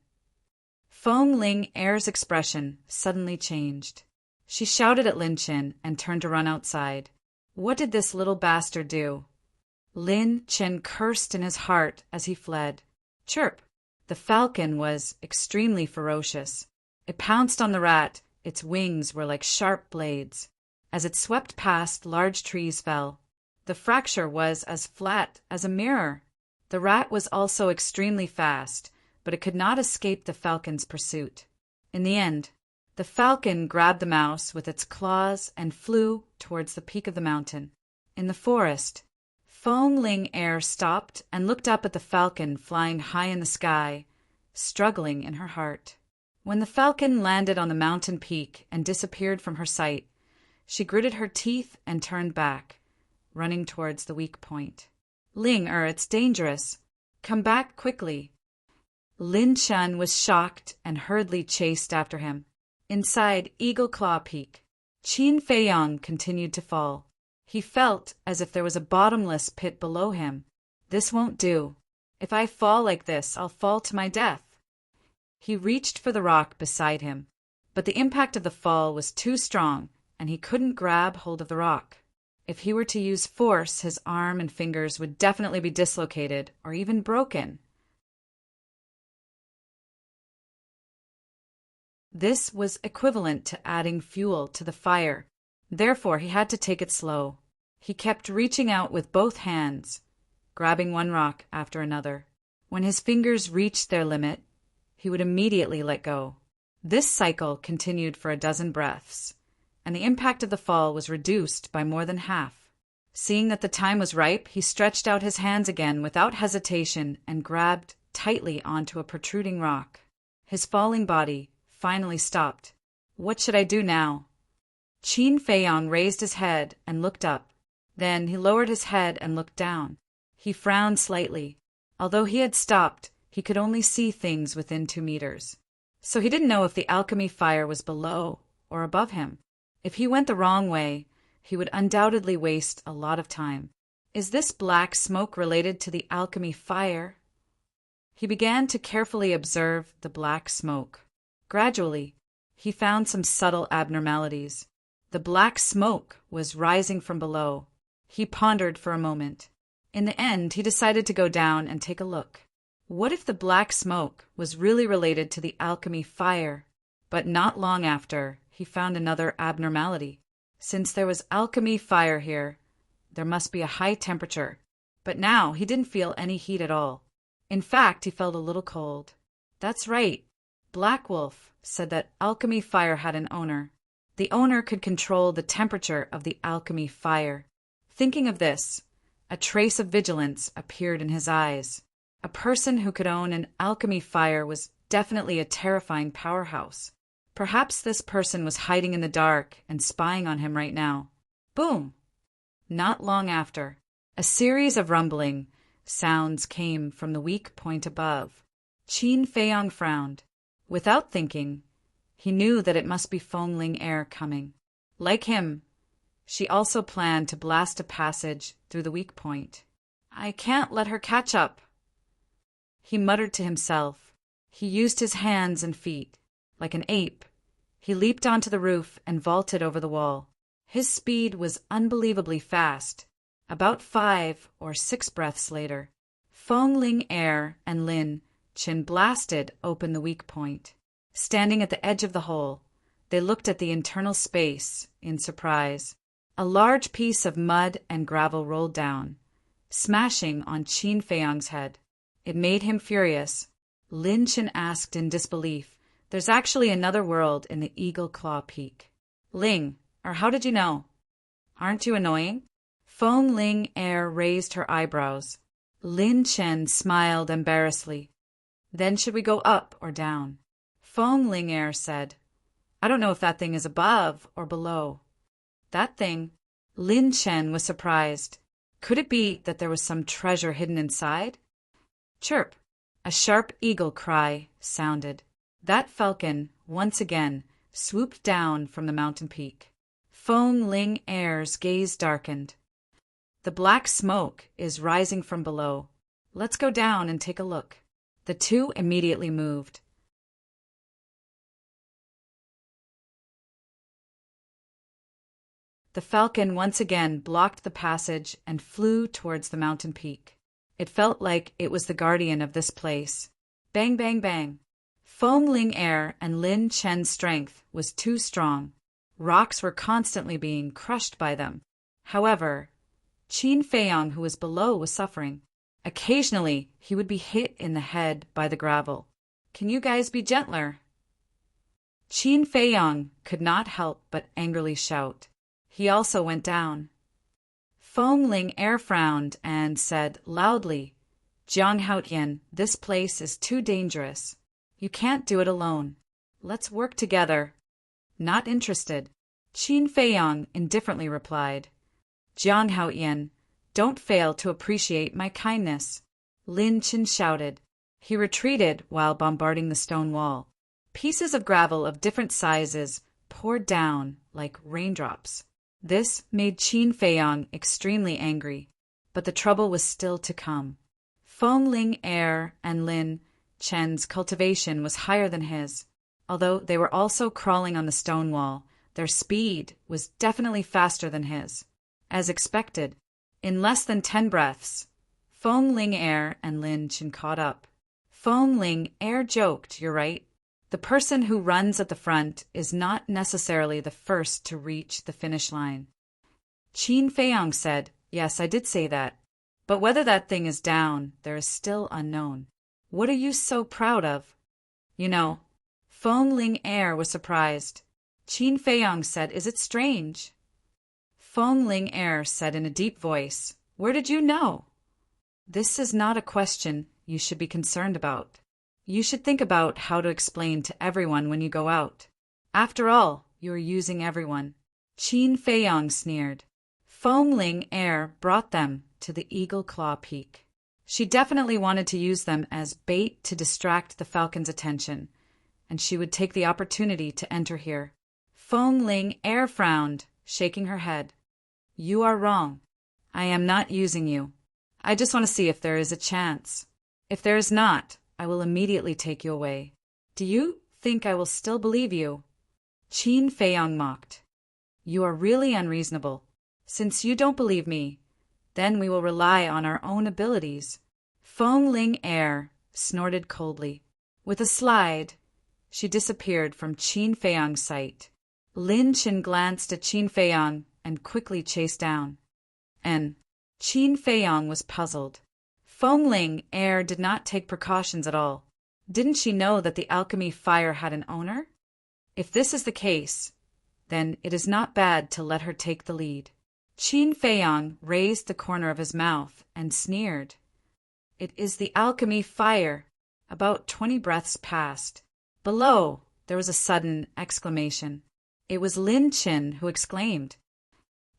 Feng Ling Air's expression suddenly changed. She shouted at Lin Chen and turned to run outside. What did this little bastard do? Lin Chen cursed in his heart as he fled. Chirp! The falcon was extremely ferocious. It pounced on the rat. Its wings were like sharp blades. As it swept past, large trees fell. The fracture was as flat as a mirror. The rat was also extremely fast, but it could not escape the falcon's pursuit. In the end, the falcon grabbed the mouse with its claws and flew towards the peak of the mountain. In the forest, Feng Ling Air stopped and looked up at the falcon flying high in the sky, struggling in her heart. When the falcon landed on the mountain peak and disappeared from her sight, she gritted her teeth and turned back, running towards the weak point. It's dangerous. Come back quickly. Lin Chen was shocked and hurriedly chased after him. Inside Eagle Claw Peak, Qin Feiyang continued to fall. He felt as if there was a bottomless pit below him. This won't do. If I fall like this, I'll fall to my death. He reached for the rock beside him, but the impact of the fall was too strong, and he couldn't grab hold of the rock. If he were to use force, his arm and fingers would definitely be dislocated or even broken. This was equivalent to adding fuel to the fire. Therefore, he had to take it slow. He kept reaching out with both hands, grabbing one rock after another. When his fingers reached their limit, he would immediately let go. This cycle continued for a dozen breaths, and the impact of the fall was reduced by more than half. Seeing that the time was ripe, he stretched out his hands again without hesitation and grabbed tightly onto a protruding rock. His falling body finally stopped. What should I do now? Qin Feiyang raised his head and looked up. Then he lowered his head and looked down. He frowned slightly. Although he had stopped, he could only see things within 2 meters. So he didn't know if the alchemy fire was below or above him. If he went the wrong way, he would undoubtedly waste a lot of time. Is this black smoke related to the alchemy fire? He began to carefully observe the black smoke. Gradually, he found some subtle abnormalities. The black smoke was rising from below. He pondered for a moment. In the end, he decided to go down and take a look. What if the black smoke was really related to the alchemy fire? But not long after, he found another abnormality. Since there was alchemy fire here, there must be a high temperature. But now he didn't feel any heat at all. In fact, he felt a little cold. That's right. Black Wolf said that alchemy fire had an owner. The owner could control the temperature of the alchemy fire. Thinking of this, a trace of vigilance appeared in his eyes. A person who could own an alchemy fire was definitely a terrifying powerhouse. Perhaps this person was hiding in the dark and spying on him right now. Boom! Not long after, a series of rumbling sounds came from the weak point above. Qin Feiyang frowned. Without thinking, he knew that it must be Feng Ling Air coming. Like him, she also planned to blast a passage through the weak point. I can't let her catch up. He muttered to himself. He used his hands and feet. Like an ape, he leaped onto the roof and vaulted over the wall. His speed was unbelievably fast. About 5 or 6 breaths later, Feng Ling Air and Lin Chen blasted open the weak point. Standing at the edge of the hole, they looked at the internal space in surprise. A large piece of mud and gravel rolled down, smashing on Qin Feiyang's head. It made him furious. Lin Chen asked in disbelief, "There's actually another world in the Eagle Claw Peak." How did you know? Aren't you annoying? Feng Ling Air raised her eyebrows. Lin Chen smiled embarrassedly. Then should we go up or down? Feng Ling Air said, I don't know if that thing is above or below. That thing? Lin Chen was surprised. Could it be that there was some treasure hidden inside? Chirp! A sharp eagle cry sounded. That falcon, once again, swooped down from the mountain peak. Feng Ling Air's gaze darkened. The black smoke is rising from below. Let's go down and take a look. The two immediately moved. The falcon once again blocked the passage and flew towards the mountain peak. It felt like it was the guardian of this place. Bang, bang, bang. Feng Ling Air and Lin Chen's strength was too strong. Rocks were constantly being crushed by them. However, Qin Feiyang, who was below, was suffering. Occasionally, he would be hit in the head by the gravel. Can you guys be gentler? Qin Feiyang could not help but angrily shout. He also went down. Feng Ling Air frowned and said loudly, Jiang Haotian, this place is too dangerous. You can't do it alone. Let's work together. Not interested. Qin Feiyang indifferently replied. Jiang Haotian, don't fail to appreciate my kindness. Lin Chen shouted. He retreated while bombarding the stone wall. Pieces of gravel of different sizes poured down like raindrops. This made Qin Feiyang extremely angry, but the trouble was still to come. Feng Ling Air and Lin Chen's cultivation was higher than his. Although they were also crawling on the stone wall, their speed was definitely faster than his. As expected, in less than 10 breaths, Feng Ling Air and Lin Chen caught up. Feng Ling Air joked, you're right. The person who runs at the front is not necessarily the first to reach the finish line. Qin Feiyang said, yes, I did say that. But whether that thing is down, there is still unknown. What are you so proud of? You know, Feng Ling Air was surprised. Qin Feiyang said, is it strange? Feng Ling Air said in a deep voice, where did you know? This is not a question you should be concerned about. You should think about how to explain to everyone when you go out. After all, you are using everyone. Qin Feiyang sneered. Feng Ling Air brought them to the Eagle Claw Peak. She definitely wanted to use them as bait to distract the falcon's attention, and she would take the opportunity to enter here. Feng Ling Air frowned, shaking her head. You are wrong. I am not using you. I just want to see if there is a chance. If there is not, I will immediately take you away. Do you think I will still believe you? Qin Feiyang mocked. You are really unreasonable. Since you don't believe me, then we will rely on our own abilities. Feng Ling Air snorted coldly. With a slide, she disappeared from Qin Feiyang's sight. Lin Chen glanced at Qin Feiyang and quickly chased down. And Qin Feiyang was puzzled. Feng Ling Air did not take precautions at all. Didn't she know that the alchemy fire had an owner? If this is the case, then it is not bad to let her take the lead. Qin Feiyang raised the corner of his mouth and sneered. It is the alchemy fire. About 20 breaths passed. Below, there was a sudden exclamation. It was Lin Chen who exclaimed.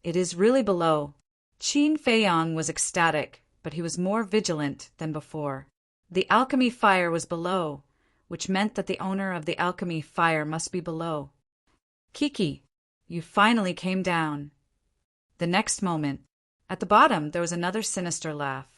It is really below. Qin Feiyang was ecstatic, but he was more vigilant than before. The alchemy fire was below, which meant that the owner of the alchemy fire must be below. Kiki, you finally came down. The next moment, at the bottom, there was another sinister laugh.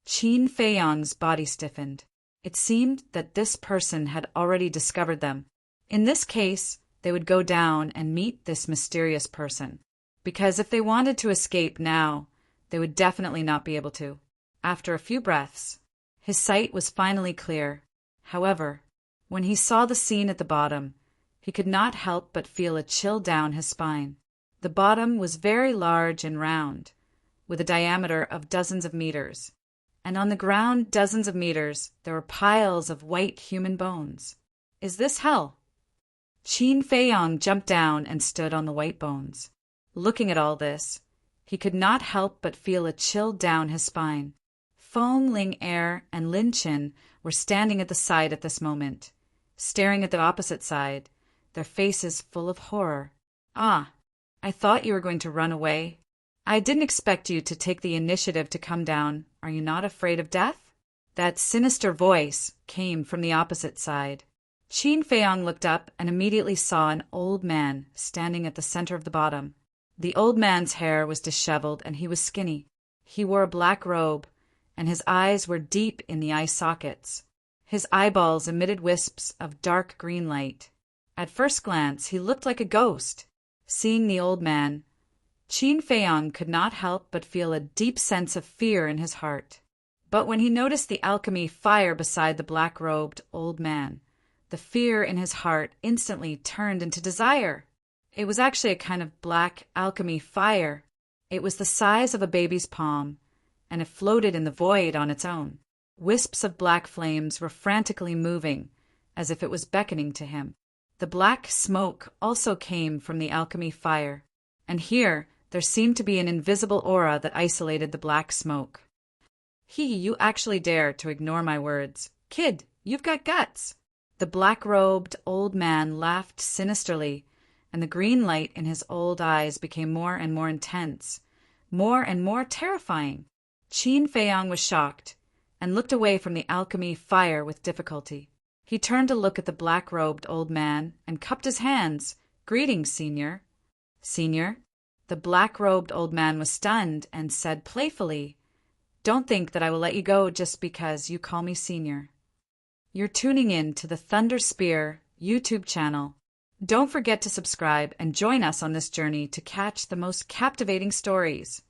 Qin Feiyang's body stiffened. It seemed that this person had already discovered them. In this case, they would go down and meet this mysterious person, because if they wanted to escape now, they would definitely not be able to. After a few breaths, his sight was finally clear. However, when he saw the scene at the bottom, he could not help but feel a chill down his spine. The bottom was very large and round, with a diameter of dozens of meters, and on the ground dozens of meters there were piles of white human bones. Is this hell? Qin Feiyang jumped down and stood on the white bones. Looking at all this, he could not help but feel a chill down his spine. Feng Ling Air and Lin Chen were standing at the side at this moment, staring at the opposite side, their faces full of horror. Ah, I thought you were going to run away. I didn't expect you to take the initiative to come down. Are you not afraid of death? That sinister voice came from the opposite side. Qin Feiyang looked up and immediately saw an old man standing at the center of the bottom. The old man's hair was disheveled and he was skinny. He wore a black robe, and his eyes were deep in the eye sockets. His eyeballs emitted wisps of dark green light. At first glance, he looked like a ghost. Seeing the old man, Qin Feiyang could not help but feel a deep sense of fear in his heart. But when he noticed the alchemy fire beside the black-robed old man, the fear in his heart instantly turned into desire. It was actually a kind of black alchemy fire. It was the size of a baby's palm, and it floated in the void on its own. Wisps of black flames were frantically moving, as if it was beckoning to him. The black smoke also came from the alchemy fire, and here there seemed to be an invisible aura that isolated the black smoke. You actually dare to ignore my words. Kid, you've got guts. The black-robed old man laughed sinisterly, and the green light in his old eyes became more and more intense, more and more terrifying. Qin Feiyang was shocked, and looked away from the alchemy fire with difficulty. He turned to look at the black-robed old man and cupped his hands. "Greetings, Senior." "Senior?" The black-robed old man was stunned and said playfully, "Don't think that I will let you go just because you call me Senior." You're tuning in to the Thunder Spear YouTube channel. Don't forget to subscribe and join us on this journey to catch the most captivating stories.